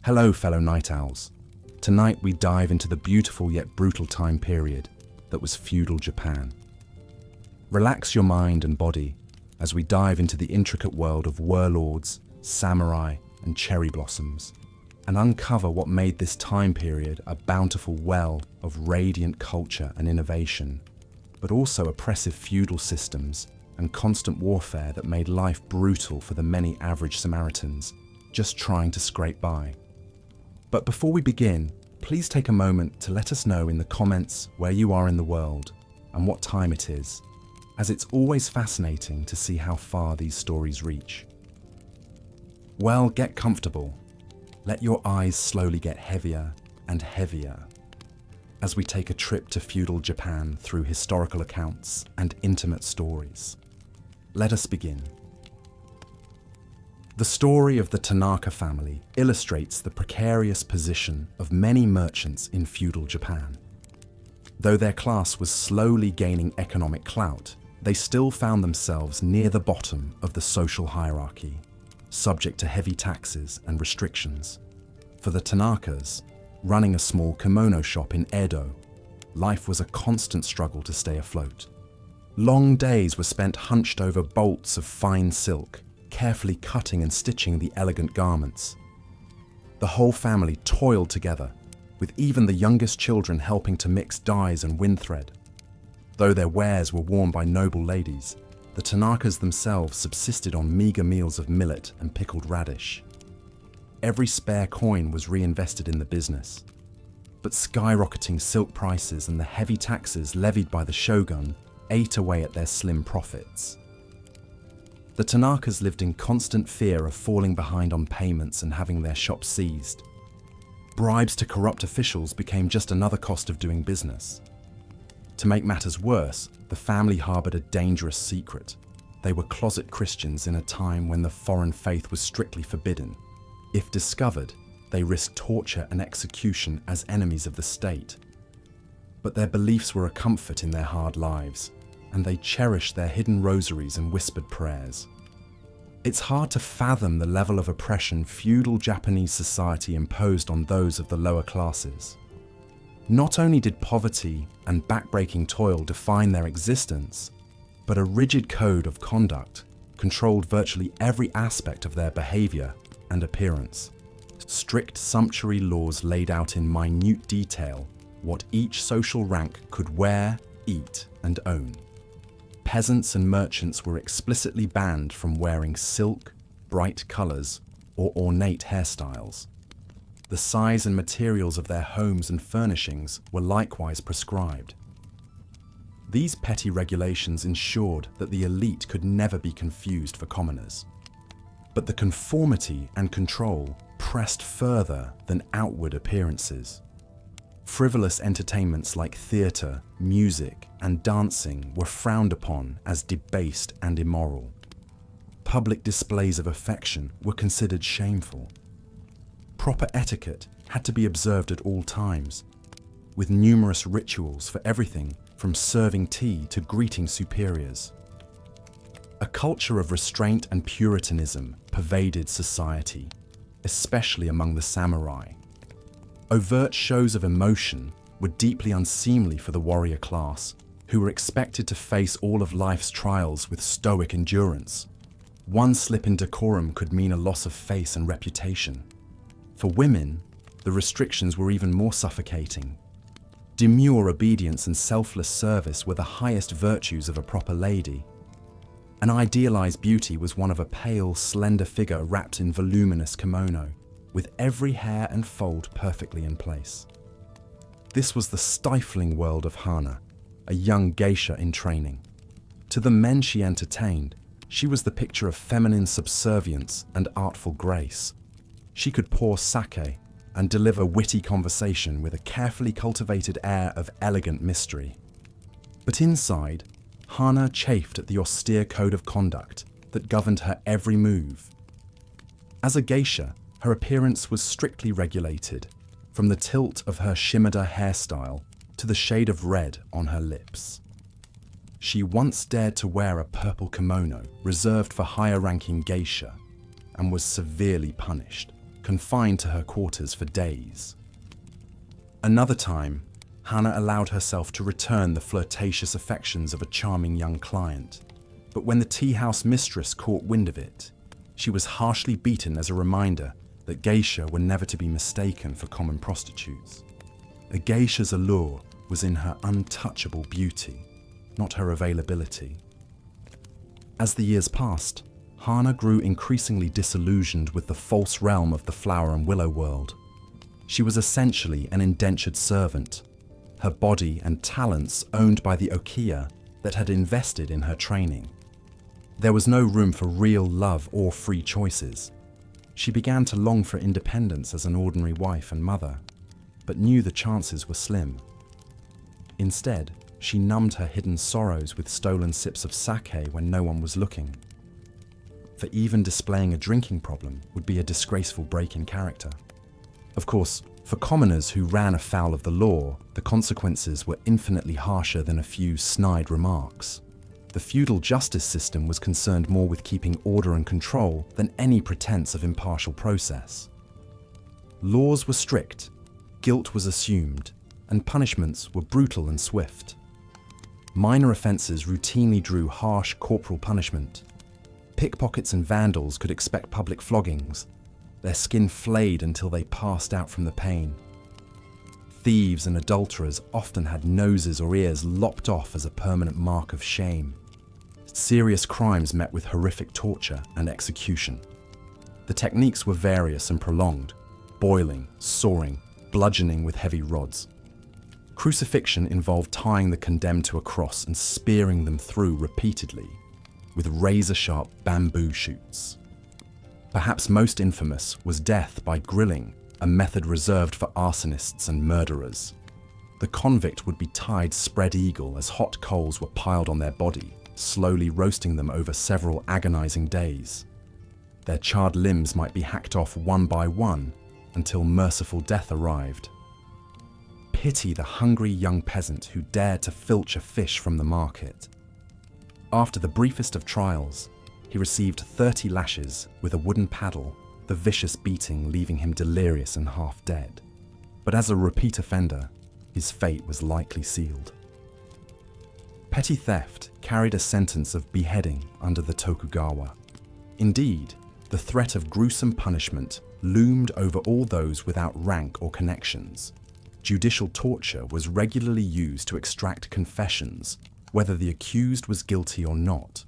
Hello, fellow night owls. Tonight we dive into the beautiful yet brutal time period that was feudal Japan. Relax your mind and body as we dive into the intricate world of warlords, samurai, and cherry blossoms, and uncover what made this time period a bountiful well of radiant culture and innovation, but also oppressive feudal systems and constant warfare that made life brutal for the many average Samaritans just trying to scrape by. But before we begin, please take a moment to let us know in the comments where you are in the world and what time it is, as it's always fascinating to see how far these stories reach. Well, get comfortable. Let your eyes slowly get heavier and heavier as we take a trip to feudal Japan through historical accounts and intimate stories. Let us begin. The story of the Tanaka family illustrates the precarious position of many merchants in feudal Japan. Though their class was slowly gaining economic clout, they still found themselves near the bottom of the social hierarchy, subject to heavy taxes and restrictions. For the Tanakas, running a small kimono shop in Edo, life was a constant struggle to stay afloat. Long days were spent hunched over bolts of fine silk, carefully cutting and stitching the elegant garments. The whole family toiled together, with even the youngest children helping to mix dyes and wind thread. Though their wares were worn by noble ladies, the Tanakas themselves subsisted on meager meals of millet and pickled radish. Every spare coin was reinvested in the business. But skyrocketing silk prices and the heavy taxes levied by the shogun ate away at their slim profits. The Tanakas lived in constant fear of falling behind on payments and having their shops seized. Bribes to corrupt officials became just another cost of doing business. To make matters worse, the family harbored a dangerous secret. They were closet Christians in a time when the foreign faith was strictly forbidden. If discovered, they risked torture and execution as enemies of the state. But their beliefs were a comfort in their hard lives, and they cherished their hidden rosaries and whispered prayers. It's hard to fathom the level of oppression feudal Japanese society imposed on those of the lower classes. Not only did poverty and backbreaking toil define their existence, but a rigid code of conduct controlled virtually every aspect of their behavior and appearance. Strict sumptuary laws laid out in minute detail what each social rank could wear, eat, and own. Peasants and merchants were explicitly banned from wearing silk, bright colors, or ornate hairstyles. The size and materials of their homes and furnishings were likewise prescribed. These petty regulations ensured that the elite could never be confused for commoners. But the conformity and control pressed further than outward appearances. Frivolous entertainments like theatre, music, and dancing were frowned upon as debased and immoral. Public displays of affection were considered shameful. Proper etiquette had to be observed at all times, with numerous rituals for everything from serving tea to greeting superiors. A culture of restraint and puritanism pervaded society, especially among the samurai. Overt shows of emotion were deeply unseemly for the warrior class, who were expected to face all of life's trials with stoic endurance. One slip in decorum could mean a loss of face and reputation. For women, the restrictions were even more suffocating. Demure obedience and selfless service were the highest virtues of a proper lady. An idealized beauty was one of a pale, slender figure wrapped in voluminous kimono, with every hair and fold perfectly in place. This was the stifling world of Hana, a young geisha in training. To the men she entertained, she was the picture of feminine subservience and artful grace. She could pour sake and deliver witty conversation with a carefully cultivated air of elegant mystery. But inside, Hana chafed at the austere code of conduct that governed her every move. As a geisha, her appearance was strictly regulated, from the tilt of her shimada hairstyle to the shade of red on her lips. She once dared to wear a purple kimono reserved for higher-ranking geisha and was severely punished. confined to her quarters for days. Another time, Hannah allowed herself to return the flirtatious affections of a charming young client. But when the tea house mistress caught wind of it, she was harshly beaten as a reminder that geisha were never to be mistaken for common prostitutes. A geisha's allure was in her untouchable beauty, not her availability. As the years passed, Hannah grew increasingly disillusioned with the false realm of the flower and willow world. She was essentially an indentured servant, her body and talents owned by the okiya that had invested in her training. There was no room for real love or free choices. She began to long for independence as an ordinary wife and mother, but knew the chances were slim. Instead, she numbed her hidden sorrows with stolen sips of sake when no one was looking. For even displaying a drinking problem would be a disgraceful break in character. Of course, for commoners who ran afoul of the law, the consequences were infinitely harsher than a few snide remarks. The feudal justice system was concerned more with keeping order and control than any pretense of impartial process. Laws were strict, guilt was assumed, and punishments were brutal and swift. Minor offences routinely drew harsh corporal punishment. Pickpockets and vandals could expect public floggings, their skin flayed until they passed out from the pain. Thieves and adulterers often had noses or ears lopped off as a permanent mark of shame. Serious crimes met with horrific torture and execution. The techniques were various and prolonged: boiling, sawing, bludgeoning with heavy rods. Crucifixion involved tying the condemned to a cross and spearing them through repeatedly with razor-sharp bamboo shoots. Perhaps most infamous was death by grilling, a method reserved for arsonists and murderers. The convict would be tied spread eagle as hot coals were piled on their body, slowly roasting them over several agonizing days. Their charred limbs might be hacked off one by one until merciful death arrived. Pity the hungry young peasant who dared to filch a fish from the market. After the briefest of trials, he received 30 lashes with a wooden paddle, the vicious beating leaving him delirious and half dead. But as a repeat offender, his fate was likely sealed. Petty theft carried a sentence of beheading under the Tokugawa. Indeed, the threat of gruesome punishment loomed over all those without rank or connections. Judicial torture was regularly used to extract confessions, whether the accused was guilty or not.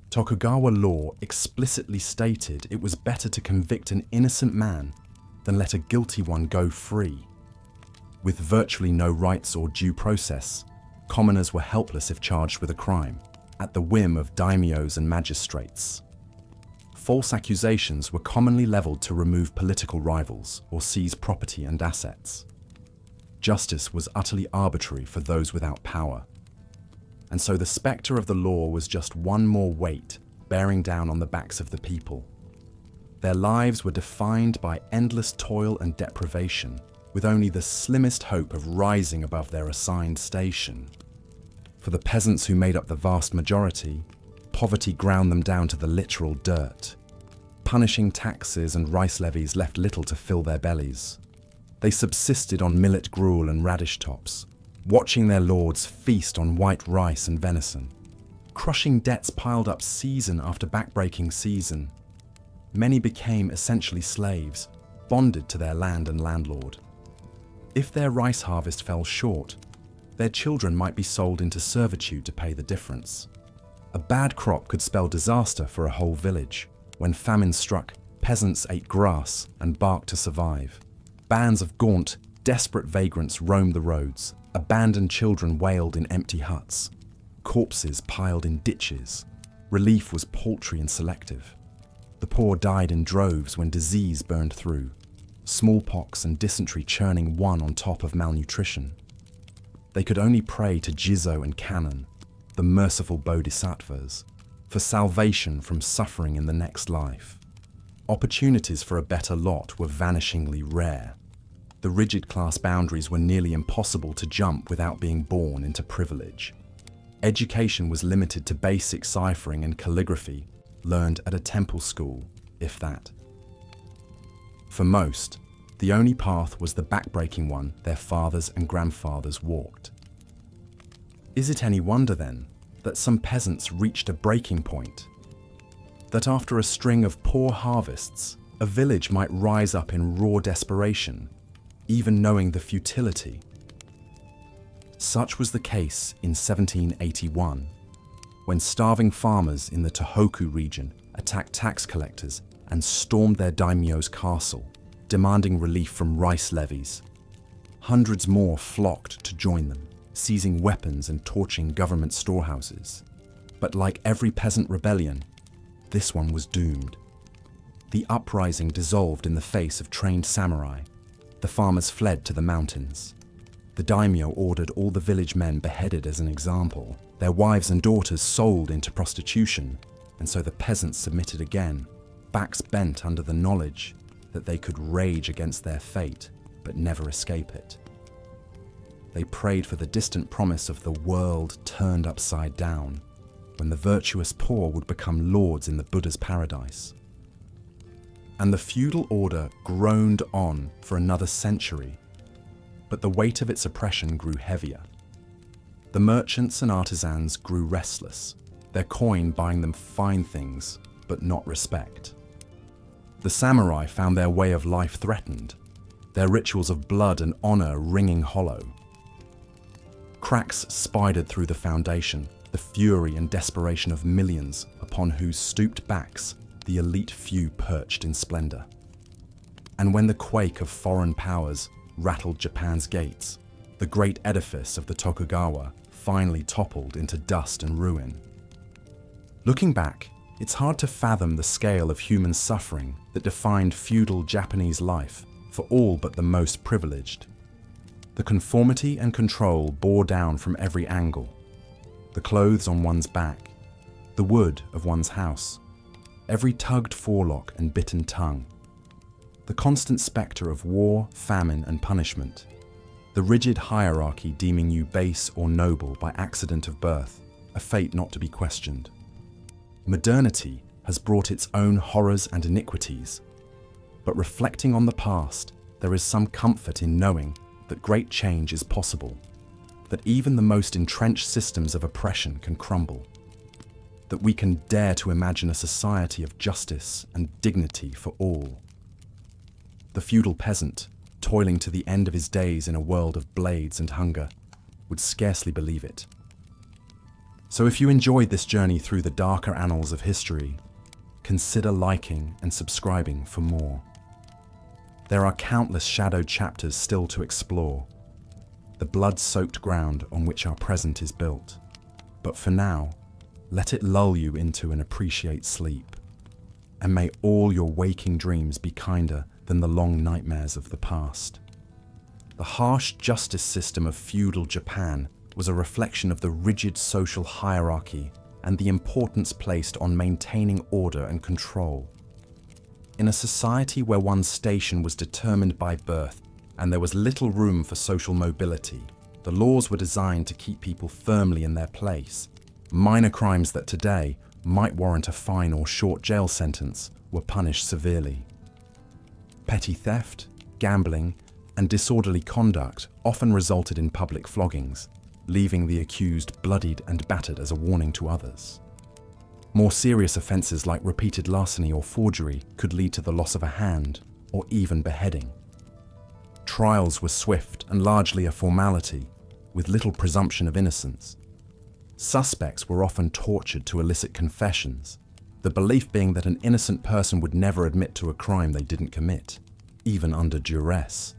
Tokugawa law explicitly stated it was better to convict an innocent man than let a guilty one go free. With virtually no rights or due process, commoners were helpless if charged with a crime, at the whim of daimyos and magistrates. False accusations were commonly leveled to remove political rivals or seize property and assets. Justice was utterly arbitrary for those without power. And so the spectre of the law was just one more weight bearing down on the backs of the people. Their lives were defined by endless toil and deprivation, with only the slimmest hope of rising above their assigned station. For the peasants who made up the vast majority, poverty ground them down to the literal dirt. Punishing taxes and rice levies left little to fill their bellies. They subsisted on millet gruel and radish tops, watching their lords feast on white rice and venison. Crushing debts piled up season after backbreaking season. Many became essentially slaves, bonded to their land and landlord. If their rice harvest fell short, their children might be sold into servitude to pay the difference. A bad crop could spell disaster for a whole village. When famine struck, peasants ate grass and bark to survive. Bands of gaunt, desperate vagrants roamed the roads. Abandoned children wailed in empty huts. Corpses piled in ditches. Relief was paltry and selective. The poor died in droves when disease burned through. Smallpox and dysentery churning one on top of malnutrition. They could only pray to Jizo and Kannon, the merciful bodhisattvas, for salvation from suffering in the next life. Opportunities for a better lot were vanishingly rare. The rigid class boundaries were nearly impossible to jump without being born into privilege. Education was limited to basic ciphering and calligraphy, learned at a temple school, if that. For most, the only path was the backbreaking one their fathers and grandfathers walked. Is it any wonder, then, that some peasants reached a breaking point? That after a string of poor harvests, a village might rise up in raw desperation, even knowing the futility? Such was the case in 1781, when starving farmers in the Tohoku region attacked tax collectors and stormed their daimyo's castle, demanding relief from rice levies. Hundreds more flocked to join them, seizing weapons and torching government storehouses. But like every peasant rebellion, this one was doomed. The uprising dissolved in the face of trained samurai. The farmers fled to the mountains. The daimyo ordered all the village men beheaded as an example, their wives and daughters sold into prostitution, and so the peasants submitted again, backs bent under the knowledge that they could rage against their fate, but never escape it. They prayed for the distant promise of the world turned upside down, when the virtuous poor would become lords in the Buddha's paradise. And the feudal order groaned on for another century, but the weight of its oppression grew heavier. The merchants and artisans grew restless, their coin buying them fine things, but not respect. The samurai found their way of life threatened, their rituals of blood and honor ringing hollow. Cracks spidered through the foundation, the fury and desperation of millions upon whose stooped backs the elite few perched in splendor. And when the quake of foreign powers rattled Japan's gates, the great edifice of the Tokugawa finally toppled into dust and ruin. Looking back, it's hard to fathom the scale of human suffering that defined feudal Japanese life for all but the most privileged. The conformity and control bore down from every angle. The clothes on one's back, the wood of one's house, every tugged forelock and bitten tongue. The constant spectre of war, famine, and punishment. The rigid hierarchy deeming you base or noble by accident of birth, a fate not to be questioned. Modernity has brought its own horrors and iniquities, but reflecting on the past, there is some comfort in knowing that great change is possible, that even the most entrenched systems of oppression can crumble, that we can dare to imagine a society of justice and dignity for all. The feudal peasant, toiling to the end of his days in a world of blades and hunger, would scarcely believe it. So if you enjoyed this journey through the darker annals of history, consider liking and subscribing for more. There are countless shadowed chapters still to explore, the blood-soaked ground on which our present is built. But for now, let it lull you into an appreciate sleep, and may all your waking dreams be kinder than the long nightmares of the past. The harsh justice system of feudal Japan was a reflection of the rigid social hierarchy and the importance placed on maintaining order and control. In a society where one's station was determined by birth and there was little room for social mobility, the laws were designed to keep people firmly in their place. Minor crimes that today might warrant a fine or short jail sentence were punished severely. Petty theft, gambling, and disorderly conduct often resulted in public floggings, leaving the accused bloodied and battered as a warning to others. More serious offences like repeated larceny or forgery could lead to the loss of a hand or even beheading. Trials were swift and largely a formality, with little presumption of innocence. Suspects were often tortured to elicit confessions, the belief being that an innocent person would never admit to a crime they didn't commit, even under duress.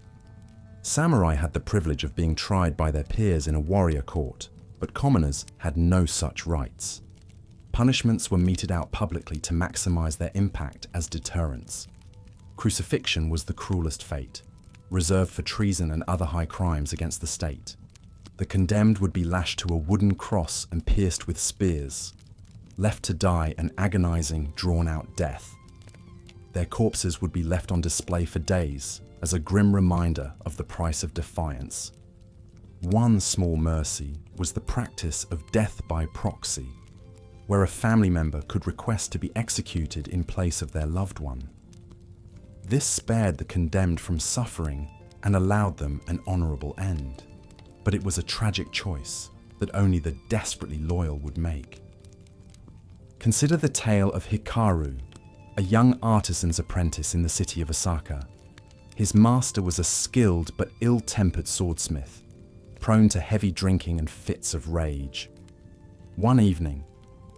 Samurai had the privilege of being tried by their peers in a warrior court, but commoners had no such rights. Punishments were meted out publicly to maximize their impact as deterrents. Crucifixion was the cruelest fate, reserved for treason and other high crimes against the state. The condemned would be lashed to a wooden cross and pierced with spears, left to die an agonizing, drawn-out death. Their corpses would be left on display for days as a grim reminder of the price of defiance. One small mercy was the practice of death by proxy, where a family member could request to be executed in place of their loved one. This spared the condemned from suffering and allowed them an honorable end. But it was a tragic choice that only the desperately loyal would make. Consider the tale of Hikaru, a young artisan's apprentice in the city of Osaka. His master was a skilled but ill-tempered swordsmith, prone to heavy drinking and fits of rage. One evening,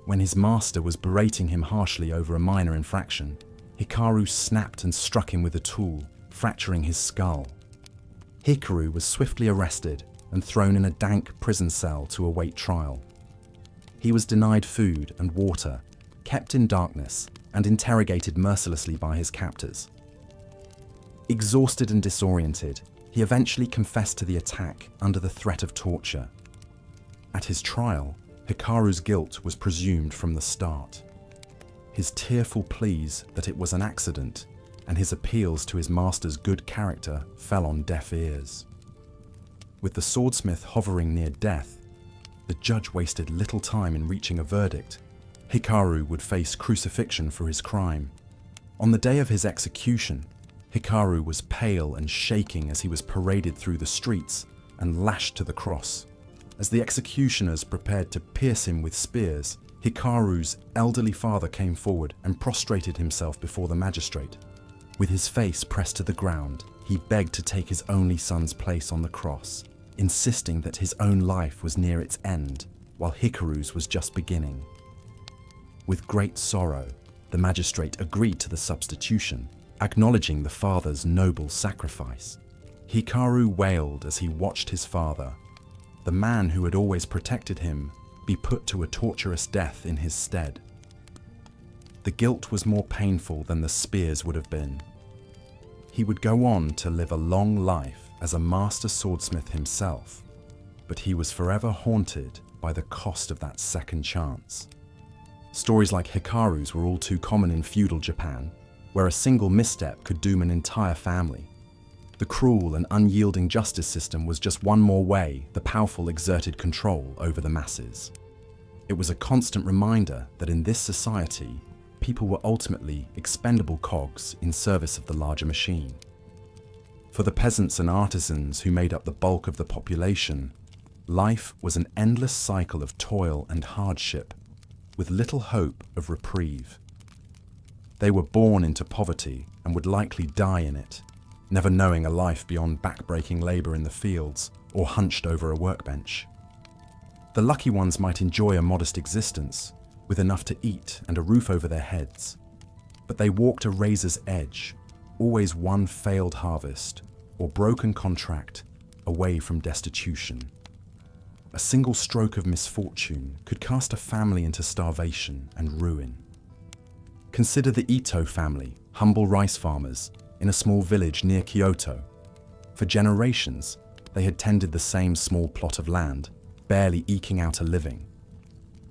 when his master was berating him harshly over a minor infraction, Hikaru snapped and struck him with a tool, fracturing his skull. Hikaru was swiftly arrested and thrown in a dank prison cell to await trial. He was denied food and water, kept in darkness, and interrogated mercilessly by his captors. Exhausted and disoriented, he eventually confessed to the attack under the threat of torture. At his trial, Hikaru's guilt was presumed from the start. His tearful pleas that it was an accident and his appeals to his master's good character fell on deaf ears. With the swordsmith hovering near death, the judge wasted little time in reaching a verdict. Hikaru would face crucifixion for his crime. On the day of his execution, Hikaru was pale and shaking as he was paraded through the streets and lashed to the cross. As the executioners prepared to pierce him with spears, Hikaru's elderly father came forward and prostrated himself before the magistrate. With his face pressed to the ground, he begged to take his only son's place on the cross, insisting that his own life was near its end, while Hikaru's was just beginning. With great sorrow, the magistrate agreed to the substitution, acknowledging the father's noble sacrifice. Hikaru wailed as he watched his father, the man who had always protected him, be put to a torturous death in his stead. The guilt was more painful than the spears would have been. He would go on to live a long life as a master swordsmith himself, but he was forever haunted by the cost of that second chance. Stories like Hikaru's were all too common in feudal Japan, where a single misstep could doom an entire family. The cruel and unyielding justice system was just one more way the powerful exerted control over the masses. It was a constant reminder that in this society, people were ultimately expendable cogs in service of the larger machine. For the peasants and artisans who made up the bulk of the population, life was an endless cycle of toil and hardship, with little hope of reprieve. They were born into poverty and would likely die in it, never knowing a life beyond back-breaking labor in the fields or hunched over a workbench. The lucky ones might enjoy a modest existence, with enough to eat and a roof over their heads, but they walked a razor's edge, always one failed harvest or broken contract away from destitution. A single stroke of misfortune could cast a family into starvation and ruin. Consider the Ito family, humble rice farmers, in a small village near Kyoto. For generations, they had tended the same small plot of land, barely eking out a living.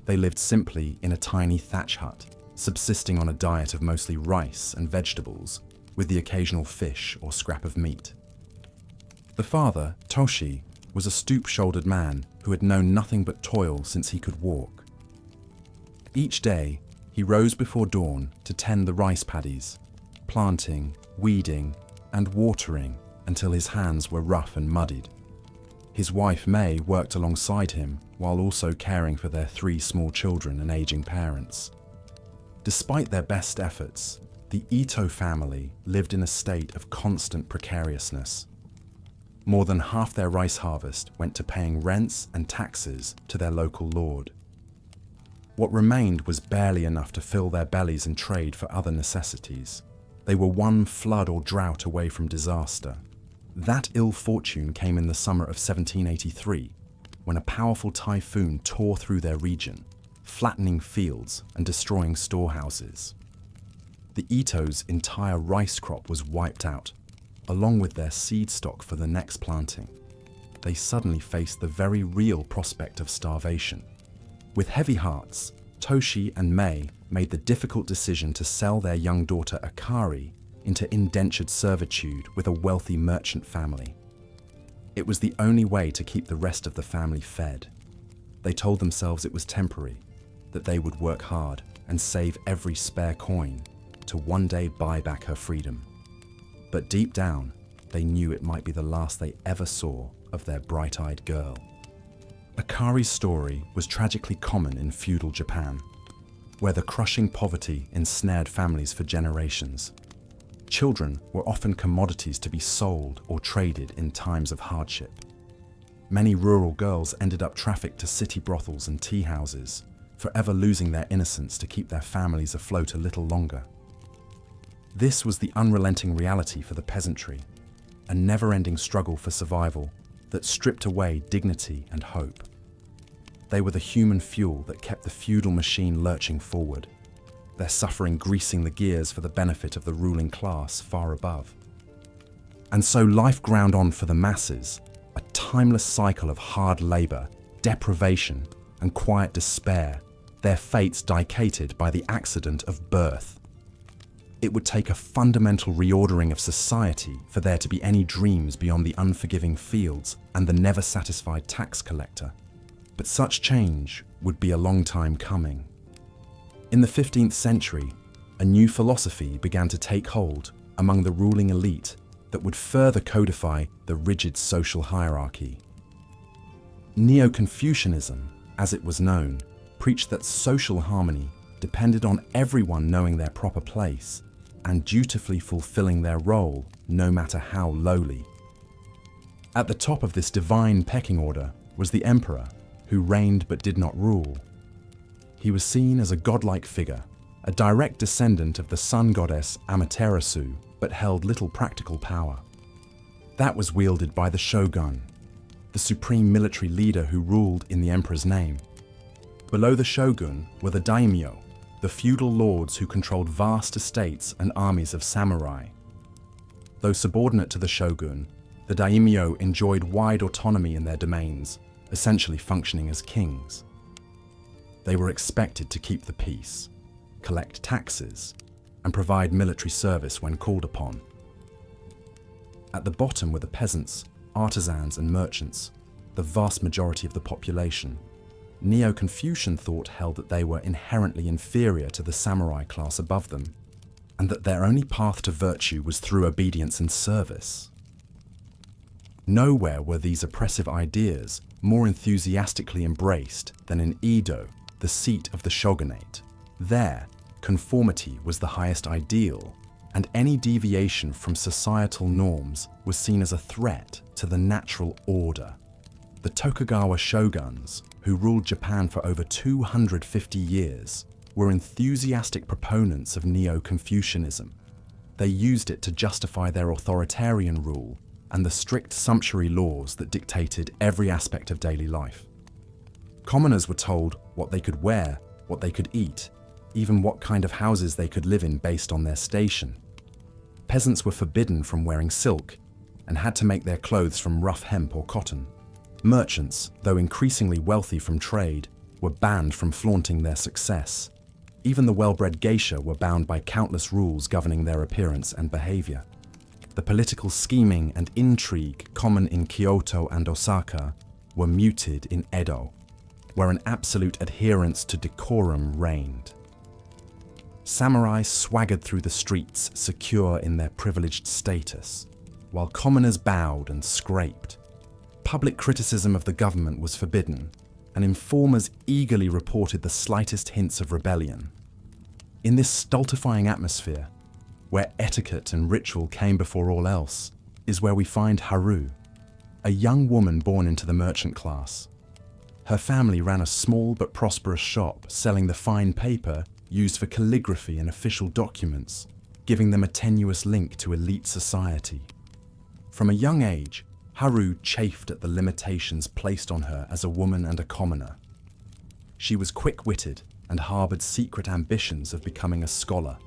They lived simply in a tiny thatch hut, subsisting on a diet of mostly rice and vegetables, with the occasional fish or scrap of meat. The father, Toshi, was a stoop-shouldered man who had known nothing but toil since he could walk. Each day, he rose before dawn to tend the rice paddies, planting, weeding, and watering until his hands were rough and muddied. His wife May worked alongside him while also caring for their 3 small children and aging parents. Despite their best efforts, the Ito family lived in a state of constant precariousness. More than half their rice harvest went to paying rents and taxes to their local lord. What remained was barely enough to fill their bellies and trade for other necessities. They were one flood or drought away from disaster. That ill fortune came in the summer of 1783, when a powerful typhoon tore through their region, flattening fields and destroying storehouses. The Ito's entire rice crop was wiped out, along with their seed stock for the next planting. They suddenly faced the very real prospect of starvation. With heavy hearts, Toshi and May made the difficult decision to sell their young daughter Akari into indentured servitude with a wealthy merchant family. It was the only way to keep the rest of the family fed. They told themselves it was temporary, that they would work hard and save every spare coin to one day buy back her freedom. But deep down, they knew it might be the last they ever saw of their bright-eyed girl. Akari's story was tragically common in feudal Japan, where the crushing poverty ensnared families for generations. Children were often commodities to be sold or traded in times of hardship. Many rural girls ended up trafficked to city brothels and tea houses, forever losing their innocence to keep their families afloat a little longer. This was the unrelenting reality for the peasantry, a never-ending struggle for survival that stripped away dignity and hope. They were the human fuel that kept the feudal machine lurching forward, their suffering greasing the gears for the benefit of the ruling class far above. And so life ground on for the masses, a timeless cycle of hard labor, deprivation, and quiet despair, their fates dictated by the accident of birth. It would take a fundamental reordering of society for there to be any dreams beyond the unforgiving fields and the never-satisfied tax collector. But such change would be a long time coming. In the 15th century, a new philosophy began to take hold among the ruling elite that would further codify the rigid social hierarchy. Neo-Confucianism, as it was known, preached that social harmony depended on everyone knowing their proper place and dutifully fulfilling their role, no matter how lowly. At the top of this divine pecking order was the emperor, who reigned but did not rule. He was seen as a godlike figure, a direct descendant of the sun goddess Amaterasu, but held little practical power. That was wielded by the shogun, the supreme military leader who ruled in the emperor's name. Below the shogun were the daimyo, the feudal lords who controlled vast estates and armies of samurai. Though subordinate to the shogun, the daimyo enjoyed wide autonomy in their domains, essentially functioning as kings. They were expected to keep the peace, collect taxes, and provide military service when called upon. At the bottom were the peasants, artisans, and merchants, the vast majority of the population. Neo-Confucian thought held that they were inherently inferior to the samurai class above them, and that their only path to virtue was through obedience and service. Nowhere were these oppressive ideas more enthusiastically embraced than in Edo, the seat of the shogunate. There, conformity was the highest ideal, and any deviation from societal norms was seen as a threat to the natural order. The Tokugawa shoguns, who ruled Japan for over 250 years, were enthusiastic proponents of Neo-Confucianism. They used it to justify their authoritarian rule and the strict sumptuary laws that dictated every aspect of daily life. Commoners were told what they could wear, what they could eat, even what kind of houses they could live in based on their station. Peasants were forbidden from wearing silk and had to make their clothes from rough hemp or cotton. Merchants, though increasingly wealthy from trade, were banned from flaunting their success. Even the well-bred geisha were bound by countless rules governing their appearance and behavior. The political scheming and intrigue common in Kyoto and Osaka were muted in Edo, where an absolute adherence to decorum reigned. Samurai swaggered through the streets secure in their privileged status, while commoners bowed and scraped. Public criticism of the government was forbidden, and informers eagerly reported the slightest hints of rebellion. In this stultifying atmosphere, where etiquette and ritual came before all else, is where we find Haru, a young woman born into the merchant class. Her family ran a small but prosperous shop selling the fine paper used for calligraphy and official documents, giving them a tenuous link to elite society. From a young age, Haru chafed at the limitations placed on her as a woman and a commoner. She was quick-witted and harbored secret ambitions of becoming a scholar,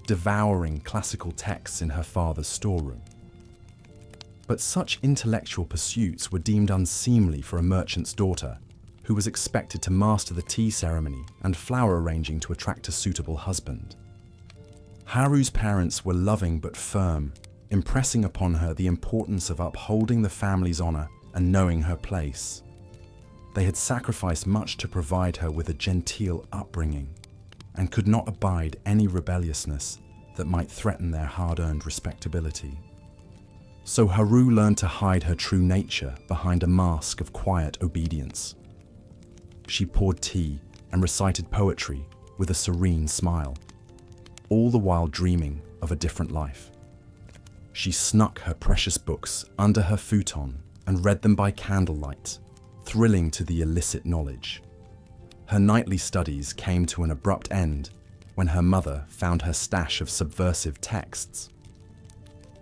devouring classical texts in her father's storeroom. But such intellectual pursuits were deemed unseemly for a merchant's daughter, who was expected to master the tea ceremony and flower arranging to attract a suitable husband. Haru's parents were loving but firm, impressing upon her the importance of upholding the family's honor and knowing her place. They had sacrificed much to provide her with a genteel upbringing, and could not abide any rebelliousness that might threaten their hard-earned respectability. So Haru learned to hide her true nature behind a mask of quiet obedience. She poured tea and recited poetry with a serene smile, all the while dreaming of a different life. She snuck her precious books under her futon and read them by candlelight, thrilling to the illicit knowledge. Her nightly studies came to an abrupt end when her mother found her stash of subversive texts.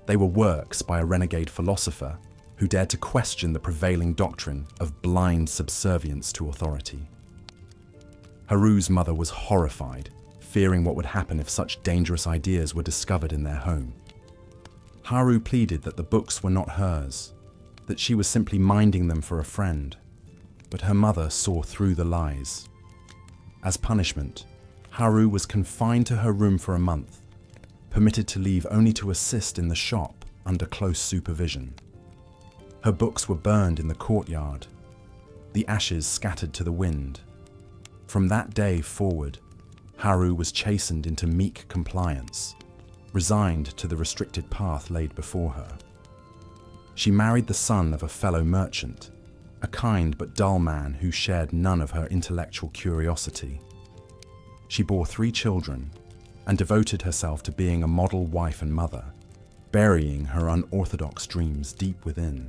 They were works by a renegade philosopher who dared to question the prevailing doctrine of blind subservience to authority. Haru's mother was horrified, fearing what would happen if such dangerous ideas were discovered in their home. Haru pleaded that the books were not hers, that she was simply minding them for a friend, but her mother saw through the lies. As punishment, Haru was confined to her room for a month, permitted to leave only to assist in the shop under close supervision. Her books were burned in the courtyard, the ashes scattered to the wind. From that day forward, Haru was chastened into meek compliance, resigned to the restricted path laid before her. She married the son of a fellow merchant, a kind but dull man who shared none of her intellectual curiosity. She bore 3 children and devoted herself to being a model wife and mother, burying her unorthodox dreams deep within.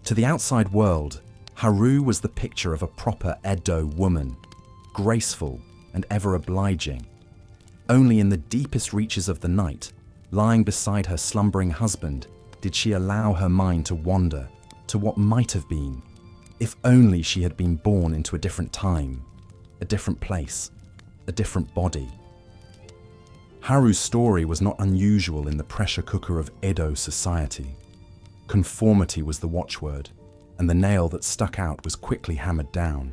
To the outside world, Haru was the picture of a proper Edo woman, graceful and ever obliging. Only in the deepest reaches of the night, lying beside her slumbering husband, did she allow her mind to wander to what might have been, if only she had been born into a different time, a different place, a different body. Haru's story was not unusual in the pressure cooker of Edo society. Conformity was the watchword, and the nail that stuck out was quickly hammered down.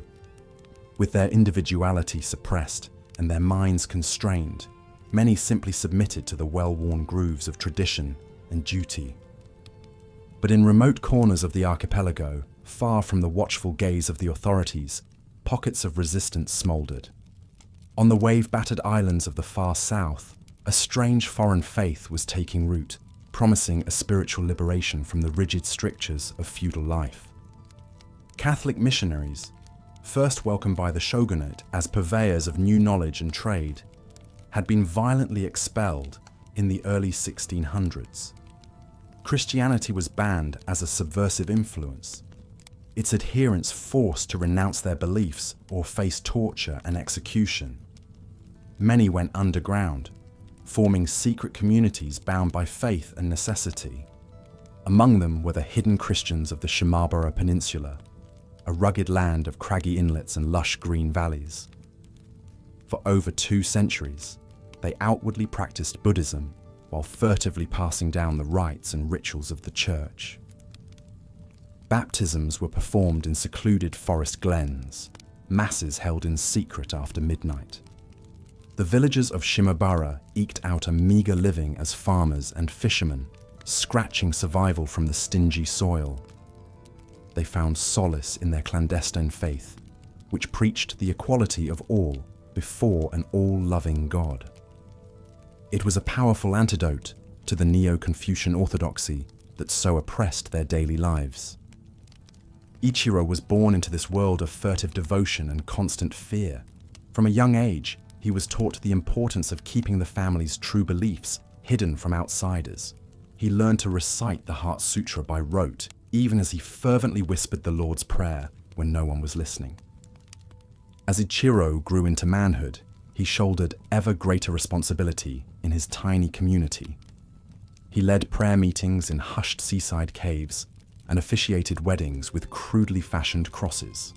With their individuality suppressed and their minds constrained, many simply submitted to the well-worn grooves of tradition and duty. But in remote corners of the archipelago, far from the watchful gaze of the authorities, pockets of resistance smouldered. On the wave-battered islands of the far south, a strange foreign faith was taking root, promising a spiritual liberation from the rigid strictures of feudal life. Catholic missionaries, first welcomed by the shogunate as purveyors of new knowledge and trade, had been violently expelled in the early 1600s. Christianity was banned as a subversive influence, its adherents forced to renounce their beliefs or face torture and execution. Many went underground, forming secret communities bound by faith and necessity. Among them were the hidden Christians of the Shimabara Peninsula, a rugged land of craggy inlets and lush green valleys. For over 2 centuries, they outwardly practiced Buddhism while furtively passing down the rites and rituals of the church. Baptisms were performed in secluded forest glens, masses held in secret after midnight. The villagers of Shimabara eked out a meager living as farmers and fishermen, scratching survival from the stingy soil. They found solace in their clandestine faith, which preached the equality of all before an all-loving God. It was a powerful antidote to the Neo-Confucian orthodoxy that so oppressed their daily lives. Ichiro was born into this world of furtive devotion and constant fear. From a young age, he was taught the importance of keeping the family's true beliefs hidden from outsiders. He learned to recite the Heart Sutra by rote, even as he fervently whispered the Lord's Prayer when no one was listening. As Ichiro grew into manhood, he shouldered ever greater responsibility in his tiny community. He led prayer meetings in hushed seaside caves and officiated weddings with crudely fashioned crosses.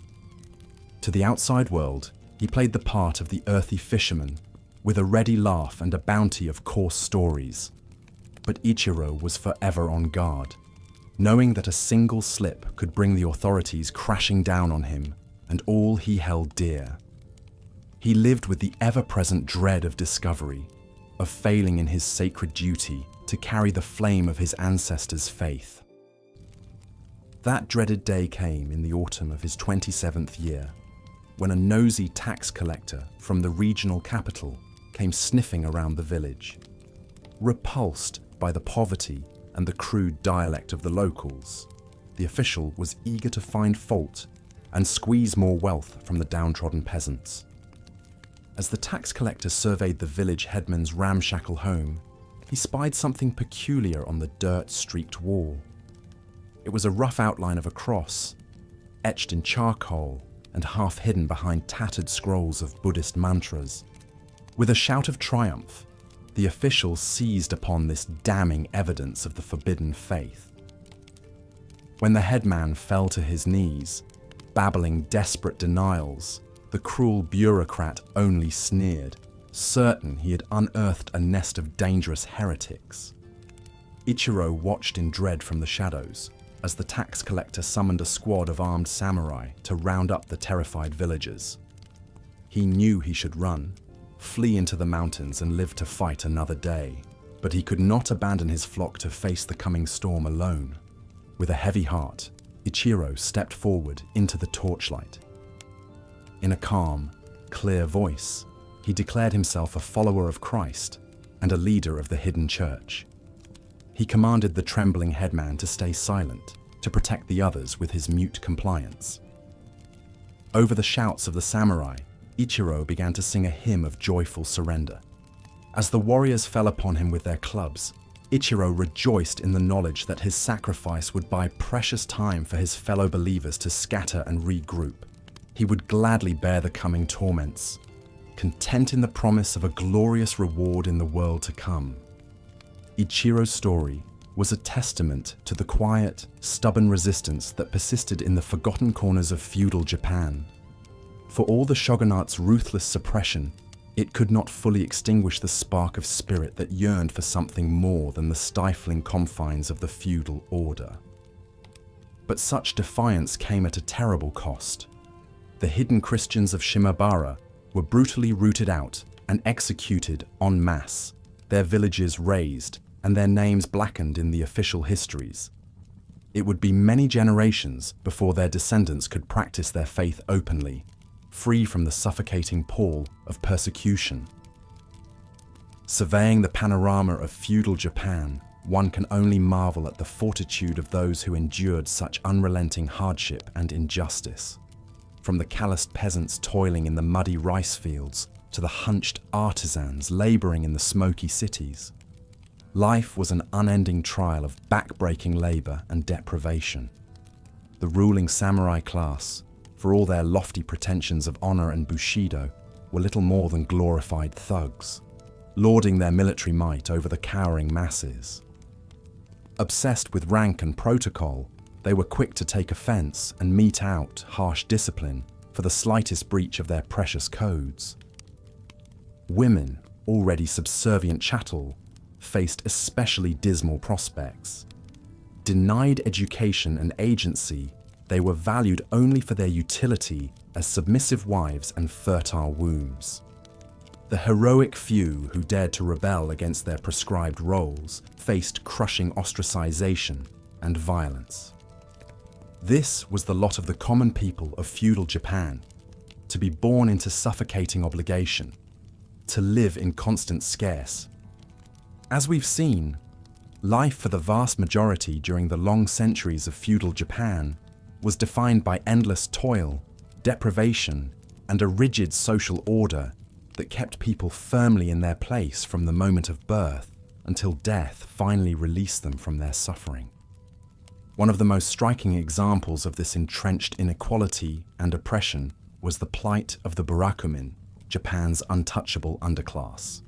To the outside world, he played the part of the earthy fisherman with a ready laugh and a bounty of coarse stories. But Ichiro was forever on guard, knowing that a single slip could bring the authorities crashing down on him and all he held dear. He lived with the ever-present dread of discovery, of failing in his sacred duty to carry the flame of his ancestors' faith. That dreaded day came in the autumn of his 27th year, when a nosy tax collector from the regional capital came sniffing around the village. Repulsed by the poverty and the crude dialect of the locals, the official was eager to find fault and squeeze more wealth from the downtrodden peasants. As the tax collector surveyed the village headman's ramshackle home, he spied something peculiar on the dirt-streaked wall. It was a rough outline of a cross, etched in charcoal and half hidden behind tattered scrolls of Buddhist mantras. With a shout of triumph, the official seized upon this damning evidence of the forbidden faith. When the headman fell to his knees, babbling desperate denials, the cruel bureaucrat only sneered, certain he had unearthed a nest of dangerous heretics. Ichiro watched in dread from the shadows as the tax collector summoned a squad of armed samurai to round up the terrified villagers. He knew he should run, flee into the mountains and live to fight another day, but he could not abandon his flock to face the coming storm alone. With a heavy heart, Ichiro stepped forward into the torchlight. In a calm, clear voice, he declared himself a follower of Christ and a leader of the hidden church. He commanded the trembling headman to stay silent, to protect the others with his mute compliance. Over the shouts of the samurai, Ichiro began to sing a hymn of joyful surrender. As the warriors fell upon him with their clubs, Ichiro rejoiced in the knowledge that his sacrifice would buy precious time for his fellow believers to scatter and regroup. He would gladly bear the coming torments, content in the promise of a glorious reward in the world to come. Ichiro's story was a testament to the quiet, stubborn resistance that persisted in the forgotten corners of feudal Japan. For all the shogunate's ruthless suppression, it could not fully extinguish the spark of spirit that yearned for something more than the stifling confines of the feudal order. But such defiance came at a terrible cost. The hidden Christians of Shimabara were brutally rooted out and executed en masse, their villages razed, and their names blackened in the official histories. It would be many generations before their descendants could practice their faith openly, free from the suffocating pall of persecution. Surveying the panorama of feudal Japan, one can only marvel at the fortitude of those who endured such unrelenting hardship and injustice. From the calloused peasants toiling in the muddy rice fields to the hunched artisans laboring in the smoky cities, life was an unending trial of back-breaking labor and deprivation. The ruling samurai class, for all their lofty pretensions of honor and bushido, were little more than glorified thugs, lording their military might over the cowering masses. Obsessed with rank and protocol, they were quick to take offense and mete out harsh discipline for the slightest breach of their precious codes. Women, already subservient chattel, faced especially dismal prospects. Denied education and agency, they were valued only for their utility as submissive wives and fertile wombs. The heroic few who dared to rebel against their prescribed roles faced crushing ostracization and violence. This was the lot of the common people of feudal Japan, to be born into suffocating obligation, to live in constant scarce. As we've seen, life for the vast majority during the long centuries of feudal Japan was defined by endless toil, deprivation, and a rigid social order that kept people firmly in their place from the moment of birth until death finally released them from their suffering. One of the most striking examples of this entrenched inequality and oppression was the plight of the Burakumin, Japan's untouchable underclass.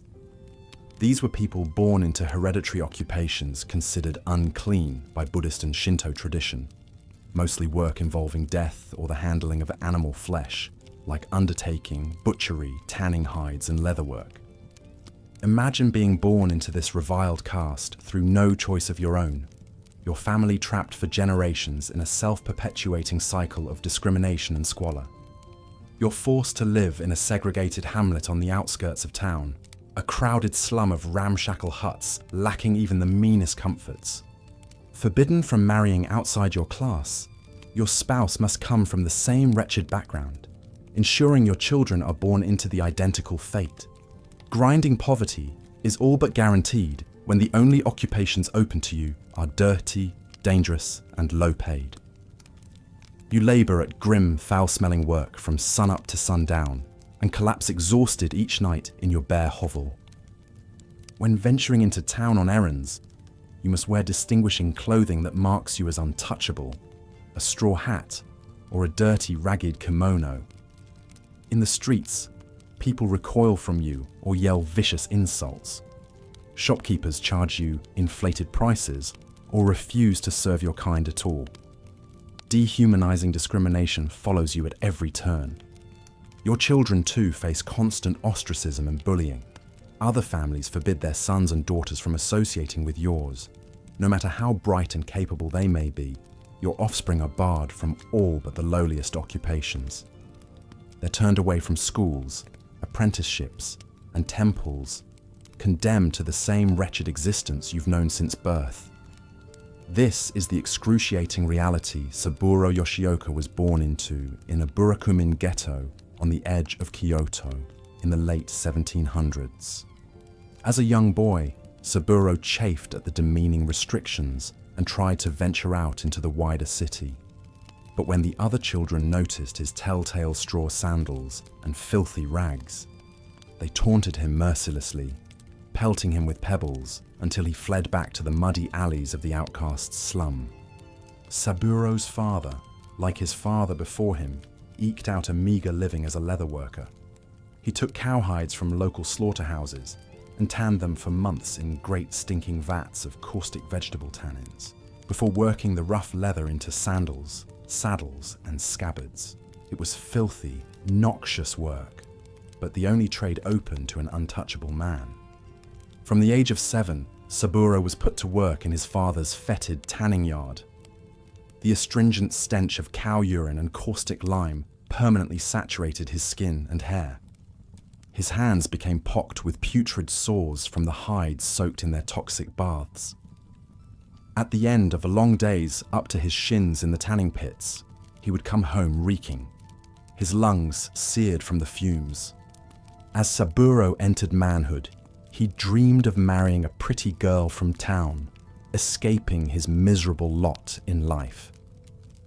These were people born into hereditary occupations considered unclean by Buddhist and Shinto tradition, mostly work involving death or the handling of animal flesh, like undertaking, butchery, tanning hides, and leatherwork. Imagine being born into this reviled caste through no choice of your own, your family trapped for generations in a self-perpetuating cycle of discrimination and squalor. You're forced to live in a segregated hamlet on the outskirts of town, a crowded slum of ramshackle huts lacking even the meanest comforts. Forbidden from marrying outside your class, your spouse must come from the same wretched background, ensuring your children are born into the identical fate. Grinding poverty is all but guaranteed when the only occupations open to you are dirty, dangerous, and low-paid. You labor at grim, foul-smelling work from sun-up to sundown and collapse exhausted each night in your bare hovel. When venturing into town on errands, you must wear distinguishing clothing that marks you as untouchable, a straw hat, or a dirty, ragged kimono. In the streets, people recoil from you or yell vicious insults. Shopkeepers charge you inflated prices or refuse to serve your kind at all. Dehumanizing discrimination follows you at every turn. Your children too face constant ostracism and bullying. Other families forbid their sons and daughters from associating with yours. No matter how bright and capable they may be, your offspring are barred from all but the lowliest occupations. They're turned away from schools, apprenticeships, and temples, condemned to the same wretched existence you've known since birth. This is the excruciating reality Saburo Yoshioka was born into in a Burakumin ghetto on the edge of Kyoto in the late 1700s. As a young boy, Saburo chafed at the demeaning restrictions and tried to venture out into the wider city. But when the other children noticed his telltale straw sandals and filthy rags, they taunted him mercilessly, pelting him with pebbles until he fled back to the muddy alleys of the outcast's slum. Saburo's father, like his father before him, eked out a meager living as a leather worker. He took cowhides from local slaughterhouses and tanned them for months in great stinking vats of caustic vegetable tannins, before working the rough leather into sandals, saddles, and scabbards. It was filthy, noxious work, but the only trade open to an untouchable man. From the age of 7, Saburo was put to work in his father's fetid tanning yard. The astringent stench of cow urine and caustic lime permanently saturated his skin and hair. His hands became pocked with putrid sores from the hides soaked in their toxic baths. At the end of long days up to his shins in the tanning pits, he would come home reeking, his lungs seared from the fumes. As Saburo entered manhood, he dreamed of marrying a pretty girl from town, escaping his miserable lot in life.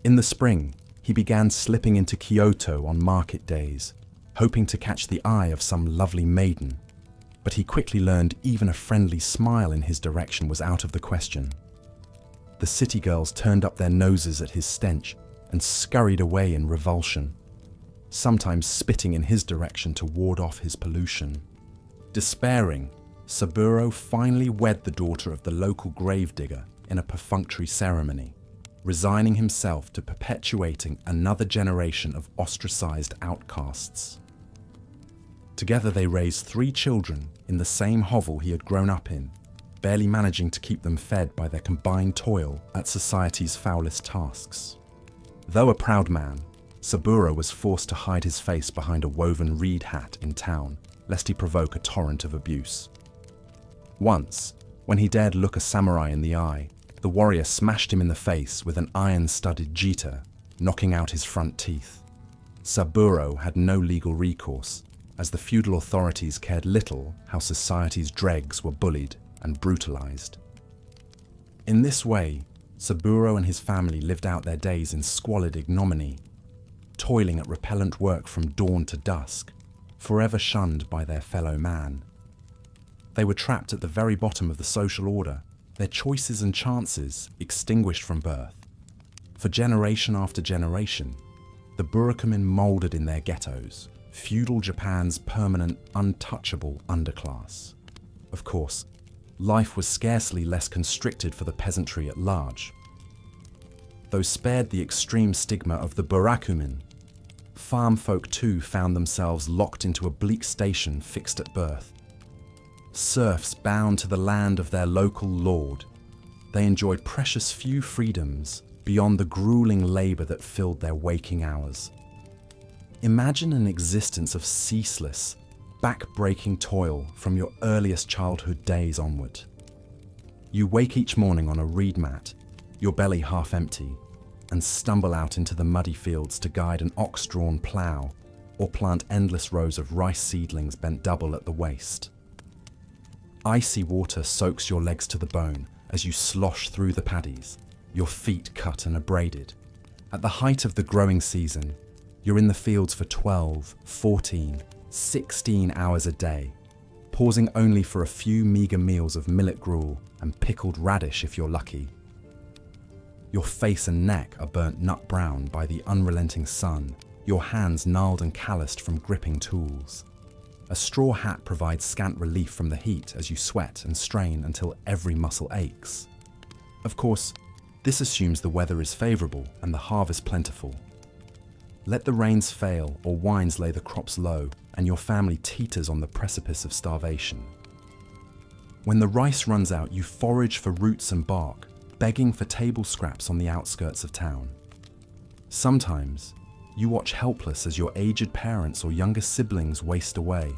In the spring, he began slipping into Kyoto on market days, hoping to catch the eye of some lovely maiden, but he quickly learned even a friendly smile in his direction was out of the question. The city girls turned up their noses at his stench and scurried away in revulsion, sometimes spitting in his direction to ward off his pollution. Despairing, Saburo finally wed the daughter of the local gravedigger in a perfunctory ceremony, resigning himself to perpetuating another generation of ostracized outcasts. Together they raised 3 children in the same hovel he had grown up in, barely managing to keep them fed by their combined toil at society's foulest tasks. Though a proud man, Saburo was forced to hide his face behind a woven reed hat in town, lest he provoke a torrent of abuse. Once, when he dared look a samurai in the eye, the warrior smashed him in the face with an iron-studded jita, knocking out his front teeth. Saburo had no legal recourse, as the feudal authorities cared little how society's dregs were bullied and brutalized. In this way, Saburo and his family lived out their days in squalid ignominy, toiling at repellent work from dawn to dusk, forever shunned by their fellow man. They were trapped at the very bottom of the social order, their choices and chances extinguished from birth. For generation after generation, the Burakumin molded in their ghettos, feudal Japan's permanent, untouchable underclass. Of course, life was scarcely less constricted for the peasantry at large. Though spared the extreme stigma of the Burakumin, farm folk too found themselves locked into a bleak station fixed at birth. Serfs bound to the land of their local lord, they enjoyed precious few freedoms beyond the grueling labor that filled their waking hours. Imagine an existence of ceaseless, back-breaking toil from your earliest childhood days onward. You wake each morning on a reed mat, your belly half empty, and stumble out into the muddy fields to guide an ox-drawn plough or plant endless rows of rice seedlings bent double at the waist. Icy water soaks your legs to the bone as you slosh through the paddies, your feet cut and abraded. At the height of the growing season, you're in the fields for 12, 14, 16 hours a day, pausing only for a few meager meals of millet gruel and pickled radish if you're lucky. Your face and neck are burnt nut brown by the unrelenting sun, your hands gnarled and calloused from gripping tools. A straw hat provides scant relief from the heat as you sweat and strain until every muscle aches. Of course, this assumes the weather is favourable and the harvest plentiful. Let the rains fail or winds lay the crops low, and your family teeters on the precipice of starvation. When the rice runs out, you forage for roots and bark, begging for table scraps on the outskirts of town. Sometimes, you watch helpless as your aged parents or younger siblings waste away,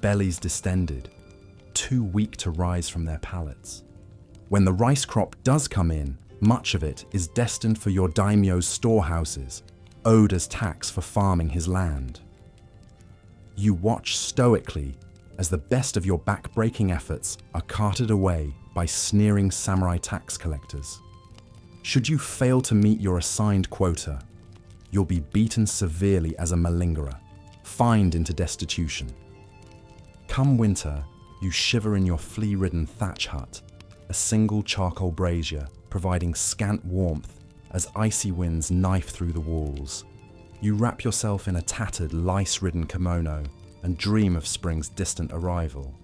bellies distended, too weak to rise from their pallets. When the rice crop does come in, much of it is destined for your daimyo's storehouses, owed as tax for farming his land. You watch stoically as the best of your back-breaking efforts are carted away by sneering samurai tax collectors. Should you fail to meet your assigned quota, you'll be beaten severely as a malingerer, fined into destitution. Come winter, you shiver in your flea-ridden thatch hut, a single charcoal brazier providing scant warmth as icy winds knife through the walls. You wrap yourself in a tattered, lice-ridden kimono and dream of spring's distant arrival.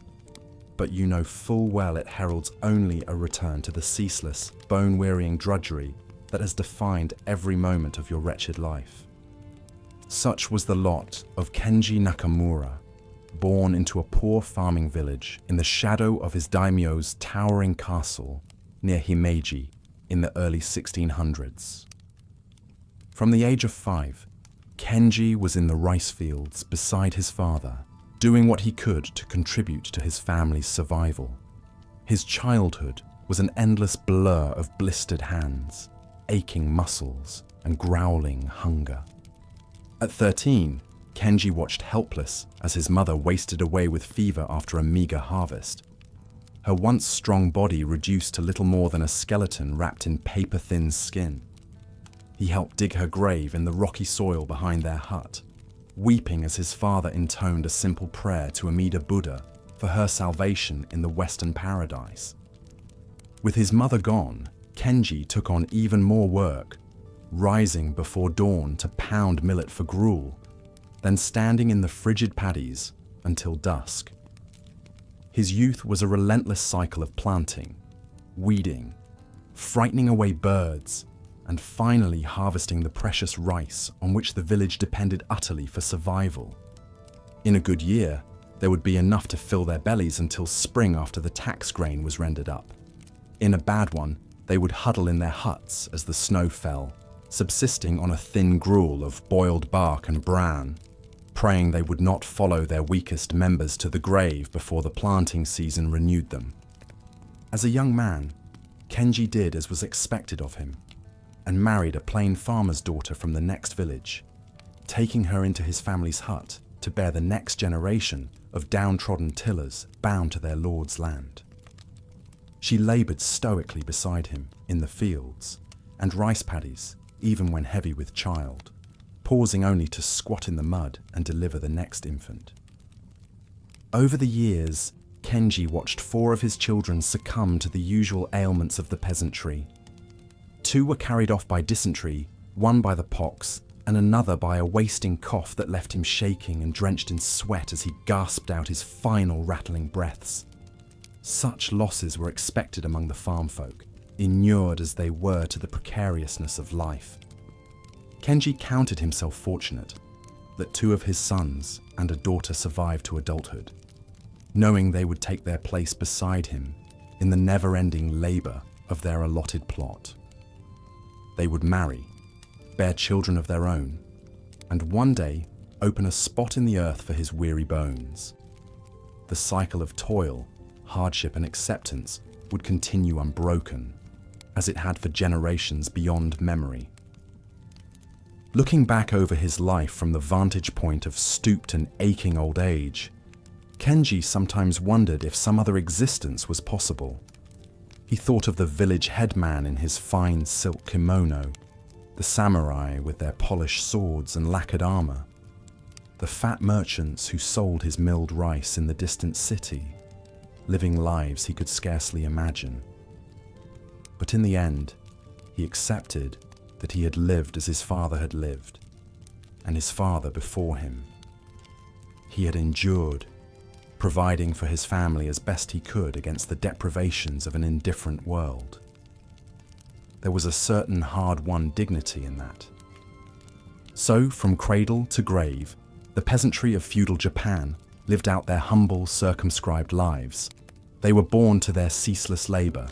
But you know full well it heralds only a return to the ceaseless, bone-wearying drudgery that has defined every moment of your wretched life. Such was the lot of Kenji Nakamura, born into a poor farming village in the shadow of his daimyo's towering castle near Himeji in the early 1600s. From the age of 5, Kenji was in the rice fields beside his father, doing what he could to contribute to his family's survival. His childhood was an endless blur of blistered hands, aching muscles, and growling hunger. At 13, Kenji watched helpless as his mother wasted away with fever after a meager harvest. Her once strong body reduced to little more than a skeleton wrapped in paper-thin skin. He helped dig her grave in the rocky soil behind their hut, weeping as his father intoned a simple prayer to Amida Buddha for her salvation in the Western paradise. With his mother gone, Kenji took on even more work, rising before dawn to pound millet for gruel, then standing in the frigid paddies until dusk. His youth was a relentless cycle of planting, weeding, frightening away birds, and finally harvesting the precious rice on which the village depended utterly for survival. In a good year, there would be enough to fill their bellies until spring after the tax grain was rendered up. In a bad one, they would huddle in their huts as the snow fell, subsisting on a thin gruel of boiled bark and bran, praying they would not follow their weakest members to the grave before the planting season renewed them. As a young man, Kenji did as was expected of him, and married a plain farmer's daughter from the next village, taking her into his family's hut to bear the next generation of downtrodden tillers bound to their lord's land. She laboured stoically beside him in the fields and rice paddies, even when heavy with child, pausing only to squat in the mud and deliver the next infant. Over the years, Kenji watched 4 of his children succumb to the usual ailments of the peasantry. 2 were carried off by dysentery, 1 by the pox, and another by a wasting cough that left him shaking and drenched in sweat as he gasped out his final rattling breaths. Such losses were expected among the farm folk, inured as they were to the precariousness of life. Kenji counted himself fortunate that 2 of his sons and a daughter survived to adulthood, knowing they would take their place beside him in the never-ending labour of their allotted plot. They would marry, bear children of their own, and one day open a spot in the earth for his weary bones. The cycle of toil, hardship and acceptance would continue unbroken, as it had for generations beyond memory. Looking back over his life from the vantage point of stooped and aching old age, Kenji sometimes wondered if some other existence was possible. He thought of the village headman in his fine silk kimono, the samurai with their polished swords and lacquered armor, the fat merchants who sold his milled rice in the distant city, living lives he could scarcely imagine. But in the end, he accepted that he had lived as his father had lived, and his father before him. He had endured, providing for his family as best he could against the deprivations of an indifferent world. There was a certain hard-won dignity in that. So, from cradle to grave, the peasantry of feudal Japan lived out their humble, circumscribed lives. They were born to their ceaseless labor,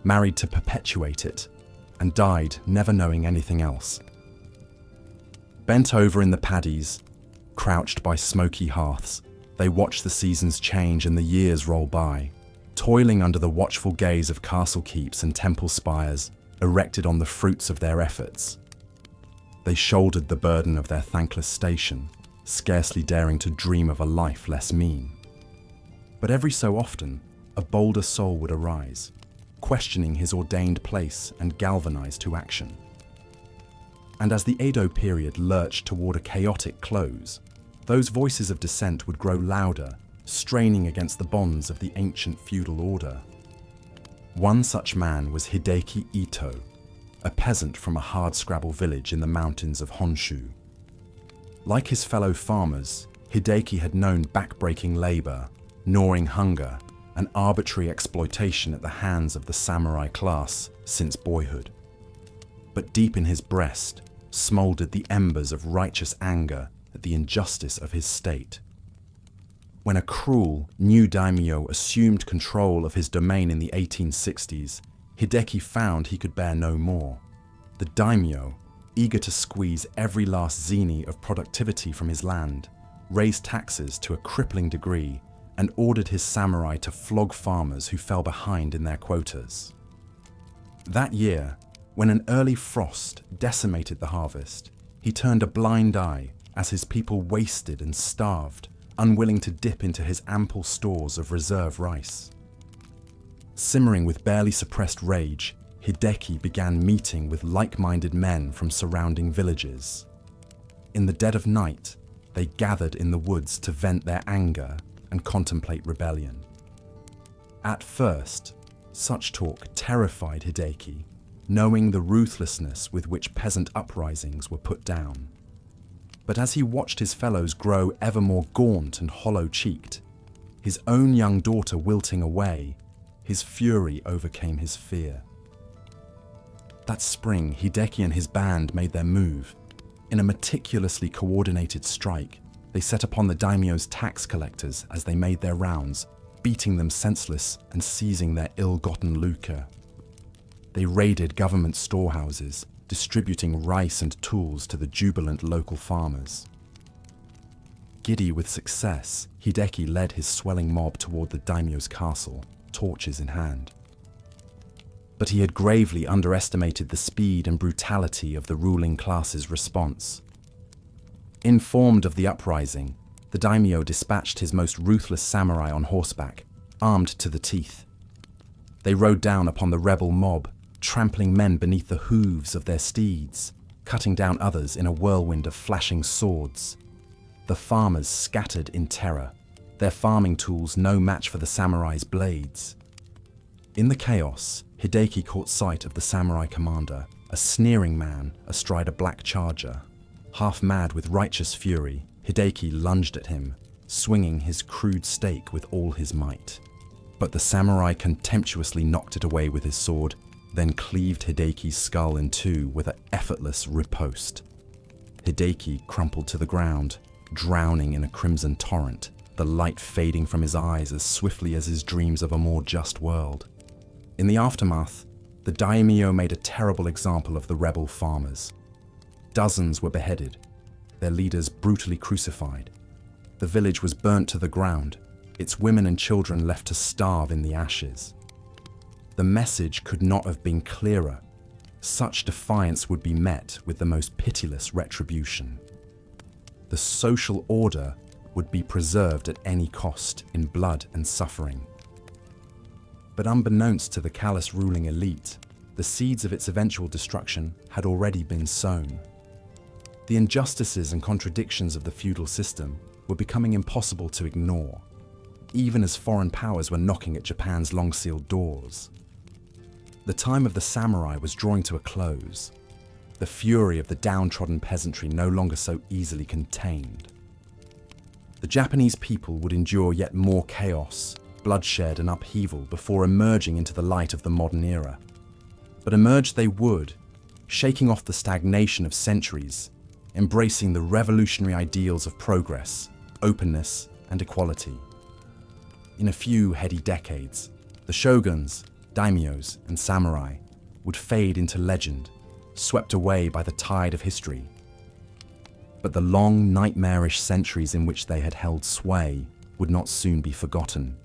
married to perpetuate it, and died never knowing anything else. Bent over in the paddies, crouched by smoky hearths, they watch the seasons change and the years roll by, toiling under the watchful gaze of castle keeps and temple spires erected on the fruits of their efforts. They shouldered the burden of their thankless station, scarcely daring to dream of a life less mean. But every so often, a bolder soul would arise, questioning his ordained place and galvanized to action. And as the Edo period lurched toward a chaotic close, those voices of dissent would grow louder, straining against the bonds of the ancient feudal order. One such man was Hideki Ito, a peasant from a hardscrabble village in the mountains of Honshu. Like his fellow farmers, Hideki had known backbreaking labor, gnawing hunger, and arbitrary exploitation at the hands of the samurai class since boyhood. But deep in his breast smoldered the embers of righteous anger at the injustice of his state. When a cruel, new daimyo assumed control of his domain in the 1860s, Hideki found he could bear no more. The daimyo, eager to squeeze every last zeni of productivity from his land, raised taxes to a crippling degree and ordered his samurai to flog farmers who fell behind in their quotas. That year, when an early frost decimated the harvest, he turned a blind eye as his people wasted and starved, unwilling to dip into his ample stores of reserve rice. Simmering with barely suppressed rage, Hideki began meeting with like-minded men from surrounding villages. In the dead of night, they gathered in the woods to vent their anger and contemplate rebellion. At first, such talk terrified Hideki, knowing the ruthlessness with which peasant uprisings were put down. But as he watched his fellows grow ever more gaunt and hollow-cheeked, his own young daughter wilting away, his fury overcame his fear. That spring, Hideki and his band made their move. In a meticulously coordinated strike, they set upon the daimyo's tax collectors as they made their rounds, beating them senseless and seizing their ill-gotten lucre. They raided government storehouses, distributing rice and tools to the jubilant local farmers. Giddy with success, Hideki led his swelling mob toward the daimyo's castle, torches in hand. But he had gravely underestimated the speed and brutality of the ruling class's response. Informed of the uprising, the daimyo dispatched his most ruthless samurai on horseback, armed to the teeth. They rode down upon the rebel mob, trampling men beneath the hooves of their steeds, cutting down others in a whirlwind of flashing swords. The farmers scattered in terror, their farming tools no match for the samurai's blades. In the chaos, Hideki caught sight of the samurai commander, a sneering man astride a black charger. Half mad with righteous fury, Hideki lunged at him, swinging his crude stake with all his might. But the samurai contemptuously knocked it away with his sword, then cleaved Hideki's skull in two with an effortless riposte. Hideki crumpled to the ground, drowning in a crimson torrent, the light fading from his eyes as swiftly as his dreams of a more just world. In the aftermath, the daimyo made a terrible example of the rebel farmers. Dozens were beheaded, their leaders brutally crucified. The village was burnt to the ground, its women and children left to starve in the ashes. The message could not have been clearer. Such defiance would be met with the most pitiless retribution. The social order would be preserved at any cost in blood and suffering. But unbeknownst to the callous ruling elite, the seeds of its eventual destruction had already been sown. The injustices and contradictions of the feudal system were becoming impossible to ignore, even as foreign powers were knocking at Japan's long-sealed doors. The time of the samurai was drawing to a close, the fury of the downtrodden peasantry no longer so easily contained. The Japanese people would endure yet more chaos, bloodshed and upheaval before emerging into the light of the modern era. But emerge they would, shaking off the stagnation of centuries, embracing the revolutionary ideals of progress, openness and equality. In a few heady decades, the shoguns, daimyos and samurai would fade into legend, swept away by the tide of history. But the long, nightmarish centuries in which they had held sway would not soon be forgotten.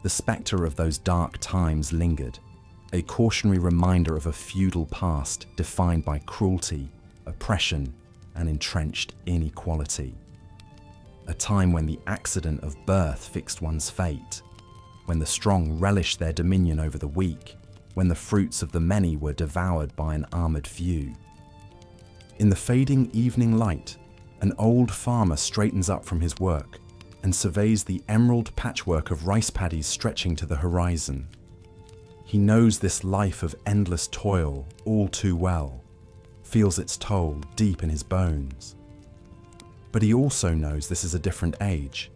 The spectre of those dark times lingered, a cautionary reminder of a feudal past defined by cruelty, oppression, and entrenched inequality. A time when the accident of birth fixed one's fate, when the strong relished their dominion over the weak, when the fruits of the many were devoured by an armored few. In the fading evening light, an old farmer straightens up from his work and surveys the emerald patchwork of rice paddies stretching to the horizon. He knows this life of endless toil all too well, feels its toll deep in his bones. But he also knows this is a different age,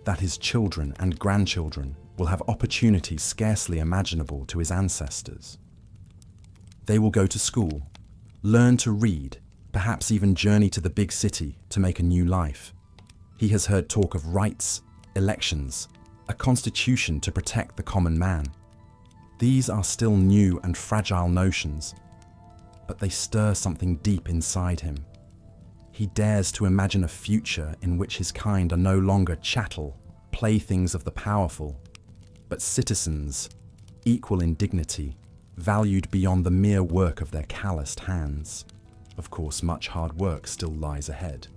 that his children and grandchildren will have opportunities scarcely imaginable to his ancestors. They will go to school, learn to read, perhaps even journey to the big city to make a new life. He has heard talk of rights, elections, a constitution to protect the common man. These are still new and fragile notions, but they stir something deep inside him. He dares to imagine a future in which his kind are no longer chattel, playthings of the powerful, but citizens, equal in dignity, valued beyond the mere work of their calloused hands. Of course, much hard work still lies ahead,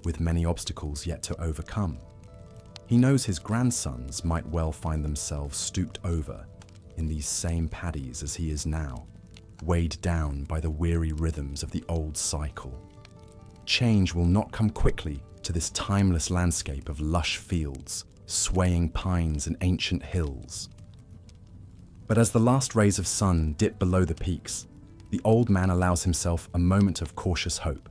with many obstacles yet to overcome. He knows his grandsons might well find themselves stooped over in these same paddies as he is now, weighed down by the weary rhythms of the old cycle. Change will not come quickly to this timeless landscape of lush fields, swaying pines and ancient hills. But as the last rays of sun dip below the peaks, the old man allows himself a moment of cautious hope.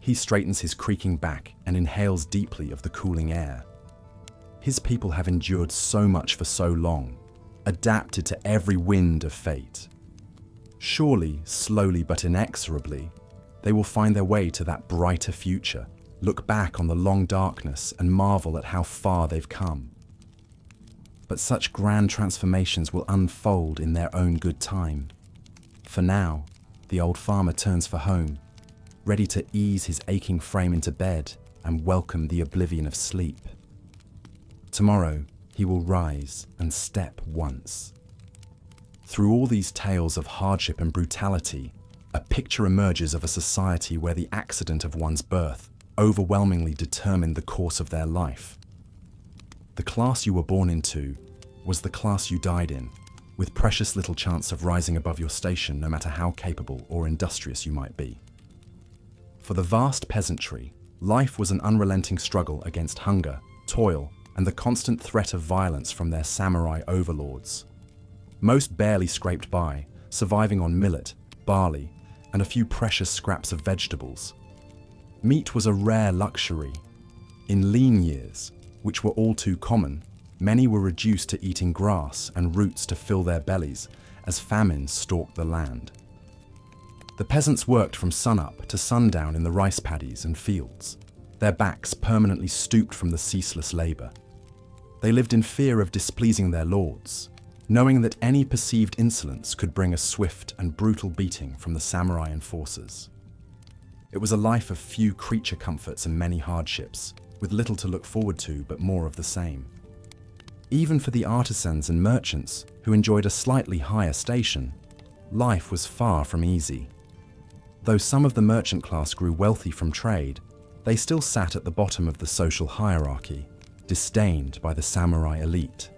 He straightens his creaking back and inhales deeply of the cooling air. His people have endured so much for so long, adapted to every wind of fate. Surely, slowly but inexorably, they will find their way to that brighter future, look back on the long darkness and marvel at how far they've come. But such grand transformations will unfold in their own good time. For now, the old farmer turns for home, ready to ease his aching frame into bed and welcome the oblivion of sleep. Tomorrow, he will rise and step once. Through all these tales of hardship and brutality, a picture emerges of a society where the accident of one's birth overwhelmingly determined the course of their life. The class you were born into was the class you died in, with precious little chance of rising above your station no matter how capable or industrious you might be. For the vast peasantry, life was an unrelenting struggle against hunger, toil, and the constant threat of violence from their samurai overlords. Most barely scraped by, surviving on millet, barley, and a few precious scraps of vegetables. Meat was a rare luxury. In lean years, which were all too common, many were reduced to eating grass and roots to fill their bellies as famine stalked the land. The peasants worked from sunup to sundown in the rice paddies and fields, their backs permanently stooped from the ceaseless labor. They lived in fear of displeasing their lords, knowing that any perceived insolence could bring a swift and brutal beating from the samurai enforcers. It was a life of few creature comforts and many hardships, with little to look forward to but more of the same. Even for the artisans and merchants who enjoyed a slightly higher station, life was far from easy. Though some of the merchant class grew wealthy from trade, They still sat at the bottom of the social hierarchy, disdained by the samurai elite.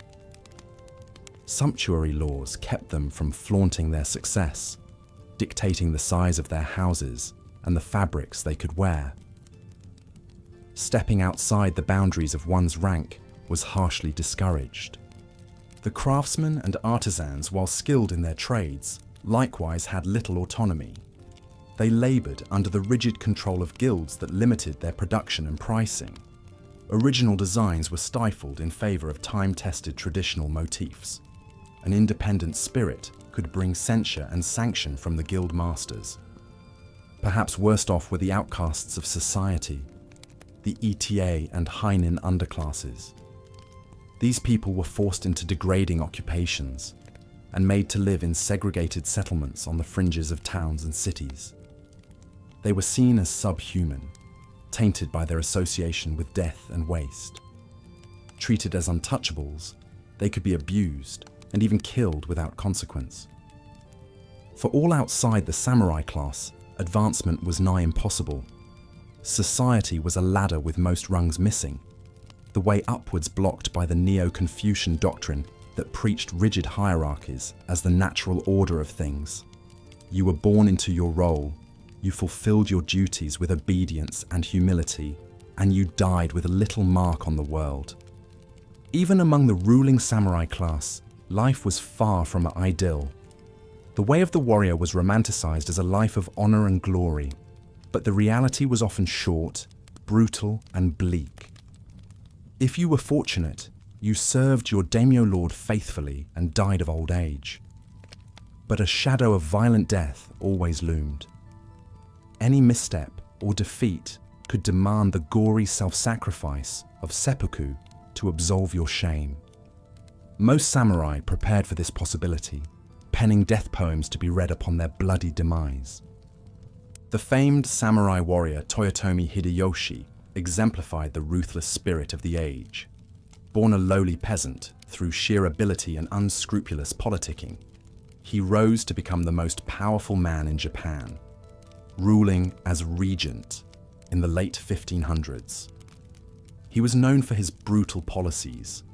Sumptuary laws kept them from flaunting their success, dictating the size of their houses and the fabrics they could wear. Stepping outside the boundaries of one's rank was harshly discouraged. The craftsmen and artisans, while skilled in their trades, likewise had little autonomy. They laboured under the rigid control of guilds that limited their production and pricing. Original designs were stifled in favour of time-tested traditional motifs. An independent spirit could bring censure and sanction from the guild masters. Perhaps worst off were the outcasts of society, the ETA and Heinin underclasses. These people were forced into degrading occupations and made to live in segregated settlements on the fringes of towns and cities. They were seen as subhuman, tainted by their association with death and waste. Treated as untouchables, they could be abused and even killed without consequence. For all outside the samurai class, advancement was nigh impossible. Society was a ladder with most rungs missing, the way upwards blocked by the Neo-Confucian doctrine that preached rigid hierarchies as the natural order of things. You were born into your role, you fulfilled your duties with obedience and humility, and you died with a little mark on the world. Even among the ruling samurai class, life was far from an idyll. The way of the warrior was romanticized as a life of honor and glory, but the reality was often short, brutal, and bleak. If you were fortunate, you served your daimyo lord faithfully and died of old age. But a shadow of violent death always loomed. Any misstep or defeat could demand the gory self-sacrifice of seppuku to absolve your shame. Most samurai prepared for this possibility, penning death poems to be read upon their bloody demise. The famed samurai warrior Toyotomi Hideyoshi exemplified the ruthless spirit of the age. Born a lowly peasant through sheer ability and unscrupulous politicking, he rose to become the most powerful man in Japan, ruling as regent in the late 1500s. He was known for his brutal policies,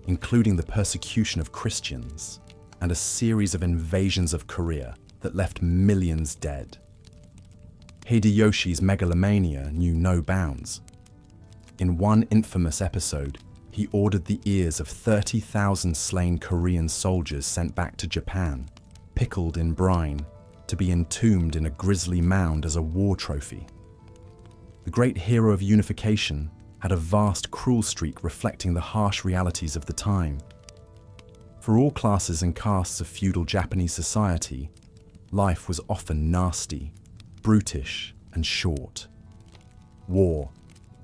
including the persecution of Christians and a series of invasions of Korea that left millions dead. Hideyoshi's megalomania knew no bounds. In one infamous episode, he ordered the ears of 30,000 slain Korean soldiers sent back to Japan, pickled in brine, to be entombed in a grisly mound as a war trophy. The great hero of unification had a vast cruel streak reflecting the harsh realities of the time. For all classes and castes of feudal Japanese society, life was often nasty, brutish, and short. War,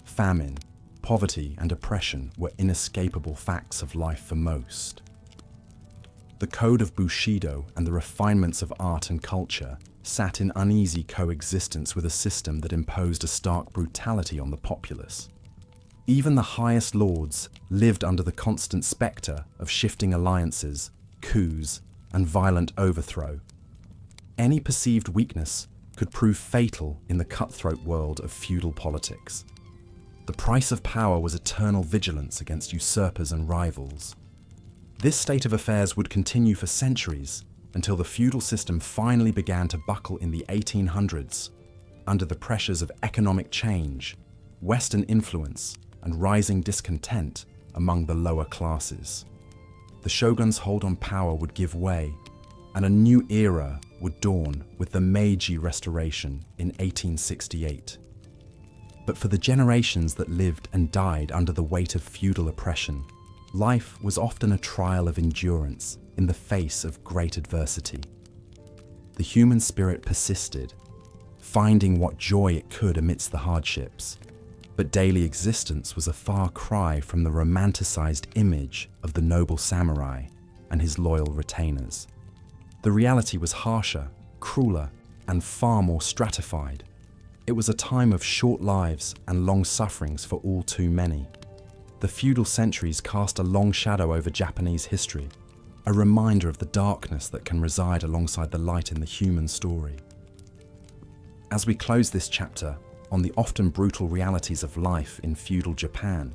famine, poverty, and oppression were inescapable facts of life for most. The code of Bushido and the refinements of art and culture sat in uneasy coexistence with a system that imposed a stark brutality on the populace. Even the highest lords lived under the constant spectre of shifting alliances, coups, and violent overthrow. Any perceived weakness could prove fatal in the cutthroat world of feudal politics. The price of power was eternal vigilance against usurpers and rivals. This state of affairs would continue for centuries until the feudal system finally began to buckle in the 1800s under the pressures of economic change, Western influence, and rising discontent among the lower classes. The shogun's hold on power would give way, and a new era would dawn with the Meiji Restoration in 1868. But for the generations that lived and died under the weight of feudal oppression, life was often a trial of endurance in the face of great adversity. The human spirit persisted, finding what joy it could amidst the hardships. But daily existence was a far cry from the romanticized image of the noble samurai and his loyal retainers. The reality was harsher, crueler, and far more stratified. It was a time of short lives and long sufferings for all too many. The feudal centuries cast a long shadow over Japanese history, a reminder of the darkness that can reside alongside the light in the human story. As we close this chapter, on the often brutal realities of life in feudal Japan,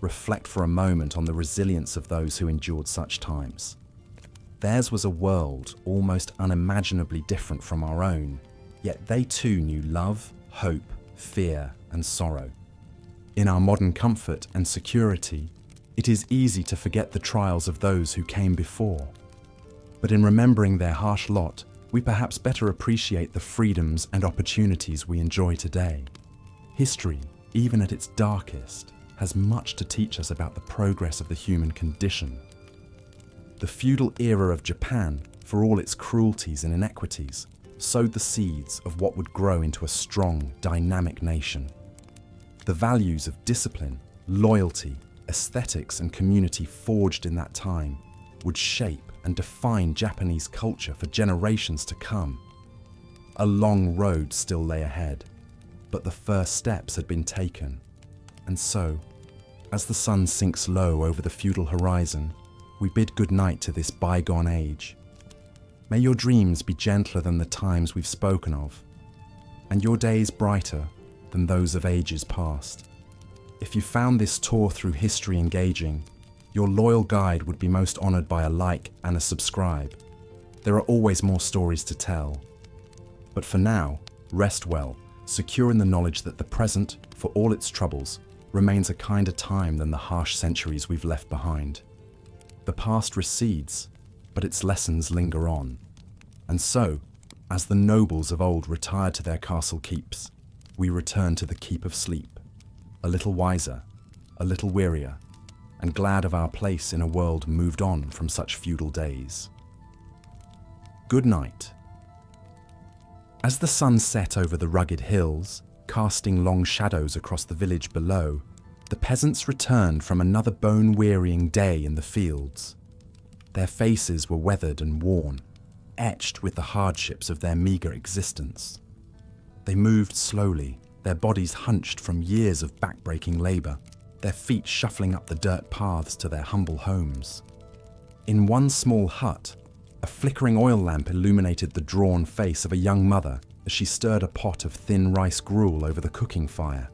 reflect for a moment on the resilience of those who endured such times. Theirs was a world almost unimaginably different from our own, yet they too knew love, hope, fear, and sorrow. In our modern comfort and security, it is easy to forget the trials of those who came before. But in remembering their harsh lot, we perhaps better appreciate the freedoms and opportunities we enjoy today. History, even at its darkest, has much to teach us about the progress of the human condition. The feudal era of Japan, for all its cruelties and inequities, sowed the seeds of what would grow into a strong, dynamic nation. The values of discipline, loyalty, aesthetics, and community forged in that time would shape and define Japanese culture for generations to come. A long road still lay ahead, but the first steps had been taken. And so, as the sun sinks low over the feudal horizon, we bid goodnight to this bygone age. May your dreams be gentler than the times we've spoken of, and your days brighter than those of ages past. If you found this tour through history engaging, your loyal guide would be most honored by a like and a subscribe. There are always more stories to tell. But for now, rest well, secure in the knowledge that the present, for all its troubles, remains a kinder time than the harsh centuries we've left behind. The past recedes, but its lessons linger on. And so, as the nobles of old retired to their castle keeps, we return to the keep of sleep, a little wiser, a little wearier, and glad of our place in a world moved on from such feudal days. Good night. As the sun set over the rugged hills, casting long shadows across the village below, the peasants returned from another bone-wearying day in the fields. Their faces were weathered and worn, etched with the hardships of their meager existence. They moved slowly, their bodies hunched from years of back-breaking labor, their feet shuffling up the dirt paths to their humble homes. In one small hut, a flickering oil lamp illuminated the drawn face of a young mother as she stirred a pot of thin rice gruel over the cooking fire.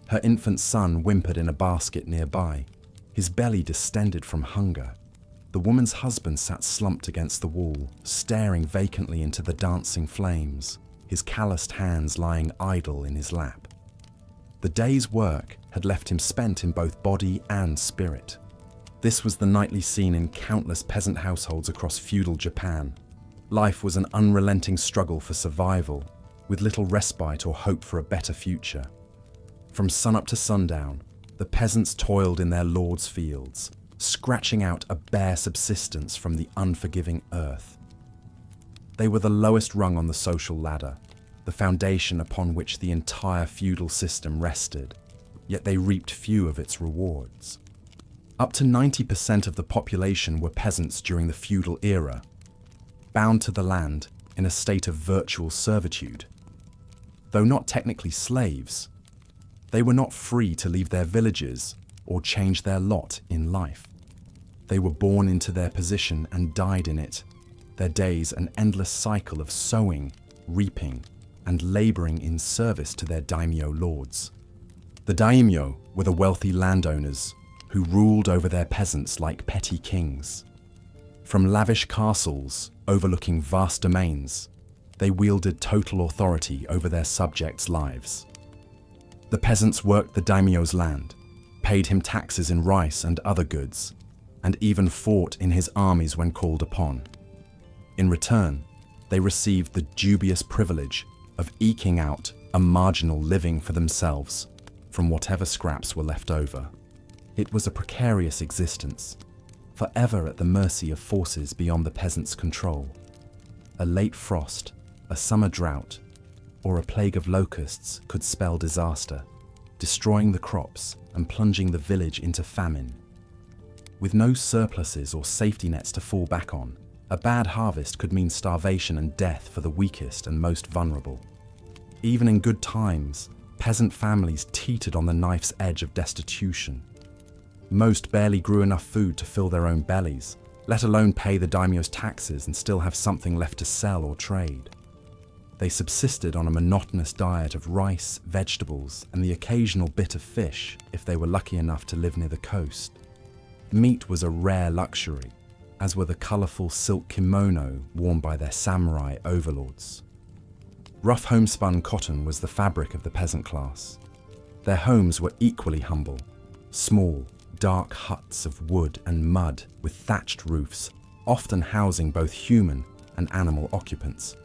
Her infant son whimpered in a basket nearby, his belly distended from hunger. The woman's husband sat slumped against the wall, staring vacantly into the dancing flames, his calloused hands lying idle in his lap. The day's work had left him spent in both body and spirit. This was the nightly scene in countless peasant households across feudal Japan. Life was an unrelenting struggle for survival, with little respite or hope for a better future. From sunup to sundown, the peasants toiled in their lord's fields, scratching out a bare subsistence from the unforgiving earth. They were the lowest rung on the social ladder, the foundation upon which the entire feudal system rested, yet they reaped few of its rewards. Up to 90% of the population were peasants during the feudal era, bound to the land in a state of virtual servitude. Though not technically slaves, they were not free to leave their villages or change their lot in life. They were born into their position and died in it, their days an endless cycle of sowing, reaping, and laboring in service to their daimyo lords. The daimyo were the wealthy landowners who ruled over their peasants like petty kings. From lavish castles overlooking vast domains, they wielded total authority over their subjects' lives. The peasants worked the daimyo's land, paid him taxes in rice and other goods, and even fought in his armies when called upon. In return, they received the dubious privilege of eking out a marginal living for themselves from whatever scraps were left over. It was a precarious existence, forever at the mercy of forces beyond the peasants' control. A late frost, a summer drought, or a plague of locusts could spell disaster, destroying the crops and plunging the village into famine. With no surpluses or safety nets to fall back on, a bad harvest could mean starvation and death for the weakest and most vulnerable. Even in good times, peasant families teetered on the knife's edge of destitution. Most barely grew enough food to fill their own bellies, let alone pay the daimyo's taxes and still have something left to sell or trade. They subsisted on a monotonous diet of rice, vegetables, and the occasional bit of fish if they were lucky enough to live near the coast. Meat was a rare luxury, as were the colourful silk kimono worn by their samurai overlords. Rough homespun cotton was the fabric of the peasant class. Their homes were equally humble, small, dark huts of wood and mud with thatched roofs, often housing both human and animal occupants.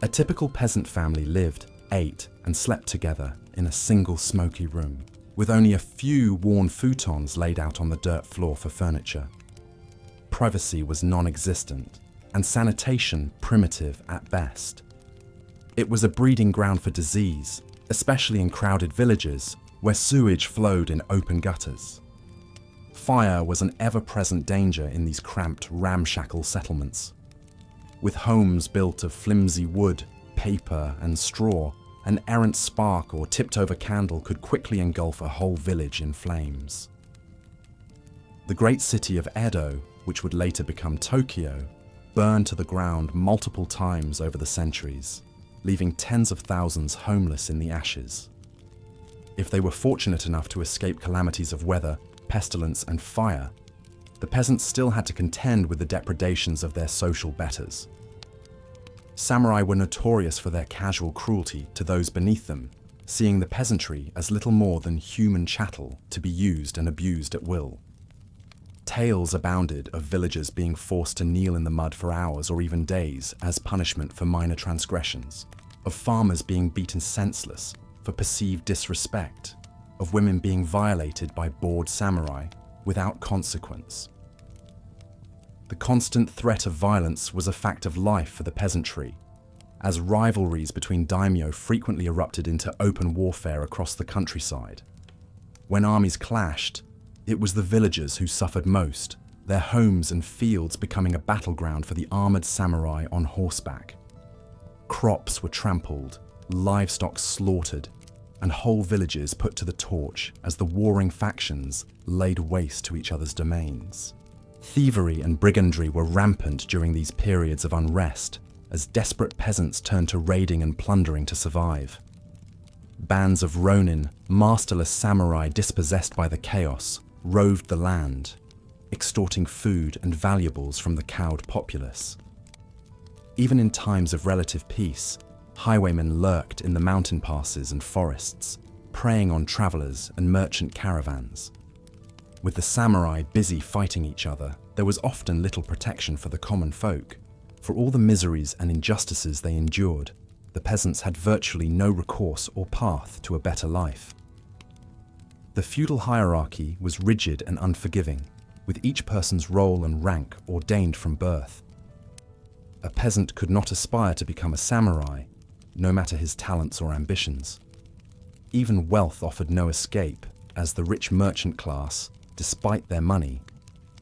A typical peasant family lived, ate, and slept together in a single smoky room, with only a few worn futons laid out on the dirt floor for furniture. Privacy was non-existent, and sanitation primitive at best. It was a breeding ground for disease, especially in crowded villages where sewage flowed in open gutters. Fire was an ever-present danger in these cramped, ramshackle settlements. With homes built of flimsy wood, paper, and straw, an errant spark or tipped-over candle could quickly engulf a whole village in flames. The great city of Edo, which would later become Tokyo, burned to the ground multiple times over the centuries, leaving tens of thousands homeless in the ashes. If they were fortunate enough to escape calamities of weather, pestilence, and fire, the peasants still had to contend with the depredations of their social betters. Samurai were notorious for their casual cruelty to those beneath them, seeing the peasantry as little more than human chattel to be used and abused at will. Tales abounded of villagers being forced to kneel in the mud for hours or even days as punishment for minor transgressions, of farmers being beaten senseless for perceived disrespect, of women being violated by bored samurai without consequence. The constant threat of violence was a fact of life for the peasantry, as rivalries between daimyo frequently erupted into open warfare across the countryside. When armies clashed, it was the villagers who suffered most, their homes and fields becoming a battleground for the armoured samurai on horseback. Crops were trampled, livestock slaughtered, and whole villages put to the torch as the warring factions laid waste to each other's domains. Thievery and brigandry were rampant during these periods of unrest, as desperate peasants turned to raiding and plundering to survive. Bands of ronin, masterless samurai dispossessed by the chaos, roved the land, extorting food and valuables from the cowed populace. Even in times of relative peace, highwaymen lurked in the mountain passes and forests, preying on travelers and merchant caravans. With the samurai busy fighting each other, there was often little protection for the common folk. For all the miseries and injustices they endured, the peasants had virtually no recourse or path to a better life. The feudal hierarchy was rigid and unforgiving, with each person's role and rank ordained from birth. A peasant could not aspire to become a samurai, no matter his talents or ambitions. Even wealth offered no escape, as the rich merchant class, despite their money,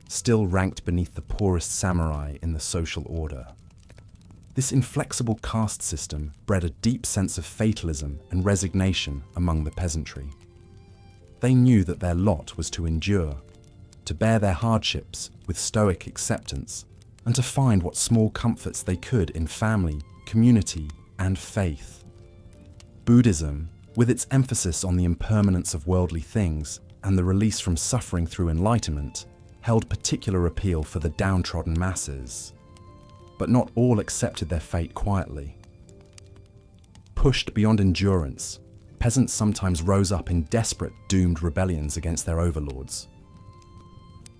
still ranked beneath the poorest samurai in the social order. This inflexible caste system bred a deep sense of fatalism and resignation among the peasantry. They knew that their lot was to endure, to bear their hardships with stoic acceptance, and to find what small comforts they could in family, community, and faith. Buddhism, with its emphasis on the impermanence of worldly things and the release from suffering through enlightenment, held particular appeal for the downtrodden masses. But not all accepted their fate quietly. Pushed beyond endurance, peasants sometimes rose up in desperate, doomed rebellions against their overlords.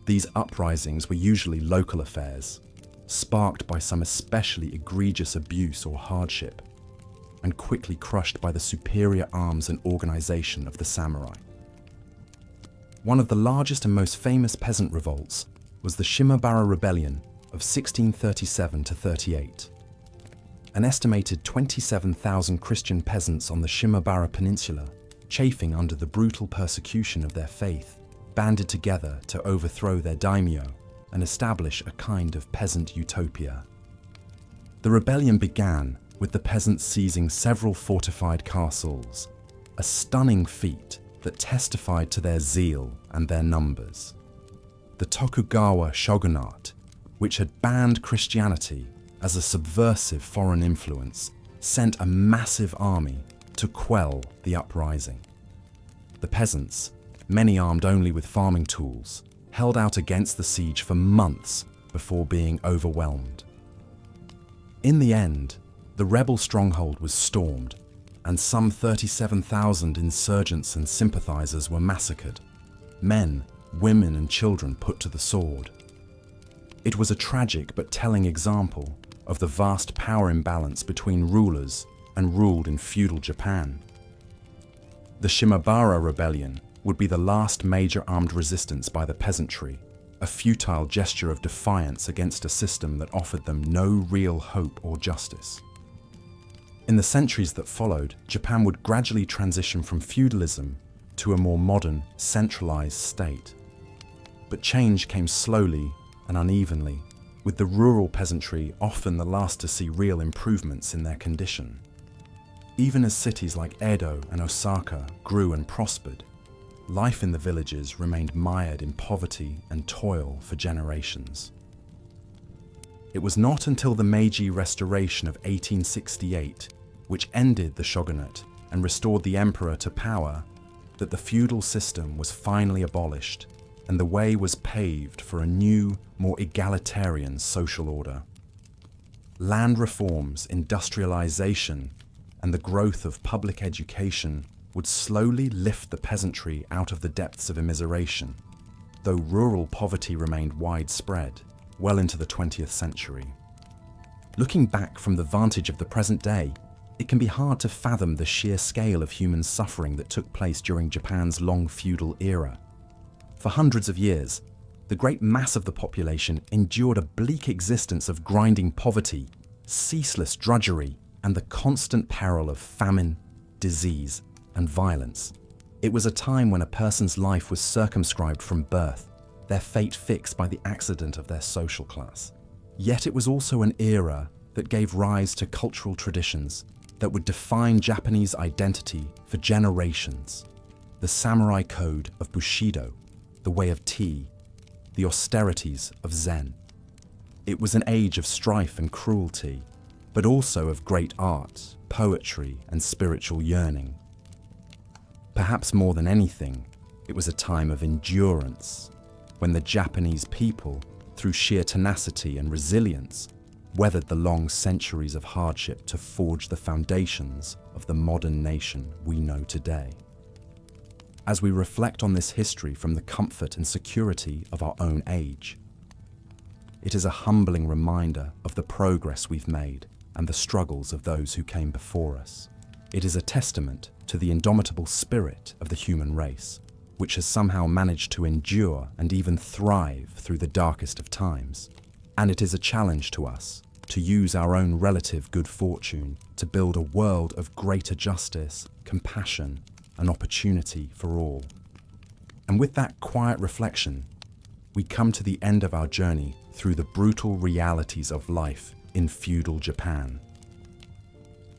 These uprisings were usually local affairs, sparked by some especially egregious abuse or hardship, and quickly crushed by the superior arms and organization of the samurai. One of the largest and most famous peasant revolts was the Shimabara Rebellion of 1637–38. An estimated 27,000 Christian peasants on the Shimabara Peninsula, chafing under the brutal persecution of their faith, banded together to overthrow their daimyo and establish a kind of peasant utopia. The rebellion began with the peasants seizing several fortified castles, a stunning feat that testified to their zeal and their numbers. The Tokugawa shogunate, which had banned Christianity as a subversive foreign influence, sent a massive army to quell the uprising. The peasants, many armed only with farming tools, held out against the siege for months before being overwhelmed. In the end, the rebel stronghold was stormed, and some 37,000 insurgents and sympathizers were massacred, men, women and children put to the sword. It was a tragic but telling example of the vast power imbalance between rulers and ruled in feudal Japan. The Shimabara Rebellion would be the last major armed resistance by the peasantry, a futile gesture of defiance against a system that offered them no real hope or justice. In the centuries that followed, Japan would gradually transition from feudalism to a more modern, centralized state. But change came slowly and unevenly, with the rural peasantry often the last to see real improvements in their condition. Even as cities like Edo and Osaka grew and prospered, life in the villages remained mired in poverty and toil for generations. It was not until the Meiji Restoration of 1868, which ended the shogunate and restored the emperor to power, that the feudal system was finally abolished and the way was paved for a new, more egalitarian social order. Land reforms, industrialization, and the growth of public education would slowly lift the peasantry out of the depths of immiseration, though rural poverty remained widespread well into the 20th century. Looking back from the vantage of the present day, it can be hard to fathom the sheer scale of human suffering that took place during Japan's long feudal era. For hundreds of years, the great mass of the population endured a bleak existence of grinding poverty, ceaseless drudgery, and the constant peril of famine, disease, and violence. It was a time when a person's life was circumscribed from birth, their fate fixed by the accident of their social class. Yet it was also an era that gave rise to cultural traditions that would define Japanese identity for generations. The samurai code of Bushido, the way of tea, the austerities of Zen. It was an age of strife and cruelty, but also of great art, poetry, and spiritual yearning. Perhaps more than anything, it was a time of endurance, when the Japanese people, through sheer tenacity and resilience, weathered the long centuries of hardship to forge the foundations of the modern nation we know today. As we reflect on this history from the comfort and security of our own age, it is a humbling reminder of the progress we've made and the struggles of those who came before us. It is a testament to the indomitable spirit of the human race, which has somehow managed to endure and even thrive through the darkest of times. And it is a challenge to us to use our own relative good fortune to build a world of greater justice, compassion, and opportunity for all. And with that quiet reflection, we come to the end of our journey through the brutal realities of life in feudal Japan.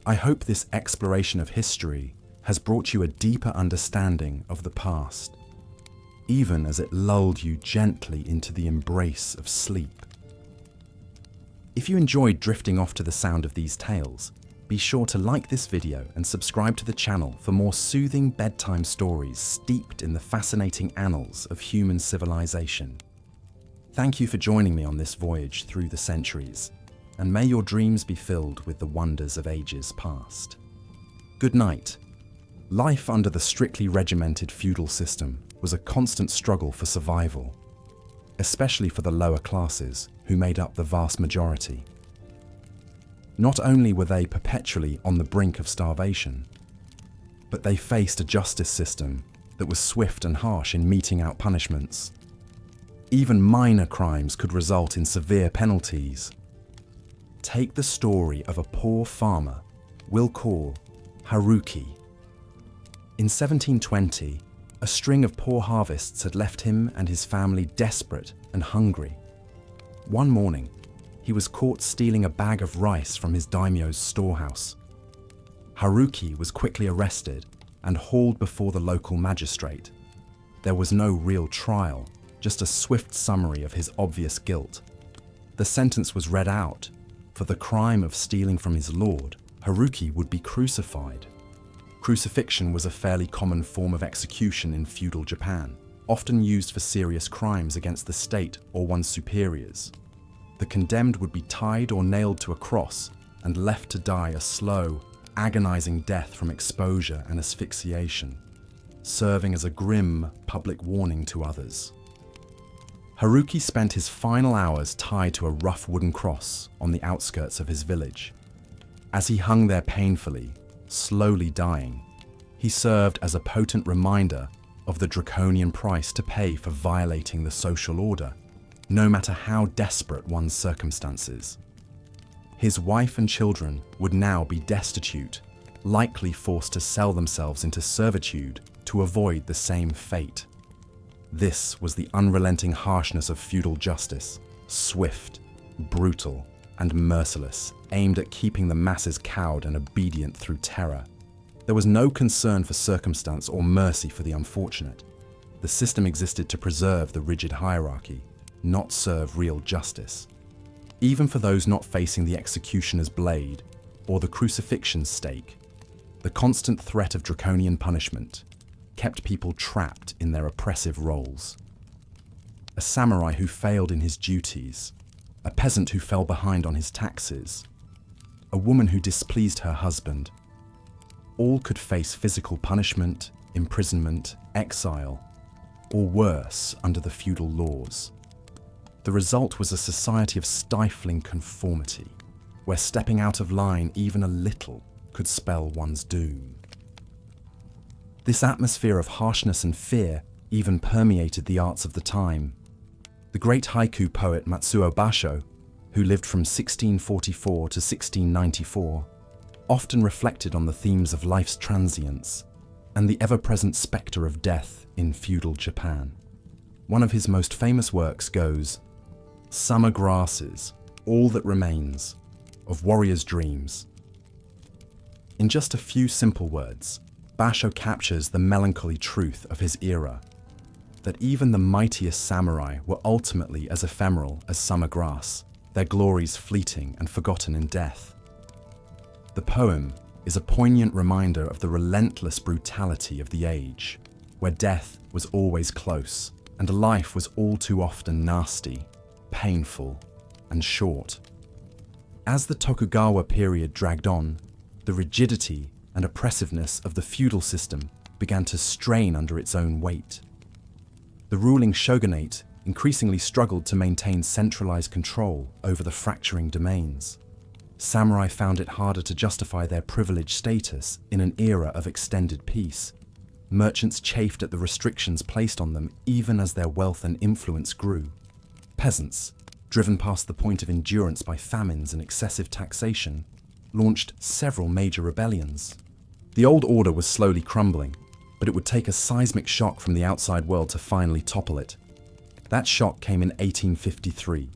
I hope this exploration of history has brought you a deeper understanding of the past, even as it lulled you gently into the embrace of sleep. If you enjoyed drifting off to the sound of these tales, be sure to like this video and subscribe to the channel for more soothing bedtime stories steeped in the fascinating annals of human civilization. Thank you for joining me on this voyage through the centuries, and may your dreams be filled with the wonders of ages past. Good night. Life under the strictly regimented feudal system was a constant struggle for survival, especially for the lower classes who made up the vast majority. Not only were they perpetually on the brink of starvation, but they faced a justice system that was swift and harsh in meting out punishments. Even minor crimes could result in severe penalties. Take the story of a poor farmer we'll call Haruki. In 1720, a string of poor harvests had left him and his family desperate and hungry. One morning, he was caught stealing a bag of rice from his daimyo's storehouse. Haruki was quickly arrested and hauled before the local magistrate. There was no real trial, just a swift summary of his obvious guilt. The sentence was read out. For the crime of stealing from his lord, Haruki would be crucified. Crucifixion was a fairly common form of execution in feudal Japan, often used for serious crimes against the state or one's superiors. The condemned would be tied or nailed to a cross and left to die a slow, agonizing death from exposure and asphyxiation, serving as a grim public warning to others. Haruki spent his final hours tied to a rough wooden cross on the outskirts of his village. As he hung there painfully, slowly dying, he served as a potent reminder of the draconian price to pay for violating the social order, no matter how desperate one's circumstances. His wife and children would now be destitute, likely forced to sell themselves into servitude to avoid the same fate. This was the unrelenting harshness of feudal justice, swift, brutal, and merciless, aimed at keeping the masses cowed and obedient through terror. There was no concern for circumstance or mercy for the unfortunate. The system existed to preserve the rigid hierarchy, not serve real justice. Even for those not facing the executioner's blade or the crucifixion's stake, the constant threat of draconian punishment kept people trapped in their oppressive roles. A samurai who failed in his duties, a peasant who fell behind on his taxes, a woman who displeased her husband, all could face physical punishment, imprisonment, exile, or worse under the feudal laws. The result was a society of stifling conformity, where stepping out of line even a little could spell one's doom. This atmosphere of harshness and fear even permeated the arts of the time. The great haiku poet Matsuo Basho, who lived from 1644 to 1694, often reflected on the themes of life's transience and the ever-present spectre of death in feudal Japan. One of his most famous works goes, "Summer grasses, all that remains, of warriors' dreams." In just a few simple words, Basho captures the melancholy truth of his era, that even the mightiest samurai were ultimately as ephemeral as summer grass, their glories fleeting and forgotten in death. The poem is a poignant reminder of the relentless brutality of the age, where death was always close and life was all too often nasty, painful, and short. As the Tokugawa period dragged on, the rigidity and oppressiveness of the feudal system began to strain under its own weight. The ruling shogunate increasingly struggled to maintain centralized control over the fracturing domains. Samurai found it harder to justify their privileged status in an era of extended peace. Merchants chafed at the restrictions placed on them even as their wealth and influence grew. Peasants, driven past the point of endurance by famines and excessive taxation, launched several major rebellions. The old order was slowly crumbling, but it would take a seismic shock from the outside world to finally topple it. That shock came in 1853,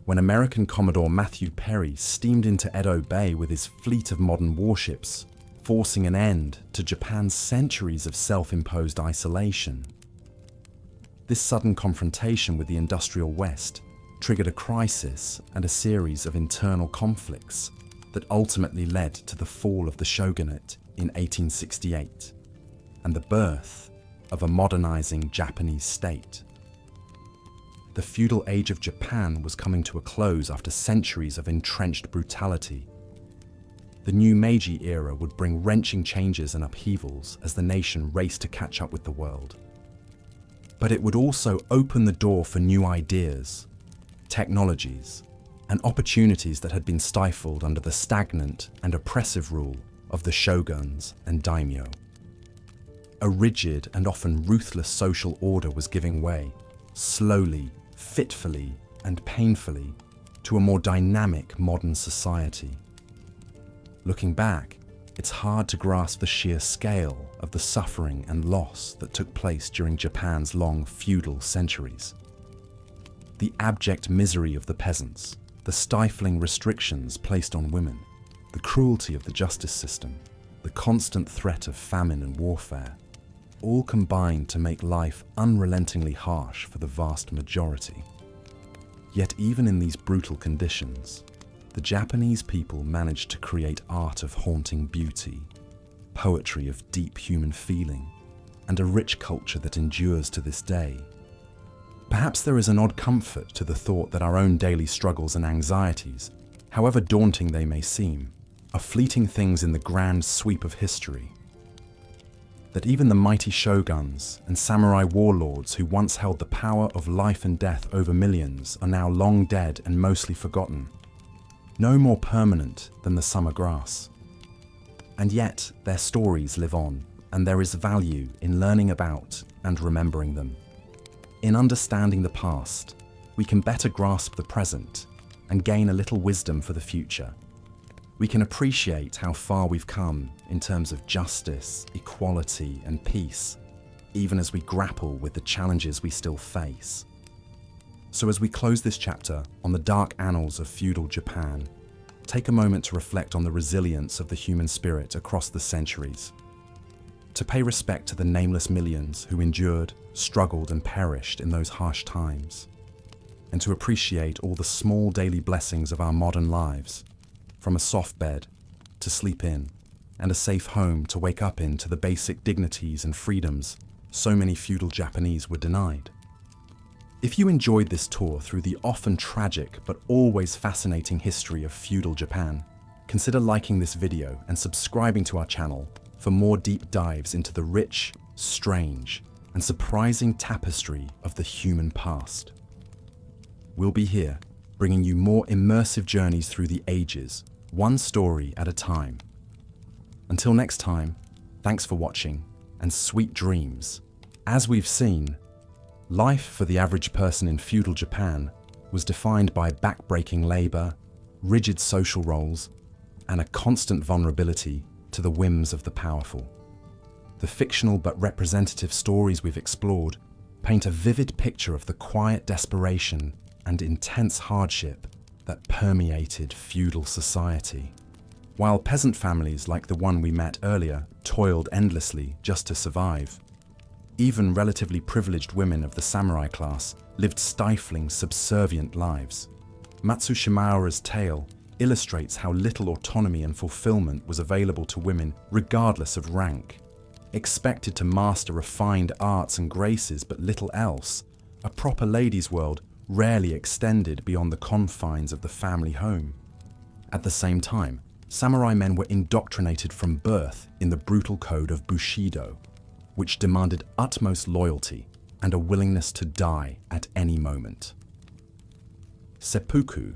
when American Commodore Matthew Perry steamed into Edo Bay with his fleet of modern warships, forcing an end to Japan's centuries of self-imposed isolation. This sudden confrontation with the industrial West triggered a crisis and a series of internal conflicts that ultimately led to the fall of the shogunate in 1868 and the birth of a modernizing Japanese state. The feudal age of Japan was coming to a close after centuries of entrenched brutality. The new Meiji era would bring wrenching changes and upheavals as the nation raced to catch up with the world. But it would also open the door for new ideas, technologies, and opportunities that had been stifled under the stagnant and oppressive rule of the shoguns and daimyo. A rigid and often ruthless social order was giving way, slowly, fitfully, and painfully, to a more dynamic modern society. Looking back, it's hard to grasp the sheer scale of the suffering and loss that took place during Japan's long feudal centuries. The abject misery of the peasants, the stifling restrictions placed on women, the cruelty of the justice system, the constant threat of famine and warfare, all combined to make life unrelentingly harsh for the vast majority. Yet even in these brutal conditions, the Japanese people managed to create art of haunting beauty, poetry of deep human feeling, and a rich culture that endures to this day. Perhaps there is an odd comfort to the thought that our own daily struggles and anxieties, however daunting they may seem, are fleeting things in the grand sweep of history. That even the mighty shoguns and samurai warlords who once held the power of life and death over millions are now long dead and mostly forgotten, no more permanent than the summer grass. And yet their stories live on, and there is value in learning about and remembering them. In understanding the past, we can better grasp the present and gain a little wisdom for the future. We can appreciate how far we've come in terms of justice, equality, and peace, even as we grapple with the challenges we still face. So as we close this chapter on the dark annals of feudal Japan, take a moment to reflect on the resilience of the human spirit across the centuries, to pay respect to the nameless millions who endured, struggled, and perished in those harsh times, and to appreciate all the small daily blessings of our modern lives, from a soft bed to sleep in, and a safe home to wake up in, to the basic dignities and freedoms so many feudal Japanese were denied. If you enjoyed this tour through the often tragic but always fascinating history of feudal Japan, consider liking this video and subscribing to our channel for more deep dives into the rich, strange, and surprising tapestry of the human past. We'll be here, bringing you more immersive journeys through the ages, one story at a time. Until next time, thanks for watching, and sweet dreams. As we've seen, life for the average person in feudal Japan was defined by back-breaking labor, rigid social roles, and a constant vulnerability to the whims of the powerful. The fictional but representative stories we've explored paint a vivid picture of the quiet desperation and intense hardship that permeated feudal society. While peasant families like the one we met earlier toiled endlessly just to survive, even relatively privileged women of the samurai class lived stifling, subservient lives. Matsushimaura's tale illustrates how little autonomy and fulfillment was available to women regardless of rank. Expected to master refined arts and graces but little else, a proper lady's world rarely extended beyond the confines of the family home. At the same time, samurai men were indoctrinated from birth in the brutal code of Bushido, which demanded utmost loyalty and a willingness to die at any moment. Seppuku,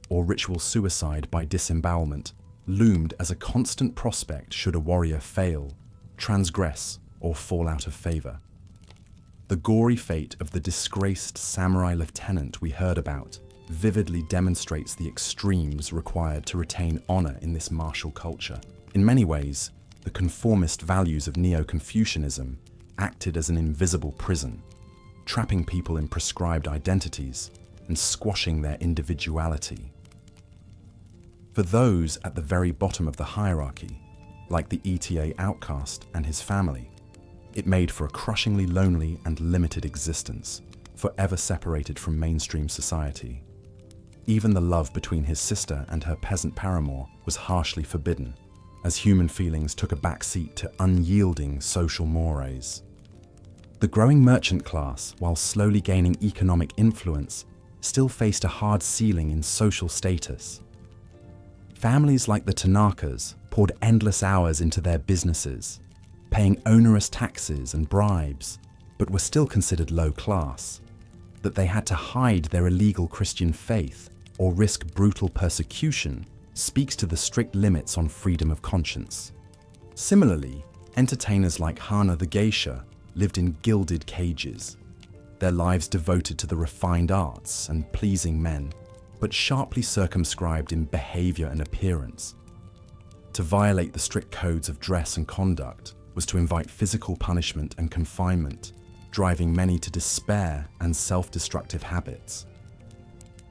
or ritual suicide by disembowelment, loomed as a constant prospect should a warrior fail, transgress, or fall out of favor. The gory fate of the disgraced samurai lieutenant we heard about vividly demonstrates the extremes required to retain honor in this martial culture. In many ways, the conformist values of Neo-Confucianism acted as an invisible prison, trapping people in prescribed identities and squashing their individuality. For those at the very bottom of the hierarchy, like the ETA outcast and his family, it made for a crushingly lonely and limited existence, forever separated from mainstream society. Even the love between his sister and her peasant paramour was harshly forbidden, as human feelings took a backseat to unyielding social mores. The growing merchant class, while slowly gaining economic influence, still faced a hard ceiling in social status. Families like the Tanakas poured endless hours into their businesses, paying onerous taxes and bribes, but were still considered low class. That they had to hide their illegal Christian faith or risk brutal persecution speaks to the strict limits on freedom of conscience. Similarly, entertainers like Hana the geisha lived in gilded cages, their lives devoted to the refined arts and pleasing men, but sharply circumscribed in behavior and appearance. To violate the strict codes of dress and conduct was to invite physical punishment and confinement, driving many to despair and self-destructive habits.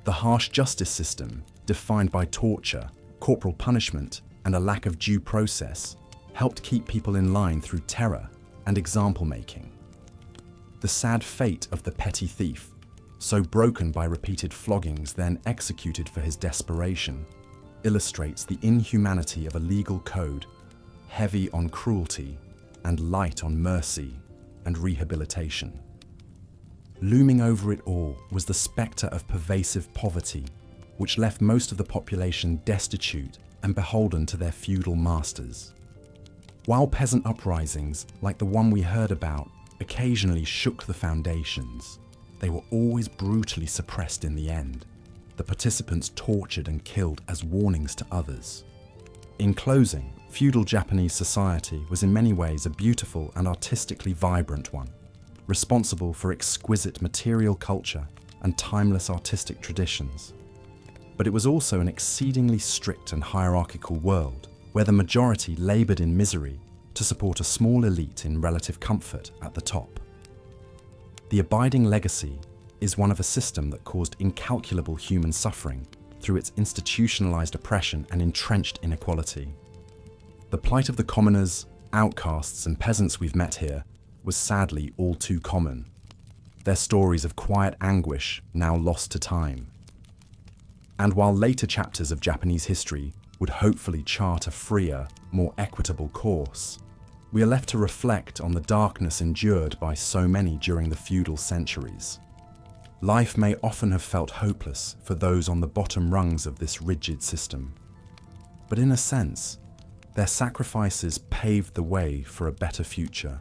The harsh justice system, defined by torture, corporal punishment, and a lack of due process, helped keep people in line through terror and example making. The sad fate of the petty thief, so broken by repeated floggings then executed for his desperation, illustrates the inhumanity of a legal code, heavy on cruelty and light on mercy and rehabilitation. Looming over it all was the spectre of pervasive poverty, which left most of the population destitute and beholden to their feudal masters. While peasant uprisings, like the one we heard about, occasionally shook the foundations, they were always brutally suppressed in the end, the participants tortured and killed as warnings to others. In closing, feudal Japanese society was in many ways a beautiful and artistically vibrant one, responsible for exquisite material culture and timeless artistic traditions. But it was also an exceedingly strict and hierarchical world, where the majority labored in misery to support a small elite in relative comfort at the top. The abiding legacy is one of a system that caused incalculable human suffering through its institutionalized oppression and entrenched inequality. The plight of the commoners, outcasts, and peasants we've met here was sadly all too common, their stories of quiet anguish now lost to time. And while later chapters of Japanese history would hopefully chart a freer, more equitable course, we are left to reflect on the darkness endured by so many during the feudal centuries. Life may often have felt hopeless for those on the bottom rungs of this rigid system. But in a sense, their sacrifices paved the way for a better future.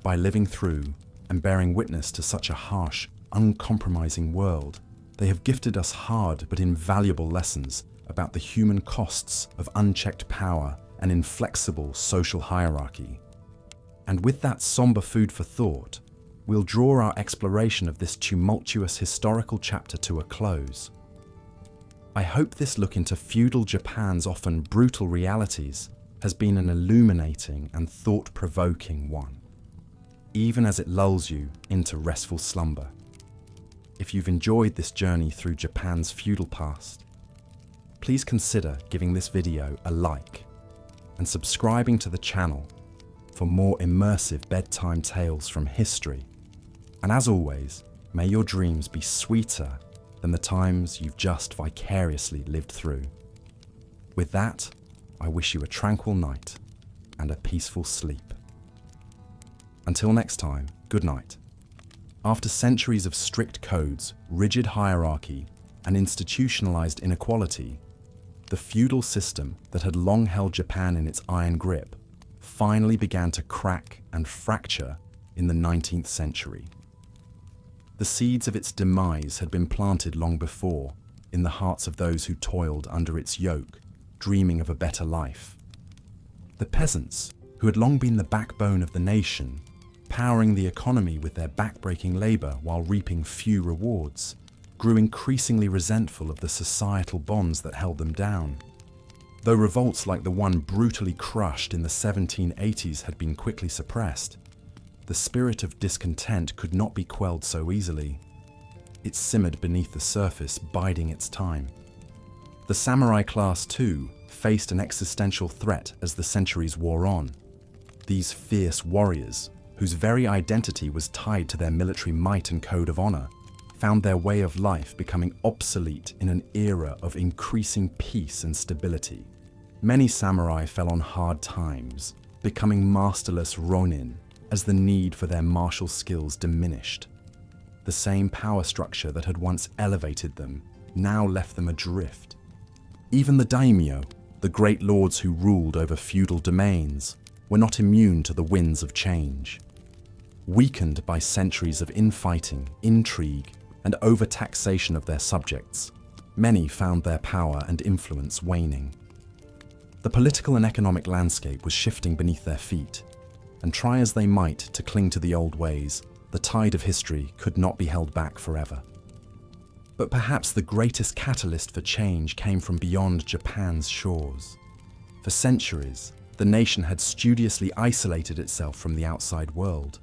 By living through and bearing witness to such a harsh, uncompromising world, they have gifted us hard but invaluable lessons about the human costs of unchecked power and inflexible social hierarchy. And with that somber food for thought, we'll draw our exploration of this tumultuous historical chapter to a close. I hope this look into feudal Japan's often brutal realities has been an illuminating and thought-provoking one, even as it lulls you into restful slumber. If you've enjoyed this journey through Japan's feudal past, please consider giving this video a like and subscribing to the channel for more immersive bedtime tales from history. And as always, may your dreams be sweeter than the times you've just vicariously lived through. With that, I wish you a tranquil night and a peaceful sleep. Until next time, good night. After centuries of strict codes, rigid hierarchy, and institutionalized inequality, the feudal system that had long held Japan in its iron grip finally began to crack and fracture in the 19th century. The seeds of its demise had been planted long before in the hearts of those who toiled under its yoke, dreaming of a better life. The peasants, who had long been the backbone of the nation, powering the economy with their backbreaking labor while reaping few rewards, grew increasingly resentful of the societal bonds that held them down. Though revolts like the one brutally crushed in the 1780s had been quickly suppressed, the spirit of discontent could not be quelled so easily. It simmered beneath the surface, biding its time. The samurai class, too, faced an existential threat as the centuries wore on. These fierce warriors, whose very identity was tied to their military might and code of honor, found their way of life becoming obsolete in an era of increasing peace and stability. Many samurai fell on hard times, becoming masterless ronin as the need for their martial skills diminished. The same power structure that had once elevated them now left them adrift. Even the daimyo, the great lords who ruled over feudal domains, were not immune to the winds of change. Weakened by centuries of infighting, intrigue, and overtaxation of their subjects, many found their power and influence waning. The political and economic landscape was shifting beneath their feet, and try as they might to cling to the old ways, the tide of history could not be held back forever. But perhaps the greatest catalyst for change came from beyond Japan's shores. For centuries, the nation had studiously isolated itself from the outside world,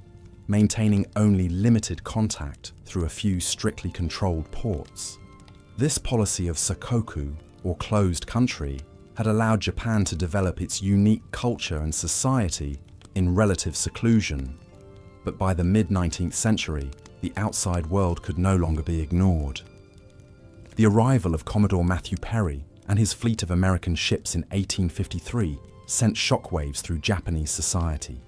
maintaining only limited contact through a few strictly controlled ports. This policy of sakoku, or closed country, had allowed Japan to develop its unique culture and society in relative seclusion. But by the mid-19th century, the outside world could no longer be ignored. The arrival of Commodore Matthew Perry and his fleet of American ships in 1853 sent shockwaves through Japanese society.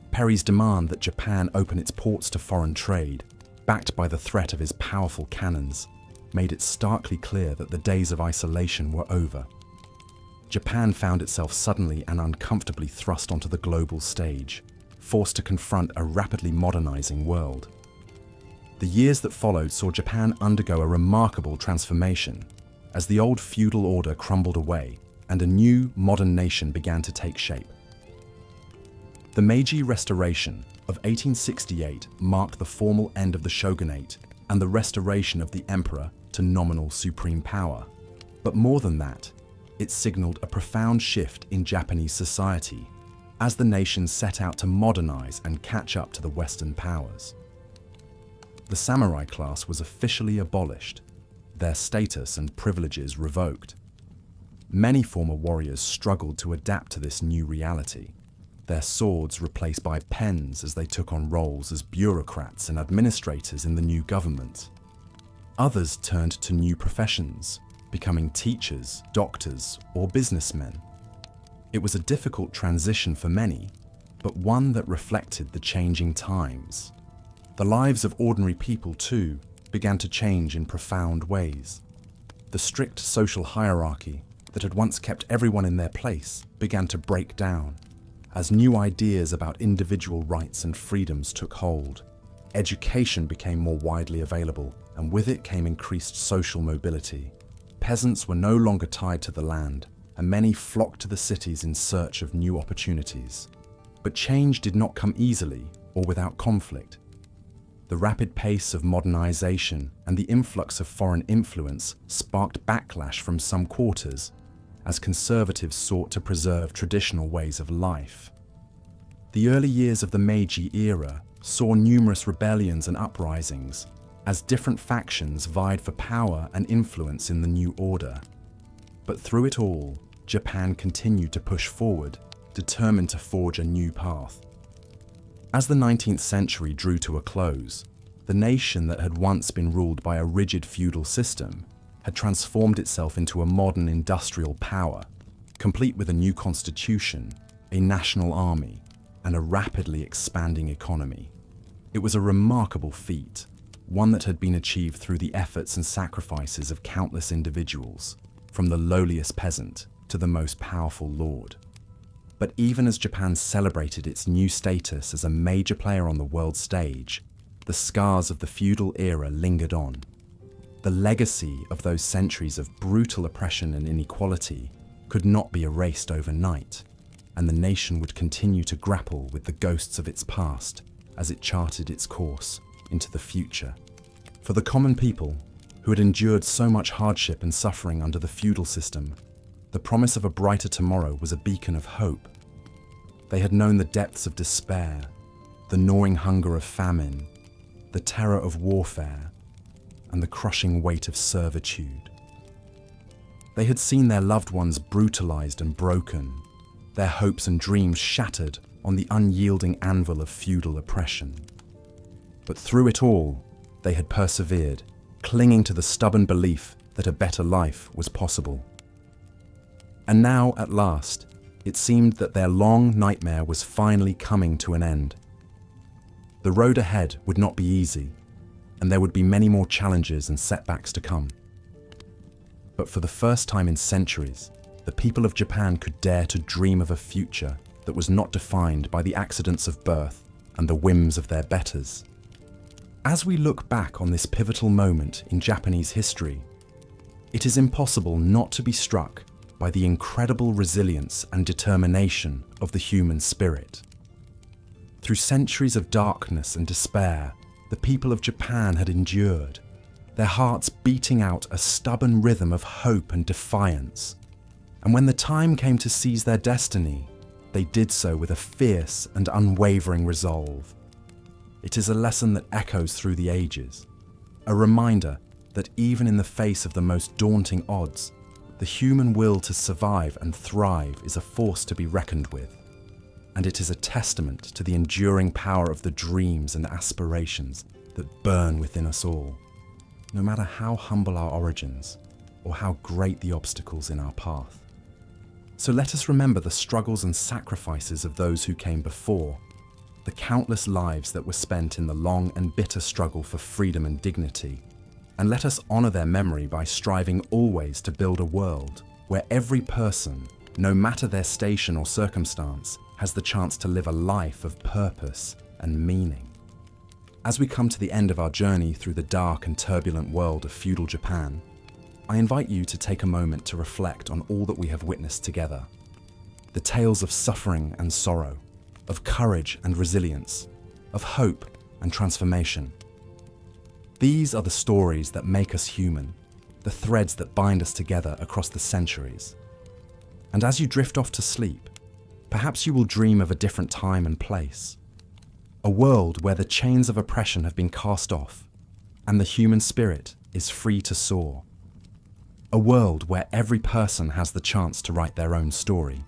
Perry's demand that Japan open its ports to foreign trade, backed by the threat of his powerful cannons, made it starkly clear that the days of isolation were over. Japan found itself suddenly and uncomfortably thrust onto the global stage, forced to confront a rapidly modernizing world. The years that followed saw Japan undergo a remarkable transformation, as the old feudal order crumbled away and a new, modern nation began to take shape. The Meiji Restoration of 1868 marked the formal end of the shogunate and the restoration of the emperor to nominal supreme power. But more than that, it signaled a profound shift in Japanese society as the nation set out to modernize and catch up to the Western powers. The samurai class was officially abolished, their status and privileges revoked. Many former warriors struggled to adapt to this new reality, their swords replaced by pens as they took on roles as bureaucrats and administrators in the new government. Others turned to new professions, becoming teachers, doctors, or businessmen. It was a difficult transition for many, but one that reflected the changing times. The lives of ordinary people, too, began to change in profound ways. The strict social hierarchy that had once kept everyone in their place began to break down, as new ideas about individual rights and freedoms took hold. Education became more widely available, and with it came increased social mobility. Peasants were no longer tied to the land, and many flocked to the cities in search of new opportunities. But change did not come easily or without conflict. The rapid pace of modernization and the influx of foreign influence sparked backlash from some quarters, as conservatives sought to preserve traditional ways of life. The early years of the Meiji era saw numerous rebellions and uprisings, as different factions vied for power and influence in the new order. But through it all, Japan continued to push forward, determined to forge a new path. As the 19th century drew to a close, the nation that had once been ruled by a rigid feudal system had transformed itself into a modern industrial power, complete with a new constitution, a national army, and a rapidly expanding economy. It was a remarkable feat, one that had been achieved through the efforts and sacrifices of countless individuals, from the lowliest peasant to the most powerful lord. But even as Japan celebrated its new status as a major player on the world stage, the scars of the feudal era lingered on. The legacy of those centuries of brutal oppression and inequality could not be erased overnight, and the nation would continue to grapple with the ghosts of its past as it charted its course into the future. For the common people, who had endured so much hardship and suffering under the feudal system, the promise of a brighter tomorrow was a beacon of hope. They had known the depths of despair, the gnawing hunger of famine, the terror of warfare, and the crushing weight of servitude. They had seen their loved ones brutalized and broken, their hopes and dreams shattered on the unyielding anvil of feudal oppression. But through it all, they had persevered, clinging to the stubborn belief that a better life was possible. And now, at last, it seemed that their long nightmare was finally coming to an end. The road ahead would not be easy, and there would be many more challenges and setbacks to come. But for the first time in centuries, the people of Japan could dare to dream of a future that was not defined by the accidents of birth and the whims of their betters. As we look back on this pivotal moment in Japanese history, it is impossible not to be struck by the incredible resilience and determination of the human spirit. Through centuries of darkness and despair, the people of Japan had endured, their hearts beating out a stubborn rhythm of hope and defiance. And when the time came to seize their destiny, they did so with a fierce and unwavering resolve. It is a lesson that echoes through the ages, a reminder that even in the face of the most daunting odds, the human will to survive and thrive is a force to be reckoned with. And it is a testament to the enduring power of the dreams and aspirations that burn within us all. No matter how humble our origins, or how great the obstacles in our path. So let us remember the struggles and sacrifices of those who came before, the countless lives that were spent in the long and bitter struggle for freedom and dignity, and let us honor their memory by striving always to build a world where every person, no matter their station or circumstance, has the chance to live a life of purpose and meaning. As we come to the end of our journey through the dark and turbulent world of feudal Japan, I invite you to take a moment to reflect on all that we have witnessed together. The tales of suffering and sorrow, of courage and resilience, of hope and transformation. These are the stories that make us human, the threads that bind us together across the centuries. And as you drift off to sleep, perhaps you will dream of a different time and place. A world where the chains of oppression have been cast off and the human spirit is free to soar. A world where every person has the chance to write their own story,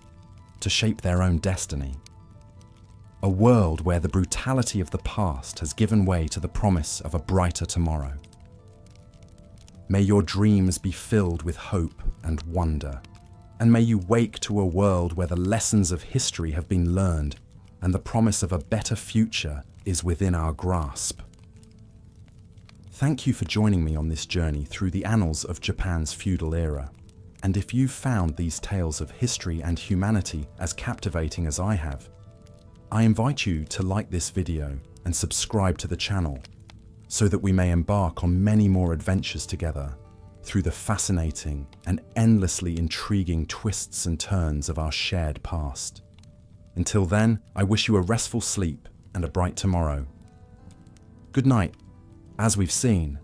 to shape their own destiny. A world where the brutality of the past has given way to the promise of a brighter tomorrow. May your dreams be filled with hope and wonder, and may you wake to a world where the lessons of history have been learned and the promise of a better future is within our grasp. Thank you for joining me on this journey through the annals of Japan's feudal era. And if you've found these tales of history and humanity as captivating as I have, I invite you to like this video and subscribe to the channel so that we may embark on many more adventures together through the fascinating and endlessly intriguing twists and turns of our shared past. Until then, I wish you a restful sleep and a bright tomorrow. Good night. As we've seen,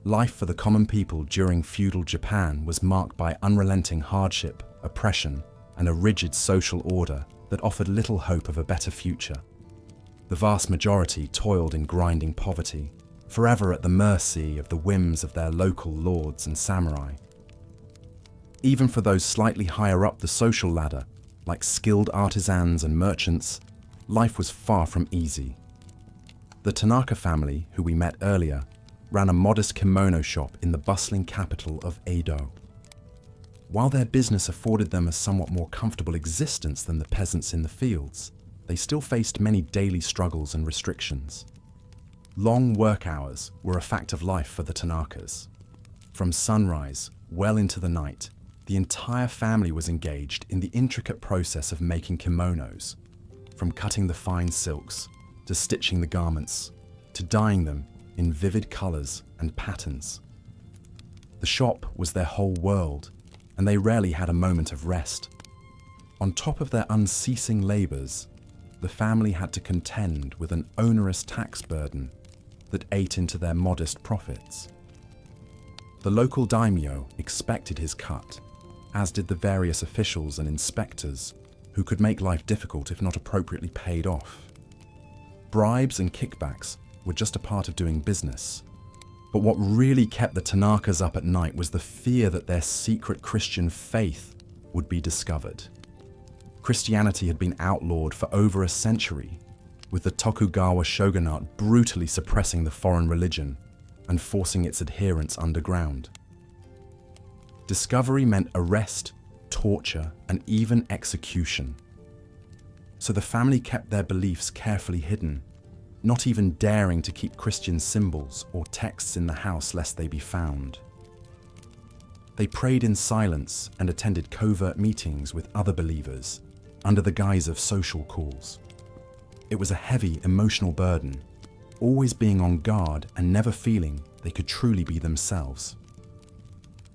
life for the common people during feudal Japan was marked by unrelenting hardship, oppression, and a rigid social order that offered little hope of a better future. The vast majority toiled in grinding poverty, forever at the mercy of the whims of their local lords and samurai. Even for those slightly higher up the social ladder, like skilled artisans and merchants, life was far from easy. The Tanaka family, who we met earlier, ran a modest kimono shop in the bustling capital of Edo. While their business afforded them a somewhat more comfortable existence than the peasants in the fields, they still faced many daily struggles and restrictions. Long work hours were a fact of life for the Tanakas. From sunrise well into the night, the entire family was engaged in the intricate process of making kimonos, from cutting the fine silks, to stitching the garments, to dyeing them in vivid colors and patterns. The shop was their whole world, and they rarely had a moment of rest. On top of their unceasing labors, the family had to contend with an onerous tax burden that ate into their modest profits. The local daimyo expected his cut, as did the various officials and inspectors who could make life difficult if not appropriately paid off. Bribes and kickbacks were just a part of doing business. But what really kept the Tanakas up at night was the fear that their secret Christian faith would be discovered. Christianity had been outlawed for over a century, with the Tokugawa shogunate brutally suppressing the foreign religion and forcing its adherents underground. Discovery meant arrest, torture, and even execution. So the family kept their beliefs carefully hidden, not even daring to keep Christian symbols or texts in the house lest they be found. They prayed in silence and attended covert meetings with other believers under the guise of social calls. It was a heavy emotional burden, always being on guard and never feeling they could truly be themselves.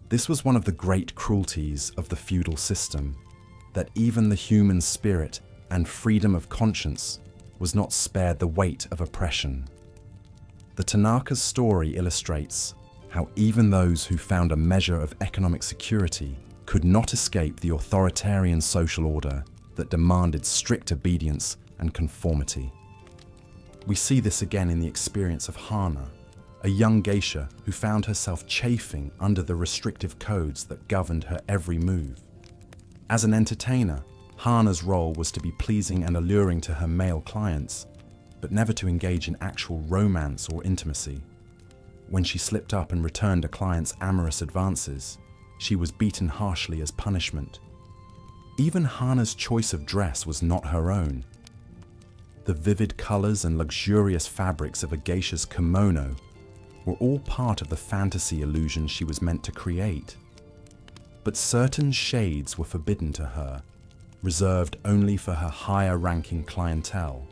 This was one of the great cruelties of the feudal system, that even the human spirit and freedom of conscience was not spared the weight of oppression. The Tanaka's story illustrates how even those who found a measure of economic security could not escape the authoritarian social order that demanded strict obedience and conformity. We see this again in the experience of Hana, a young geisha who found herself chafing under the restrictive codes that governed her every move. As an entertainer, Hana's role was to be pleasing and alluring to her male clients, but never to engage in actual romance or intimacy. When she slipped up and returned a client's amorous advances, she was beaten harshly as punishment. Even Hana's choice of dress was not her own. The vivid colors and luxurious fabrics of a geisha's kimono were all part of the fantasy illusion she was meant to create. But certain shades were forbidden to her, reserved only for her higher-ranking clientele.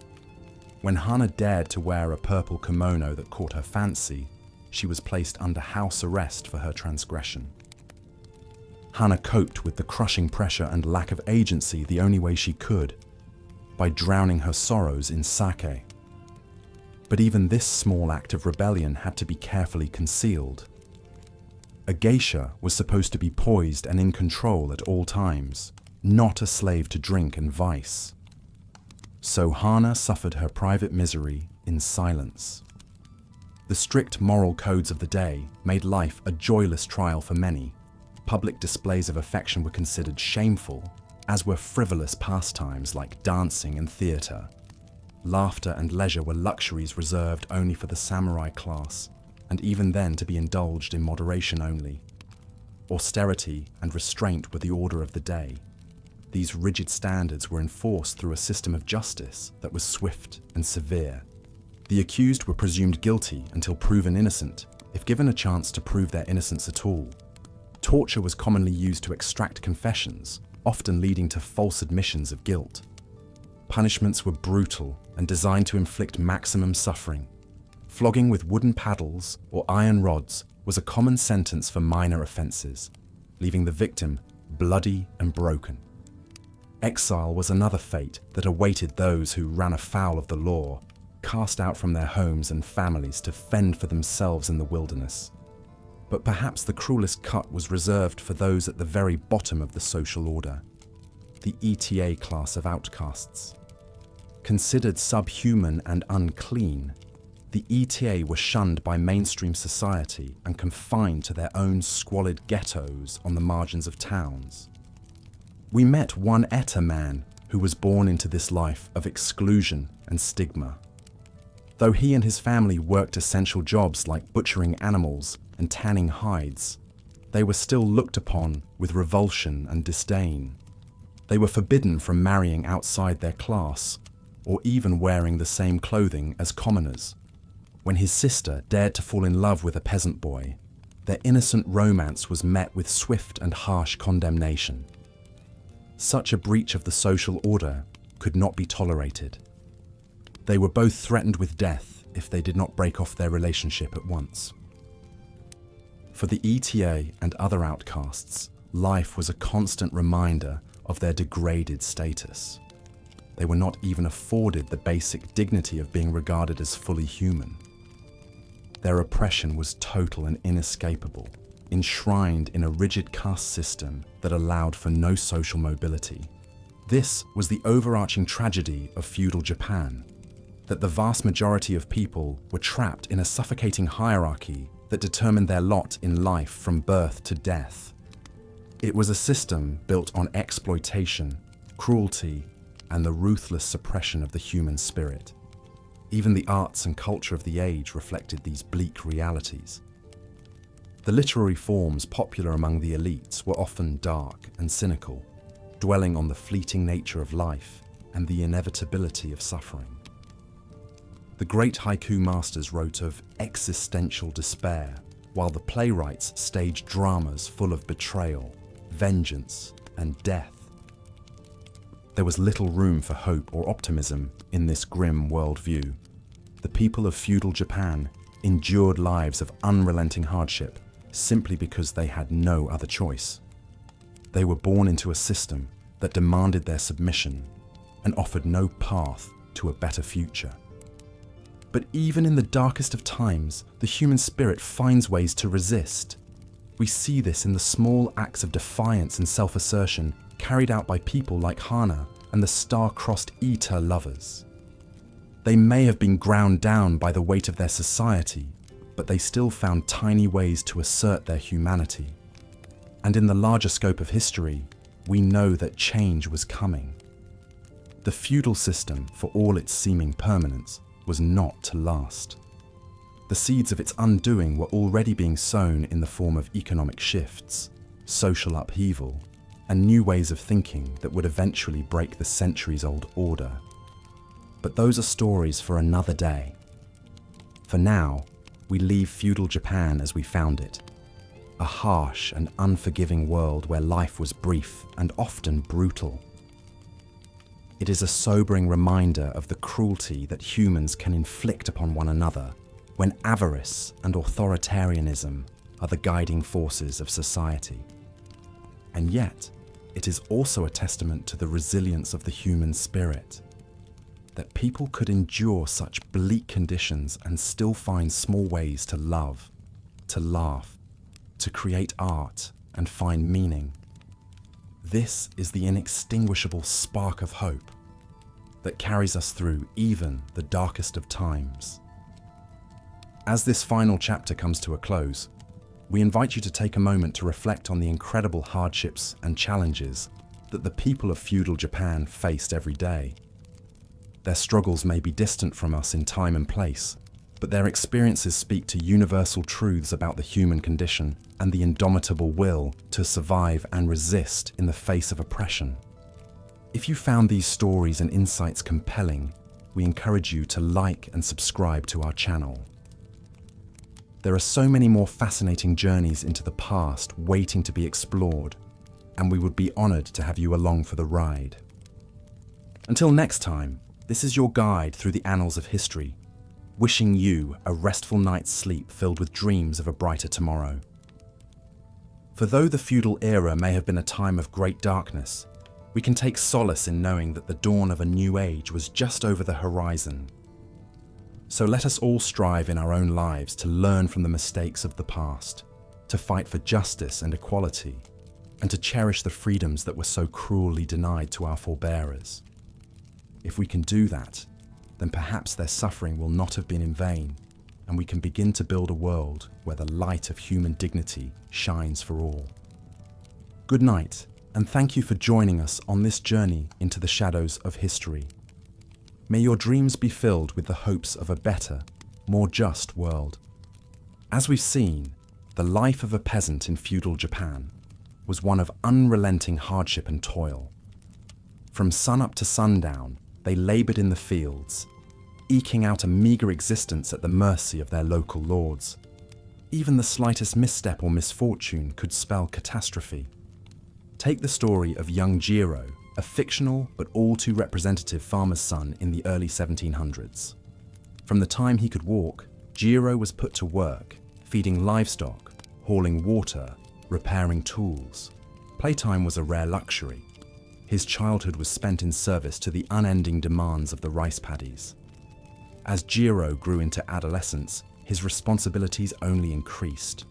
When Hana dared to wear a purple kimono that caught her fancy, she was placed under house arrest for her transgression. Hana coped with the crushing pressure and lack of agency the only way she could, by drowning her sorrows in sake. But even this small act of rebellion had to be carefully concealed. A geisha was supposed to be poised and in control at all times, not a slave to drink and vice. So Hana suffered her private misery in silence. The strict moral codes of the day made life a joyless trial for many. Public displays of affection were considered shameful, as were frivolous pastimes like dancing and theatre. Laughter and leisure were luxuries reserved only for the samurai class, and even then to be indulged in moderation only. Austerity and restraint were the order of the day. These rigid standards were enforced through a system of justice that was swift and severe. The accused were presumed guilty until proven innocent, if given a chance to prove their innocence at all. Torture was commonly used to extract confessions, often leading to false admissions of guilt. Punishments were brutal and designed to inflict maximum suffering. Flogging with wooden paddles or iron rods was a common sentence for minor offences, leaving the victim bloody and broken. Exile was another fate that awaited those who ran afoul of the law, cast out from their homes and families to fend for themselves in the wilderness. But perhaps the cruelest cut was reserved for those at the very bottom of the social order, the ETA class of outcasts. Considered subhuman and unclean, the ETA were shunned by mainstream society and confined to their own squalid ghettos on the margins of towns. We met one ETA man who was born into this life of exclusion and stigma. Though he and his family worked essential jobs like butchering animals and tanning hides, they were still looked upon with revulsion and disdain. They were forbidden from marrying outside their class, or even wearing the same clothing as commoners. When his sister dared to fall in love with a peasant boy, their innocent romance was met with swift and harsh condemnation. Such a breach of the social order could not be tolerated. They were both threatened with death if they did not break off their relationship at once. For the ETA and other outcasts, life was a constant reminder of their degraded status. They were not even afforded the basic dignity of being regarded as fully human. Their oppression was total and inescapable, enshrined in a rigid caste system that allowed for no social mobility. This was the overarching tragedy of feudal Japan, that the vast majority of people were trapped in a suffocating hierarchy that determined their lot in life from birth to death. It was a system built on exploitation, cruelty, and the ruthless suppression of the human spirit. Even the arts and culture of the age reflected these bleak realities. The literary forms popular among the elites were often dark and cynical, dwelling on the fleeting nature of life and the inevitability of suffering. The great haiku masters wrote of existential despair, while the playwrights staged dramas full of betrayal, vengeance, and death. There was little room for hope or optimism in this grim worldview. The people of feudal Japan endured lives of unrelenting hardship simply because they had no other choice. They were born into a system that demanded their submission and offered no path to a better future. But even in the darkest of times, the human spirit finds ways to resist. We see this in the small acts of defiance and self-assertion carried out by people like Hana and the star-crossed Ita lovers. They may have been ground down by the weight of their society, but they still found tiny ways to assert their humanity. And in the larger scope of history, we know that change was coming. The feudal system, for all its seeming permanence, was not to last. The seeds of its undoing were already being sown in the form of economic shifts. social upheaval, and new ways of thinking that would eventually break the centuries-old order. But those are stories for another day. For now, we leave feudal Japan as we found it, a harsh and unforgiving world where life was brief and often brutal. It is a sobering reminder of the cruelty that humans can inflict upon one another when avarice and authoritarianism are the guiding forces of society. And yet, it is also a testament to the resilience of the human spirit, that people could endure such bleak conditions and still find small ways to love, to laugh, to create art and find meaning. This is the inextinguishable spark of hope that carries us through even the darkest of times. As this final chapter comes to a close, we invite you to take a moment to reflect on the incredible hardships and challenges that the people of feudal Japan faced every day. Their struggles may be distant from us in time and place, but their experiences speak to universal truths about the human condition and the indomitable will to survive and resist in the face of oppression. If you found these stories and insights compelling, we encourage you to like and subscribe to our channel. There are so many more fascinating journeys into the past waiting to be explored, and we would be honored to have you along for the ride. Until next time, this is your guide through the annals of history, wishing you a restful night's sleep filled with dreams of a brighter tomorrow. For though the feudal era may have been a time of great darkness, we can take solace in knowing that the dawn of a new age was just over the horizon. So let us all strive in our own lives to learn from the mistakes of the past, to fight for justice and equality, and to cherish the freedoms that were so cruelly denied to our forebearers. If we can do that, then perhaps their suffering will not have been in vain, and we can begin to build a world where the light of human dignity shines for all. Good night, and thank you for joining us on this journey into the shadows of history. May your dreams be filled with the hopes of a better, more just world. As we've seen, the life of a peasant in feudal Japan was one of unrelenting hardship and toil. From sunup to sundown, they labored in the fields, eking out a meager existence at the mercy of their local lords. Even the slightest misstep or misfortune could spell catastrophe. Take the story of young Jiro, a fictional but all too representative farmer's son in the early 1700s. From the time he could walk, Jiro was put to work, feeding livestock, hauling water, repairing tools. Playtime was a rare luxury. His childhood was spent in service to the unending demands of the rice paddies. As Jiro grew into adolescence, his responsibilities only increased.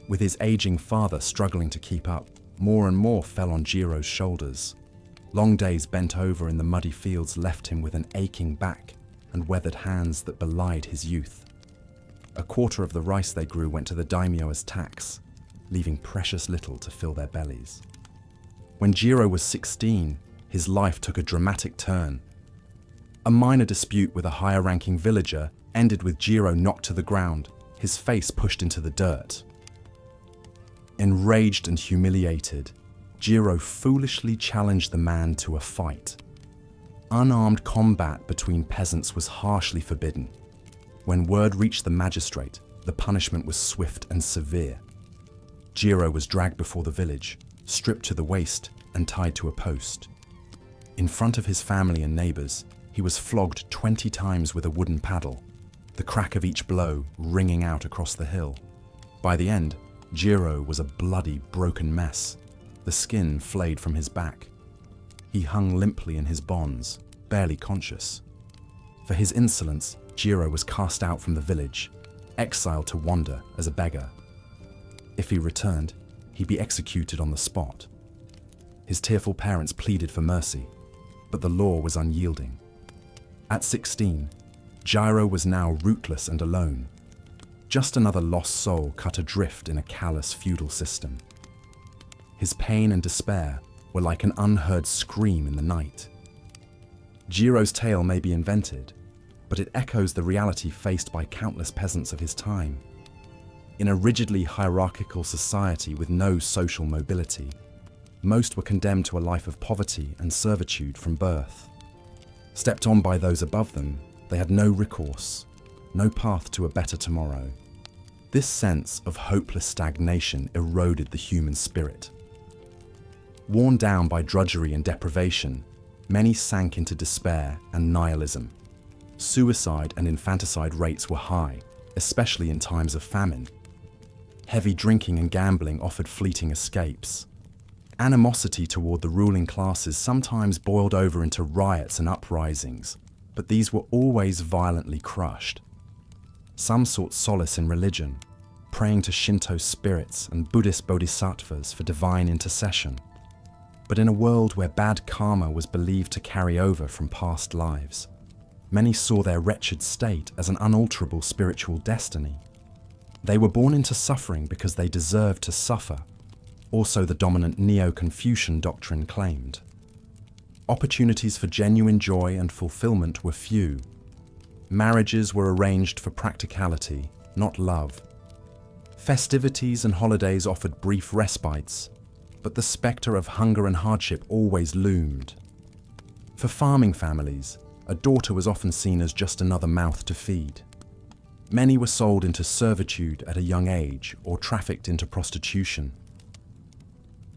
With his aging father struggling to keep up, more and more fell on Jiro's shoulders. Long days bent over in the muddy fields left him with an aching back and weathered hands that belied his youth. A quarter of the rice they grew went to the daimyo as tax, leaving precious little to fill their bellies. When Jiro was 16, his life took a dramatic turn. A minor dispute with a higher-ranking villager ended with Jiro knocked to the ground, his face pushed into the dirt. Enraged and humiliated, Jiro foolishly challenged the man to a fight. Unarmed combat between peasants was harshly forbidden. When word reached the magistrate, the punishment was swift and severe. Jiro was dragged before the village, stripped to the waist and tied to a post. In front of his family and neighbors, he was flogged 20 times with a wooden paddle, the crack of each blow ringing out across the hill. By the end, Jiro was a bloody, broken mess, the skin flayed from his back. He hung limply in his bonds, barely conscious. For his insolence, Jiro was cast out from the village, exiled to wander as a beggar. If he returned, he'd be executed on the spot. His tearful parents pleaded for mercy, but the law was unyielding. At 16, Jiro was now rootless and alone, just another lost soul cut adrift in a callous feudal system. His pain and despair were like an unheard scream in the night. Jiro's tale may be invented, but it echoes the reality faced by countless peasants of his time. In a rigidly hierarchical society with no social mobility, most were condemned to a life of poverty and servitude from birth. Stepped on by those above them, they had no recourse, no path to a better tomorrow. This sense of hopeless stagnation eroded the human spirit. Worn down by drudgery and deprivation, many sank into despair and nihilism. Suicide and infanticide rates were high, especially in times of famine. Heavy drinking and gambling offered fleeting escapes. Animosity toward the ruling classes sometimes boiled over into riots and uprisings, but these were always violently crushed. Some sought solace in religion, praying to Shinto spirits and Buddhist bodhisattvas for divine intercession. But in a world where bad karma was believed to carry over from past lives, many saw their wretched state as an unalterable spiritual destiny. They were born into suffering because they deserved to suffer, also the dominant Neo-Confucian doctrine claimed. Opportunities for genuine joy and fulfillment were few. Marriages were arranged for practicality, not love. Festivities and holidays offered brief respites, but the spectre of hunger and hardship always loomed. For farming families, a daughter was often seen as just another mouth to feed. Many were sold into servitude at a young age or trafficked into prostitution.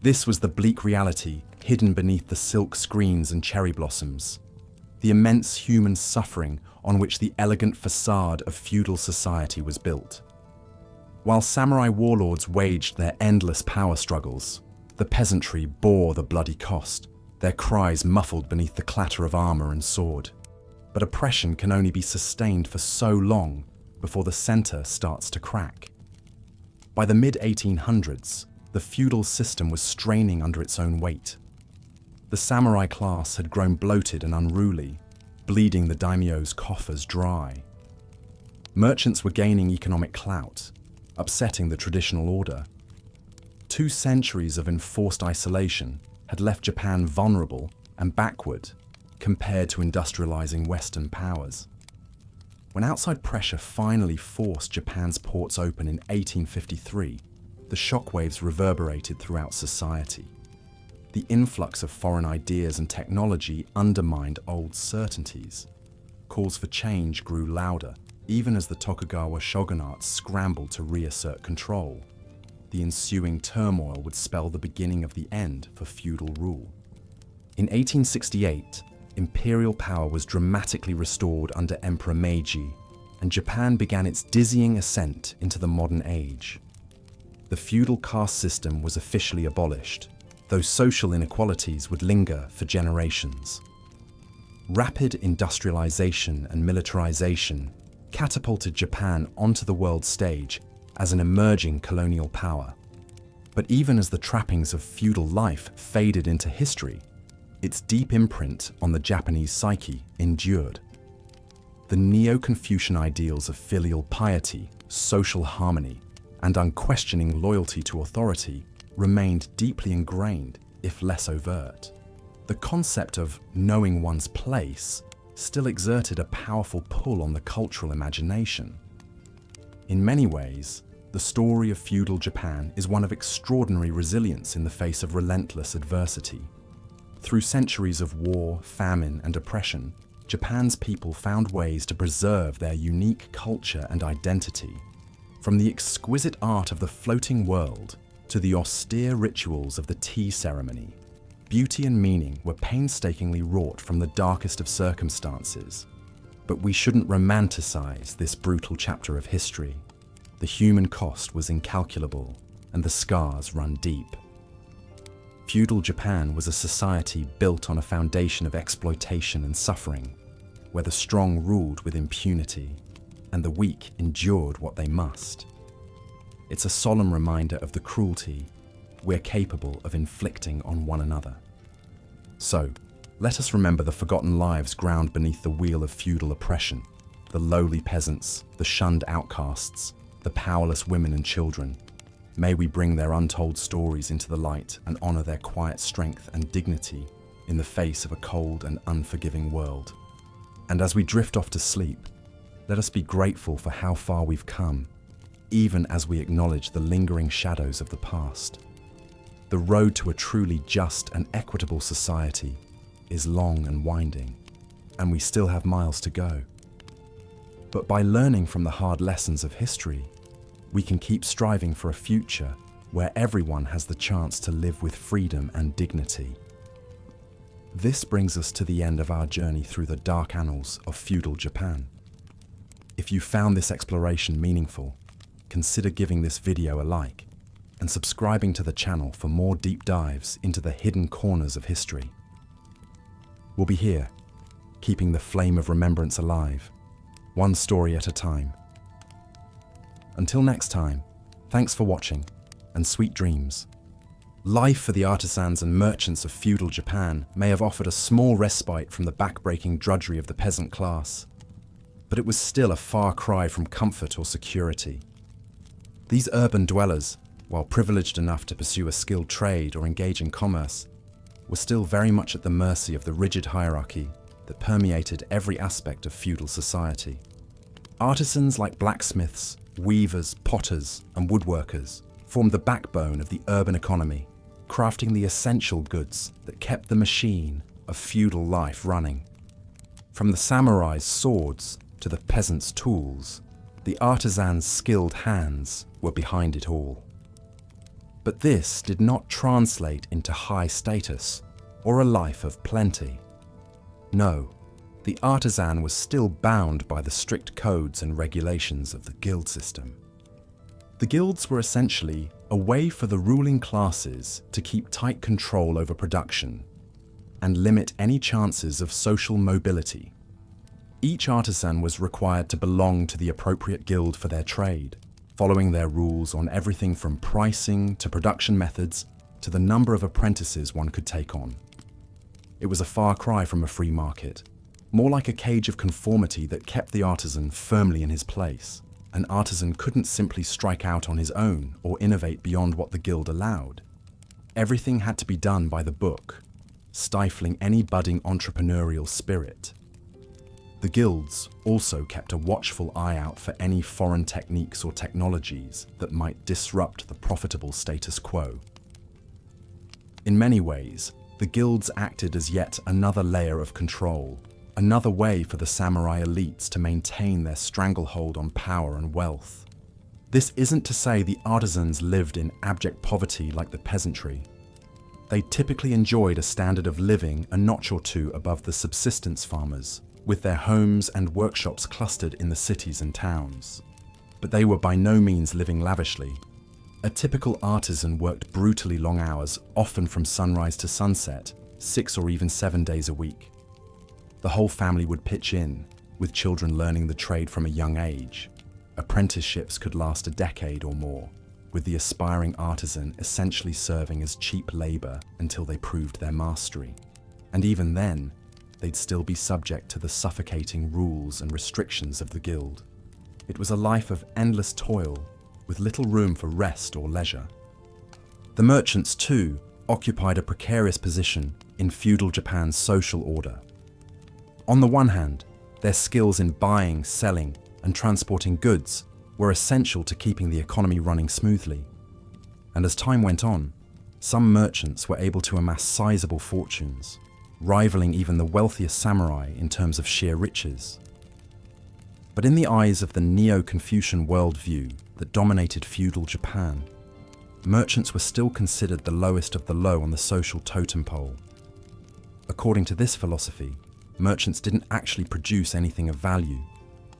This was the bleak reality hidden beneath the silk screens and cherry blossoms, the immense human suffering on which the elegant facade of feudal society was built. While samurai warlords waged their endless power struggles, the peasantry bore the bloody cost, their cries muffled beneath the clatter of armor and sword. But oppression can only be sustained for so long before the center starts to crack. By the mid-1800s, the feudal system was straining under its own weight. The samurai class had grown bloated and unruly, bleeding the daimyo's coffers dry. Merchants were gaining economic clout, upsetting the traditional order. 2 centuries of enforced isolation had left Japan vulnerable and backward compared to industrializing Western powers. When outside pressure finally forced Japan's ports open in 1853, the shockwaves reverberated throughout society. The influx of foreign ideas and technology undermined old certainties. Calls for change grew louder, even as the Tokugawa shogunate scrambled to reassert control. The ensuing turmoil would spell the beginning of the end for feudal rule. In 1868, imperial power was dramatically restored under Emperor Meiji, and Japan began its dizzying ascent into the modern age. The feudal caste system was officially abolished, though social inequalities would linger for generations. Rapid industrialization and militarization catapulted Japan onto the world stage as an emerging colonial power. But even as the trappings of feudal life faded into history, its deep imprint on the Japanese psyche endured. The Neo-Confucian ideals of filial piety, social harmony, and unquestioning loyalty to authority remained deeply ingrained, if less overt. The concept of knowing one's place still exerted a powerful pull on the cultural imagination. In many ways, the story of feudal Japan is one of extraordinary resilience in the face of relentless adversity. Through centuries of war, famine, and oppression, Japan's people found ways to preserve their unique culture and identity. From the exquisite art of the floating world to the austere rituals of the tea ceremony, beauty and meaning were painstakingly wrought from the darkest of circumstances. But we shouldn't romanticize this brutal chapter of history. The human cost was incalculable, and the scars run deep. Feudal Japan was a society built on a foundation of exploitation and suffering, where the strong ruled with impunity, and the weak endured what they must. It's a solemn reminder of the cruelty we're capable of inflicting on one another. So, let us remember the forgotten lives ground beneath the wheel of feudal oppression, the lowly peasants, the shunned outcasts, the powerless women and children. May we bring their untold stories into the light and honor their quiet strength and dignity in the face of a cold and unforgiving world. And as we drift off to sleep, let us be grateful for how far we've come even as we acknowledge the lingering shadows of the past. The road to a truly just and equitable society is long and winding, and we still have miles to go. But by learning from the hard lessons of history, we can keep striving for a future where everyone has the chance to live with freedom and dignity. This brings us to the end of our journey through the dark annals of feudal Japan. If you found this exploration meaningful, consider giving this video a like and subscribing to the channel for more deep dives into the hidden corners of history. We'll be here, keeping the flame of remembrance alive, one story at a time. Until next time, thanks for watching, and sweet dreams. Life for the artisans and merchants of feudal Japan may have offered a small respite from the backbreaking drudgery of the peasant class, but it was still a far cry from comfort or security. These urban dwellers, while privileged enough to pursue a skilled trade or engage in commerce, were still very much at the mercy of the rigid hierarchy that permeated every aspect of feudal society. Artisans like blacksmiths, weavers, potters, and woodworkers formed the backbone of the urban economy, crafting the essential goods that kept the machine of feudal life running. From the samurai's swords to the peasants' tools, the artisans' skilled hands were behind it all. But this did not translate into high status or a life of plenty. No, the artisan was still bound by the strict codes and regulations of the guild system. The guilds were essentially a way for the ruling classes to keep tight control over production and limit any chances of social mobility. Each artisan was required to belong to the appropriate guild for their trade, following their rules on everything from pricing to production methods to the number of apprentices one could take on. It was a far cry from a free market, more like a cage of conformity that kept the artisan firmly in his place. An artisan couldn't simply strike out on his own or innovate beyond what the guild allowed. Everything had to be done by the book, stifling any budding entrepreneurial spirit. The guilds also kept a watchful eye out for any foreign techniques or technologies that might disrupt the profitable status quo. In many ways, the guilds acted as yet another layer of control, another way for the samurai elites to maintain their stranglehold on power and wealth. This isn't to say the artisans lived in abject poverty like the peasantry. They typically enjoyed a standard of living a notch or two above the subsistence farmers, with their homes and workshops clustered in the cities and towns. But they were by no means living lavishly. A typical artisan worked brutally long hours, often from sunrise to sunset, 6 or even 7 days a week. The whole family would pitch in, with children learning the trade from a young age. Apprenticeships could last a decade or more, with the aspiring artisan essentially serving as cheap labor until they proved their mastery. And even then, they'd still be subject to the suffocating rules and restrictions of the guild. It was a life of endless toil, with little room for rest or leisure. The merchants, too, occupied a precarious position in feudal Japan's social order. On the one hand, their skills in buying, selling, and transporting goods were essential to keeping the economy running smoothly. And as time went on, some merchants were able to amass sizable fortunes, rivaling even the wealthiest samurai in terms of sheer riches. But in the eyes of the Neo-Confucian worldview that dominated feudal Japan, merchants were still considered the lowest of the low on the social totem pole. According to this philosophy, merchants didn't actually produce anything of value.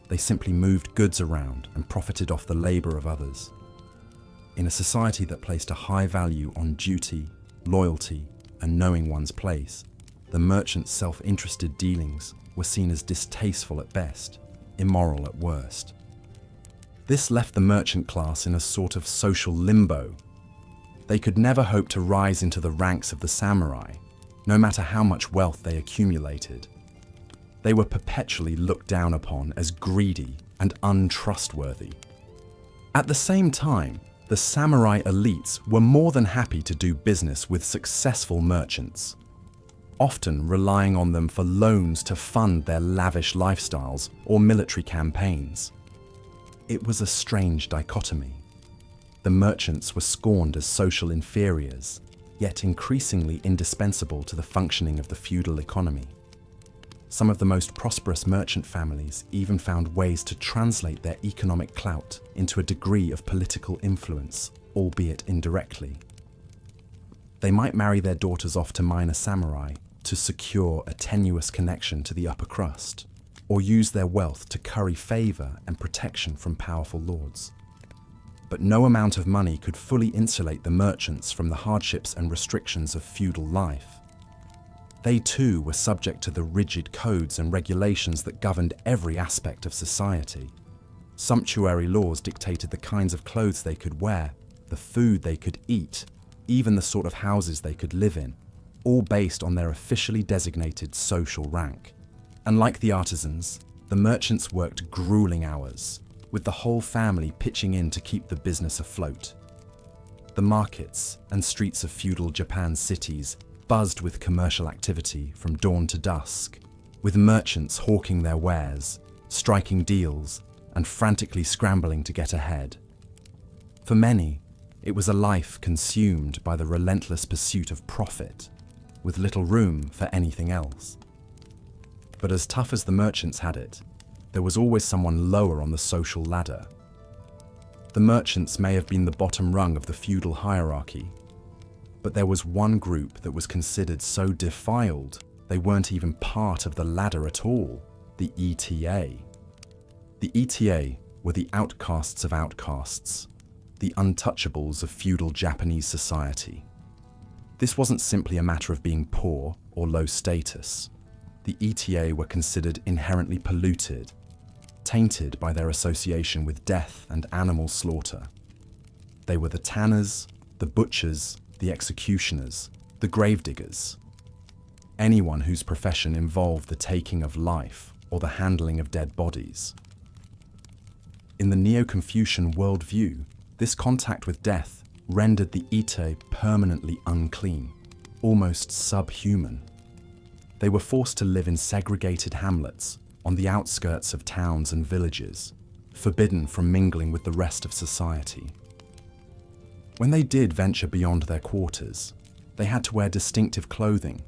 They simply moved goods around and profited off the labor of others. In a society that placed a high value on duty, loyalty, and knowing one's place, the merchant's self-interested dealings were seen as distasteful at best, immoral at worst. This left the merchant class in a sort of social limbo. They could never hope to rise into the ranks of the samurai, no matter how much wealth they accumulated. They were perpetually looked down upon as greedy and untrustworthy. At the same time, the samurai elites were more than happy to do business with successful merchants, often relying on them for loans to fund their lavish lifestyles or military campaigns. It was a strange dichotomy. The merchants were scorned as social inferiors, yet increasingly indispensable to the functioning of the feudal economy. Some of the most prosperous merchant families even found ways to translate their economic clout into a degree of political influence, albeit indirectly. They might marry their daughters off to minor samurai to secure a tenuous connection to the upper crust, or use their wealth to curry favor and protection from powerful lords. But no amount of money could fully insulate the merchants from the hardships and restrictions of feudal life. They too were subject to the rigid codes and regulations that governed every aspect of society. Sumptuary laws dictated the kinds of clothes they could wear, the food they could eat, even the sort of houses they could live in, all based on their officially designated social rank. And like the artisans, the merchants worked grueling hours, with the whole family pitching in to keep the business afloat. The markets and streets of feudal Japan's cities buzzed with commercial activity from dawn to dusk, with merchants hawking their wares, striking deals, and frantically scrambling to get ahead. For many, it was a life consumed by the relentless pursuit of profit, with little room for anything else. But as tough as the merchants had it, there was always someone lower on the social ladder. The merchants may have been the bottom rung of the feudal hierarchy, but there was one group that was considered so defiled they weren't even part of the ladder at all: the ETA. The ETA were the outcasts of outcasts, the untouchables of feudal Japanese society. This wasn't simply a matter of being poor or low status. The ETA were considered inherently polluted, tainted by their association with death and animal slaughter. They were the tanners, the butchers, the executioners, the gravediggers. Anyone whose profession involved the taking of life or the handling of dead bodies. In the Neo-Confucian worldview, this contact with death rendered the Ite permanently unclean, almost subhuman. They were forced to live in segregated hamlets on the outskirts of towns and villages, forbidden from mingling with the rest of society. When they did venture beyond their quarters, they had to wear distinctive clothing,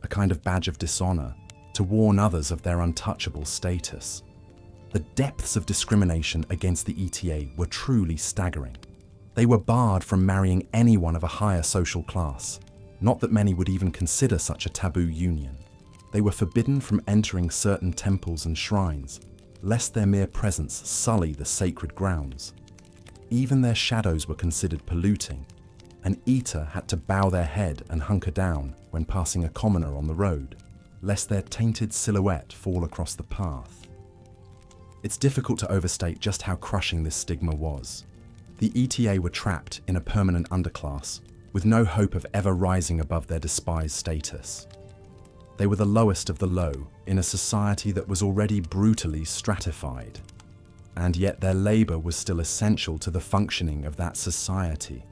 a kind of badge of dishonor, to warn others of their untouchable status. The depths of discrimination against the ETA were truly staggering. They were barred from marrying anyone of a higher social class, not that many would even consider such a taboo union. They were forbidden from entering certain temples and shrines, lest their mere presence sully the sacred grounds. Even their shadows were considered polluting. An eater had to bow their head and hunker down when passing a commoner on the road, lest their tainted silhouette fall across the path. It's difficult to overstate just how crushing this stigma was. The ETA were trapped in a permanent underclass, with no hope of ever rising above their despised status. They were the lowest of the low in a society that was already brutally stratified. And yet their labor was still essential to the functioning of that society.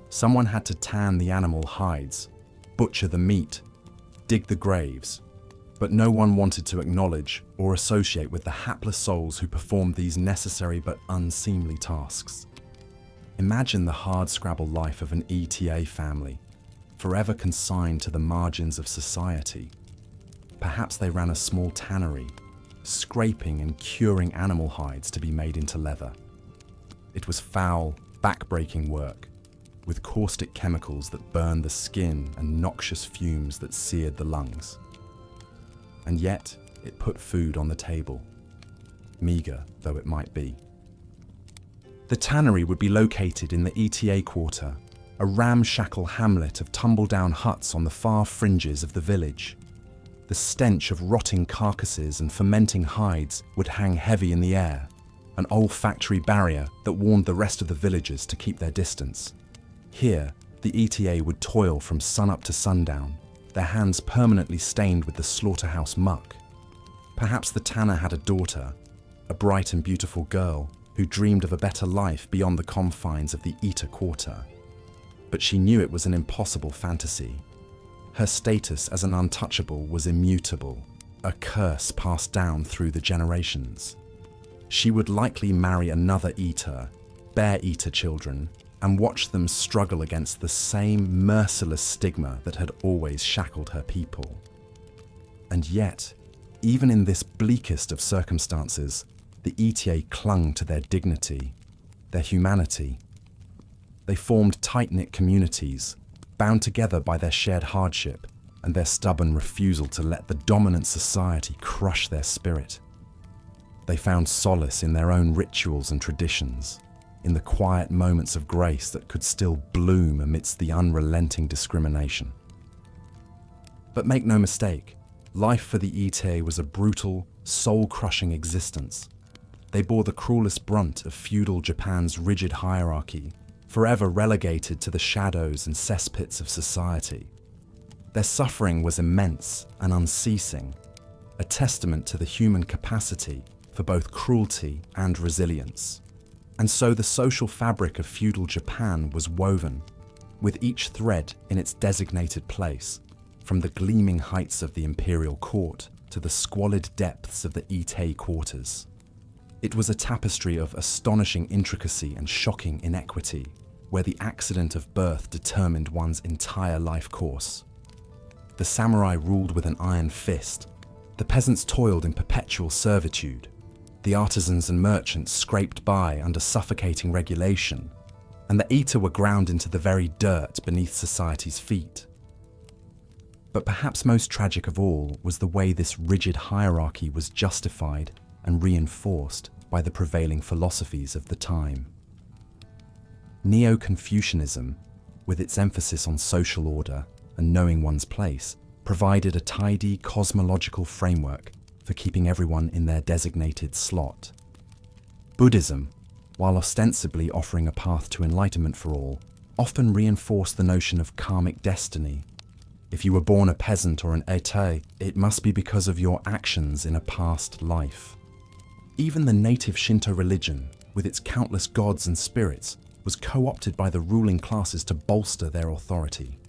Someone had to tan the animal hides, butcher the meat, dig the graves, but no one wanted to acknowledge or associate with the hapless souls who performed these necessary but unseemly tasks. Imagine the hardscrabble life of an ETA family, forever consigned to the margins of society. Perhaps they ran a small tannery, scraping and curing animal hides to be made into leather. It was foul, back-breaking work, with caustic chemicals that burned the skin and noxious fumes that seared the lungs. And yet, it put food on the table, meager though it might be. The tannery would be located in the ETA quarter, a ramshackle hamlet of tumble-down huts on the far fringes of the village. The stench of rotting carcasses and fermenting hides would hang heavy in the air, an olfactory barrier that warned the rest of the villagers to keep their distance. Here, the ETA would toil from sunup to sundown, their hands permanently stained with the slaughterhouse muck. Perhaps the tanner had a daughter, a bright and beautiful girl, who dreamed of a better life beyond the confines of the Ita quarter. But she knew it was an impossible fantasy. Her status as an untouchable was immutable, a curse passed down through the generations. she would likely marry another eater, bear eater children, and watch them struggle against the same merciless stigma that had always shackled her people. And yet, even in this bleakest of circumstances, the ETA clung to their dignity, their humanity. They formed tight-knit communities, bound together by their shared hardship and their stubborn refusal to let the dominant society crush their spirit. They found solace in their own rituals and traditions, in the quiet moments of grace that could still bloom amidst the unrelenting discrimination. But make no mistake, life for the ETA was a brutal, soul-crushing existence. They bore the cruelest brunt of feudal Japan's rigid hierarchy, forever relegated to the shadows and cesspits of society. Their suffering was immense and unceasing, a testament to the human capacity for both cruelty and resilience. And so the social fabric of feudal Japan was woven, with each thread in its designated place, from the gleaming heights of the imperial court to the squalid depths of the Itei quarters. It was a tapestry of astonishing intricacy and shocking inequity, where the accident of birth determined one's entire life course. The samurai ruled with an iron fist, the peasants toiled in perpetual servitude, the artisans and merchants scraped by under suffocating regulation, and the eater were ground into the very dirt beneath society's feet. But perhaps most tragic of all was the way this rigid hierarchy was justified and reinforced by the prevailing philosophies of the time. Neo-Confucianism, with its emphasis on social order and knowing one's place, provided a tidy cosmological framework for keeping everyone in their designated slot. Buddhism, while ostensibly offering a path to enlightenment for all, often reinforced the notion of karmic destiny. If you were born a peasant or an etai, it must be because of your actions in a past life. Even the native Shinto religion, with its countless gods and spirits, was co-opted by the ruling classes to bolster their authority.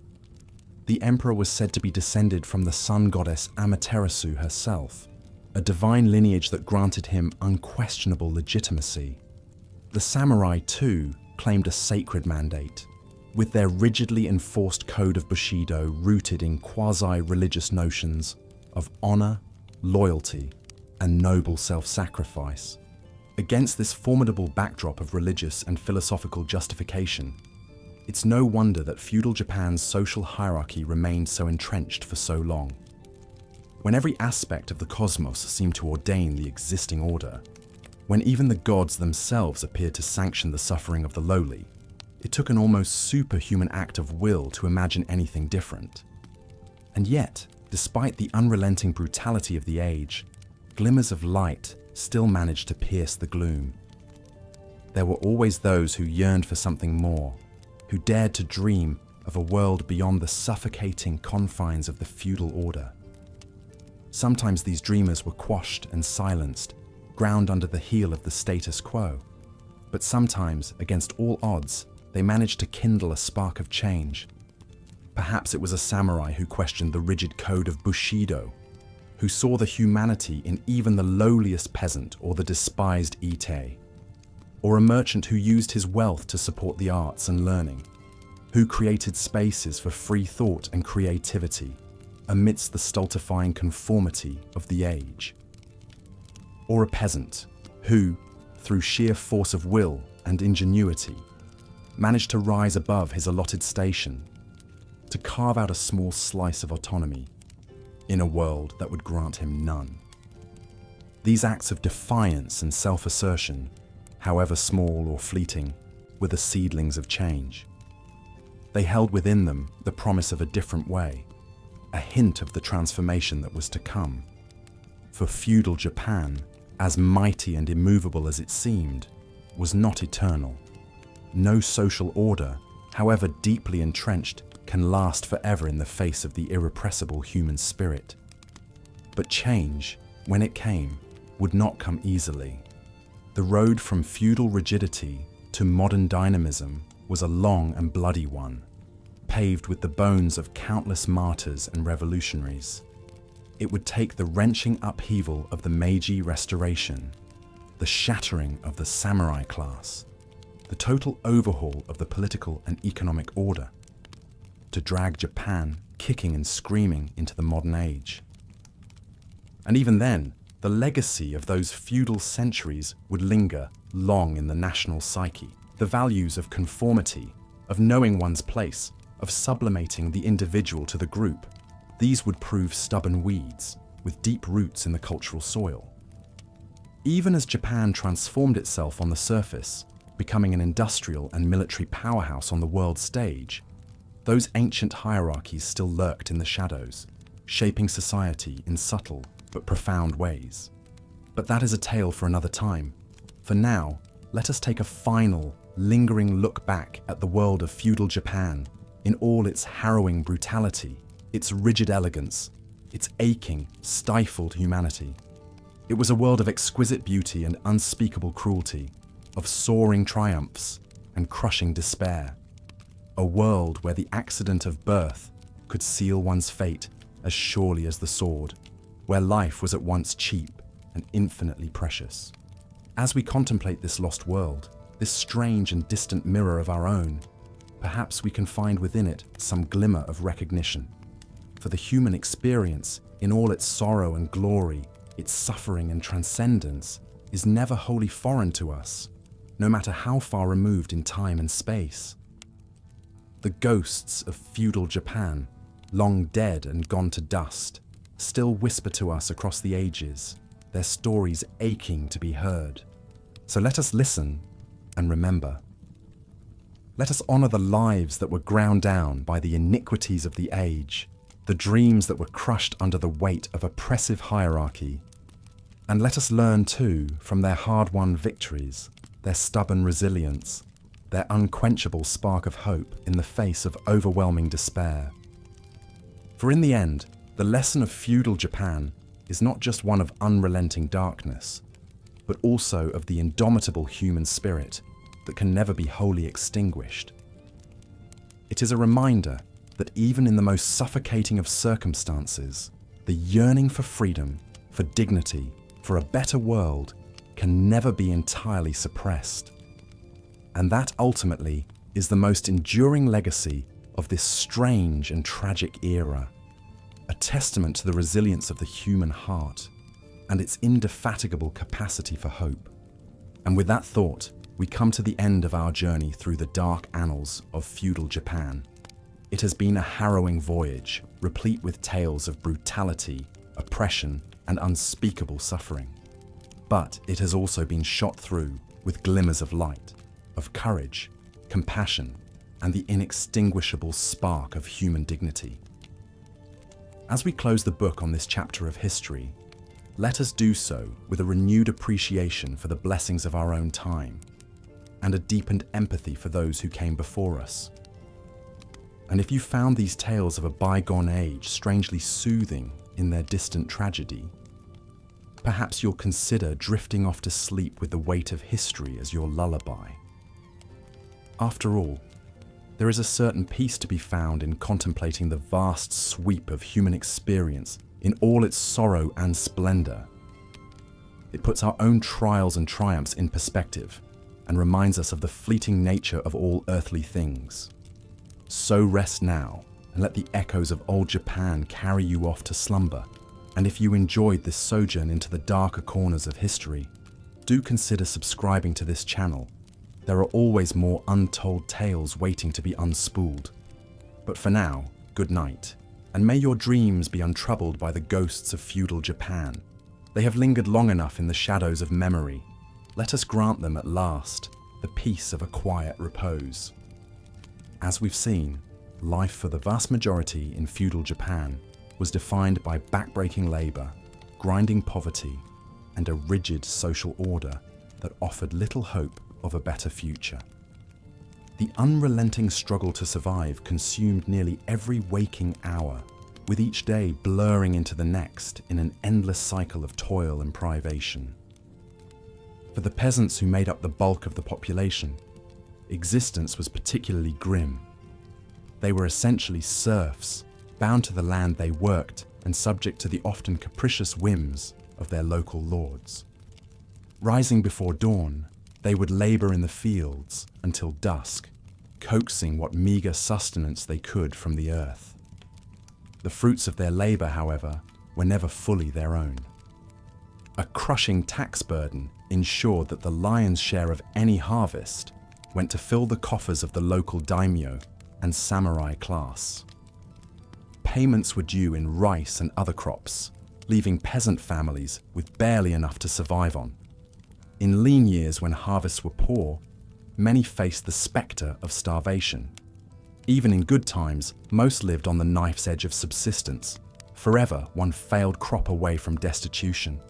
The emperor was said to be descended from the sun goddess Amaterasu herself, a divine lineage that granted him unquestionable legitimacy. The samurai, too, claimed a sacred mandate, with their rigidly enforced code of Bushido rooted in quasi-religious notions of honor, loyalty, and noble self-sacrifice. Against this formidable backdrop of religious and philosophical justification, it's no wonder that feudal Japan's social hierarchy remained so entrenched for so long. When every aspect of the cosmos seemed to ordain the existing order, when even the gods themselves appeared to sanction the suffering of the lowly, it took an almost superhuman act of will to imagine anything different. And yet, despite the unrelenting brutality of the age, glimmers of light still managed to pierce the gloom. There were always those who yearned for something more, who dared to dream of a world beyond the suffocating confines of the feudal order. Sometimes these dreamers were quashed and silenced, ground under the heel of the status quo. But sometimes, against all odds, they managed to kindle a spark of change. Perhaps it was a samurai who questioned the rigid code of Bushido, who saw the humanity in even the lowliest peasant or the despised Itei, or a merchant who used his wealth to support the arts and learning, who created spaces for free thought and creativity amidst the stultifying conformity of the age. Or a peasant who, through sheer force of will and ingenuity, managed to rise above his allotted station, to carve out a small slice of autonomy in a world that would grant him none. These acts of defiance and self-assertion, however small or fleeting, were the seedlings of change. They held within them the promise of a different way, a hint of the transformation that was to come. For feudal Japan, as mighty and immovable as it seemed, was not eternal. No social order, however deeply entrenched, can last forever in the face of the irrepressible human spirit. But change, when it came, would not come easily. The road from feudal rigidity to modern dynamism was a long and bloody one, paved with the bones of countless martyrs and revolutionaries. It would take the wrenching upheaval of the Meiji Restoration, the shattering of the samurai class, the total overhaul of the political and economic order, to drag Japan kicking and screaming into the modern age. And even then, the legacy of those feudal centuries would linger long in the national psyche. The values of conformity, of knowing one's place, of sublimating the individual to the group, these would prove stubborn weeds with deep roots in the cultural soil. Even as Japan transformed itself on the surface, becoming an industrial and military powerhouse on the world stage, those ancient hierarchies still lurked in the shadows, shaping society in subtle but profound ways. But that is a tale for another time. For now, let us take a final, lingering look back at the world of feudal Japan in all its harrowing brutality, its rigid elegance, its aching, stifled humanity. It was a world of exquisite beauty and unspeakable cruelty, of soaring triumphs and crushing despair. A world where the accident of birth could seal one's fate as surely as the sword, where life was at once cheap and infinitely precious. As we contemplate this lost world, this strange and distant mirror of our own, perhaps we can find within it some glimmer of recognition. For the human experience, in all its sorrow and glory, its suffering and transcendence, is never wholly foreign to us, no matter how far removed in time and space. The ghosts of feudal Japan, long dead and gone to dust, still whisper to us across the ages, their stories aching to be heard. So let us listen and remember. Let us honor the lives that were ground down by the iniquities of the age, the dreams that were crushed under the weight of oppressive hierarchy. And let us learn too from their hard-won victories, their stubborn resilience, their unquenchable spark of hope in the face of overwhelming despair. For in the end, the lesson of feudal Japan is not just one of unrelenting darkness, but also of the indomitable human spirit that can never be wholly extinguished. It is a reminder that even in the most suffocating of circumstances, the yearning for freedom, for dignity, for a better world can never be entirely suppressed. And that ultimately is the most enduring legacy of this strange and tragic era, a testament to the resilience of the human heart and its indefatigable capacity for hope. And with that thought, we come to the end of our journey through the dark annals of feudal Japan. It has been a harrowing voyage, replete with tales of brutality, oppression, and unspeakable suffering. But it has also been shot through with glimmers of light, of courage, compassion, and the inextinguishable spark of human dignity. As we close the book on this chapter of history, let us do so with a renewed appreciation for the blessings of our own time and a deepened empathy for those who came before us. And if you found these tales of a bygone age strangely soothing in their distant tragedy, perhaps you'll consider drifting off to sleep with the weight of history as your lullaby. After all, there is a certain peace to be found in contemplating the vast sweep of human experience in all its sorrow and splendor. It puts our own trials and triumphs in perspective and reminds us of the fleeting nature of all earthly things. So rest now and let the echoes of old Japan carry you off to slumber. And if you enjoyed this sojourn into the darker corners of history, do consider subscribing to this channel. There are always more untold tales waiting to be unspooled. But for now, good night, and may your dreams be untroubled by the ghosts of feudal Japan. They have lingered long enough in the shadows of memory. Let us grant them at last the peace of a quiet repose. As we've seen, life for the vast majority in feudal Japan was defined by backbreaking labor, grinding poverty, and a rigid social order that offered little hope of a better future. The unrelenting struggle to survive consumed nearly every waking hour, with each day blurring into the next in an endless cycle of toil and privation. For the peasants who made up the bulk of the population, existence was particularly grim. They were essentially serfs, bound to the land they worked and subject to the often capricious whims of their local lords. Rising before dawn, they would labor in the fields until dusk, coaxing what meager sustenance they could from the earth. The fruits of their labor, however, were never fully their own. A crushing tax burden ensured that the lion's share of any harvest went to fill the coffers of the local daimyo and samurai class. Payments were due in rice and other crops, leaving peasant families with barely enough to survive on. In lean years when harvests were poor, many faced the spectre of starvation. Even in good times, most lived on the knife's edge of subsistence, forever one failed crop away from destitution.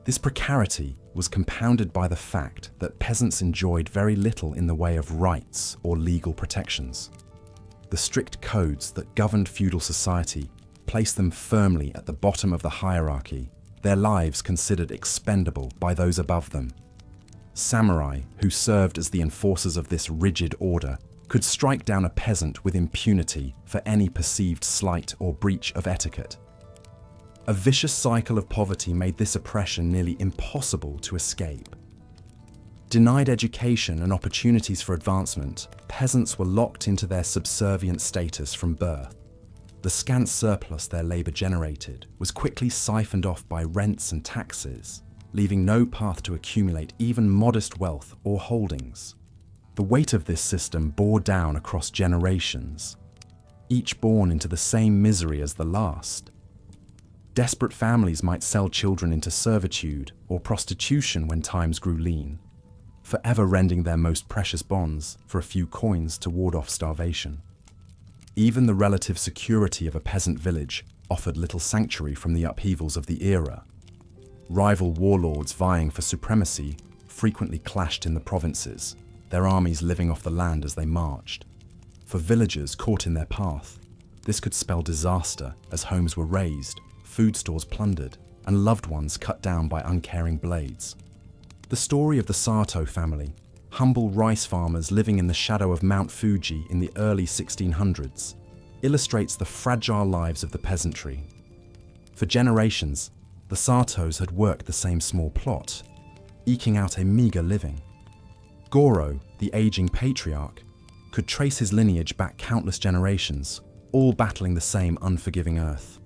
This precarity was compounded by the fact that peasants enjoyed very little in the way of rights or legal protections. The strict codes that governed feudal society placed them firmly at the bottom of the hierarchy, their lives considered expendable by those above them. Samurai, who served as the enforcers of this rigid order, could strike down a peasant with impunity for any perceived slight or breach of etiquette. A vicious cycle of poverty made this oppression nearly impossible to escape. Denied education and opportunities for advancement, peasants were locked into their subservient status from birth. The scant surplus their labor generated was quickly siphoned off by rents and taxes, leaving no path to accumulate even modest wealth or holdings. The weight of this system bore down across generations, each born into the same misery as the last. Desperate families might sell children into servitude or prostitution when times grew lean, forever rending their most precious bonds for a few coins to ward off starvation. Even the relative security of a peasant village offered little sanctuary from the upheavals of the era. Rival warlords vying for supremacy frequently clashed in the provinces, their armies living off the land as they marched. For villagers caught in their path, this could spell disaster as homes were razed, food stores plundered, and loved ones cut down by uncaring blades. The story of the Sato family, humble rice farmers living in the shadow of Mount Fuji in the early 1600s, illustrates the fragile lives of the peasantry. For generations, the Satos had worked the same small plot, eking out a meager living. Goro, the aging patriarch, could trace his lineage back countless generations, all battling the same unforgiving earth.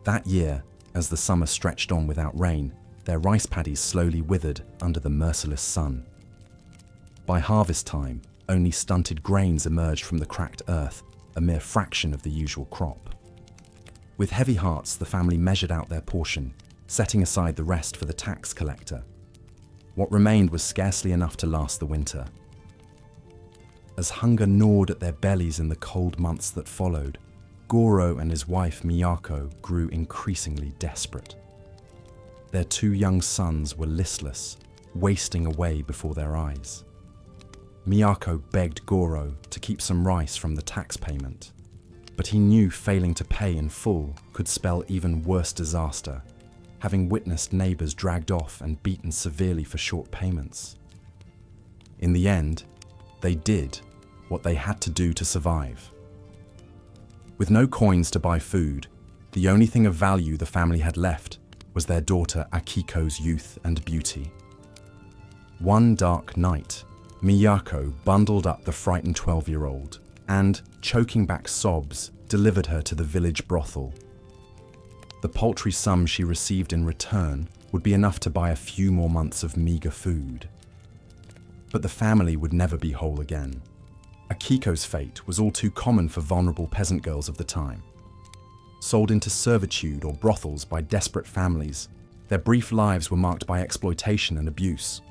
That year, as the summer stretched on without rain, their rice paddies slowly withered under the merciless sun. By harvest time, only stunted grains emerged from the cracked earth, a mere fraction of the usual crop. With heavy hearts, the family measured out their portion, setting aside the rest for the tax collector. What remained was scarcely enough to last the winter. As hunger gnawed at their bellies in the cold months that followed, Goro and his wife Miyako grew increasingly desperate. Their two young sons were listless, wasting away before their eyes. Miyako begged Goro to keep some rice from the tax payment, but he knew failing to pay in full could spell even worse disaster, having witnessed neighbors dragged off and beaten severely for short payments. In the end, they did what they had to do to survive. With no coins to buy food, the only thing of value the family had left was their daughter Akiko's youth and beauty. One dark night, Miyako bundled up the frightened 12-year-old and, choking back sobs, delivered her to the village brothel. The paltry sum she received in return would be enough to buy a few more months of meager food. But the family would never be whole again. Akiko's fate was all too common for vulnerable peasant girls of the time. Sold into servitude or brothels by desperate families, their brief lives were marked by exploitation and abuse.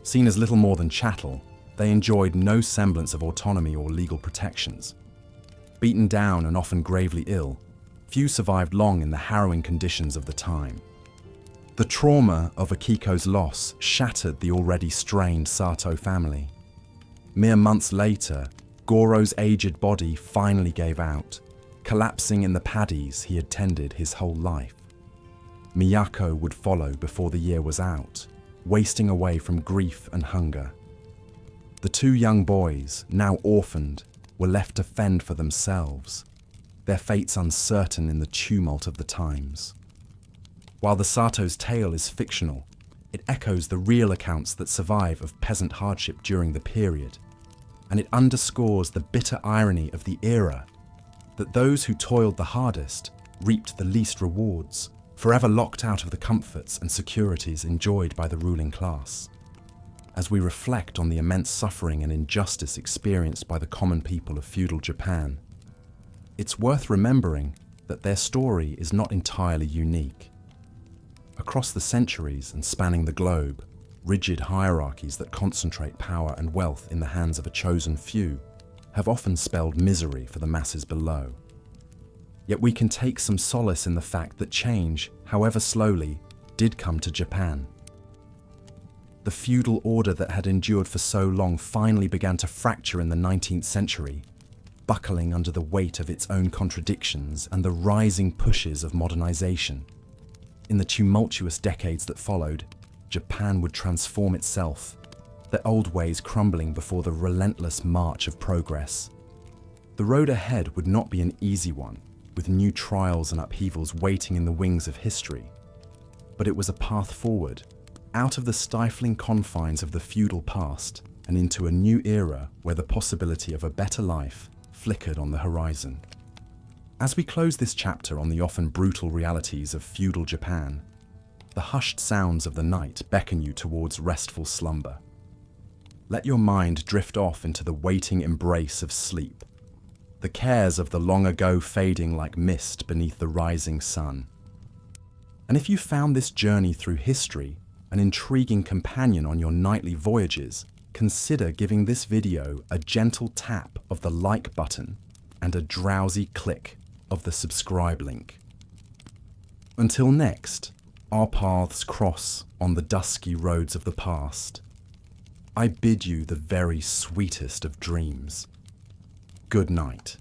Seen as little more than chattel, they enjoyed no semblance of autonomy or legal protections. Beaten down and often gravely ill, few survived long in the harrowing conditions of the time. The trauma of Akiko's loss shattered the already strained Sato family. Mere months later, Goro's aged body finally gave out, collapsing in the paddies he had tended his whole life. Miyako would follow before the year was out, wasting away from grief and hunger. The two young boys, now orphaned, were left to fend for themselves, their fates uncertain in the tumult of the times. While the Sato's tale is fictional, it echoes the real accounts that survive of peasant hardship during the period, and it underscores the bitter irony of the era, that those who toiled the hardest reaped the least rewards, forever locked out of the comforts and securities enjoyed by the ruling class. As we reflect on the immense suffering and injustice experienced by the common people of feudal Japan, it's worth remembering that their story is not entirely unique. Across the centuries and spanning the globe, rigid hierarchies that concentrate power and wealth in the hands of a chosen few have often spelled misery for the masses below. Yet we can take some solace in the fact that change, however slowly, did come to Japan. The feudal order that had endured for so long finally began to fracture in the 19th century, buckling under the weight of its own contradictions and the rising pushes of modernization. In the tumultuous decades that followed, Japan would transform itself, the old ways crumbling before the relentless march of progress. The road ahead would not be an easy one, with new trials and upheavals waiting in the wings of history. But it was a path forward, out of the stifling confines of the feudal past and into a new era where the possibility of a better life flickered on the horizon. As we close this chapter on the often brutal realities of feudal Japan, the hushed sounds of the night beckon you towards restful slumber. Let your mind drift off into the waiting embrace of sleep, the cares of the long ago fading like mist beneath the rising sun. And if you found this journey through history an intriguing companion on your nightly voyages, consider giving this video a gentle tap of the like button and a drowsy click of the subscribe link. Until next, our paths cross on the dusky roads of the past. I bid you the very sweetest of dreams. Good night.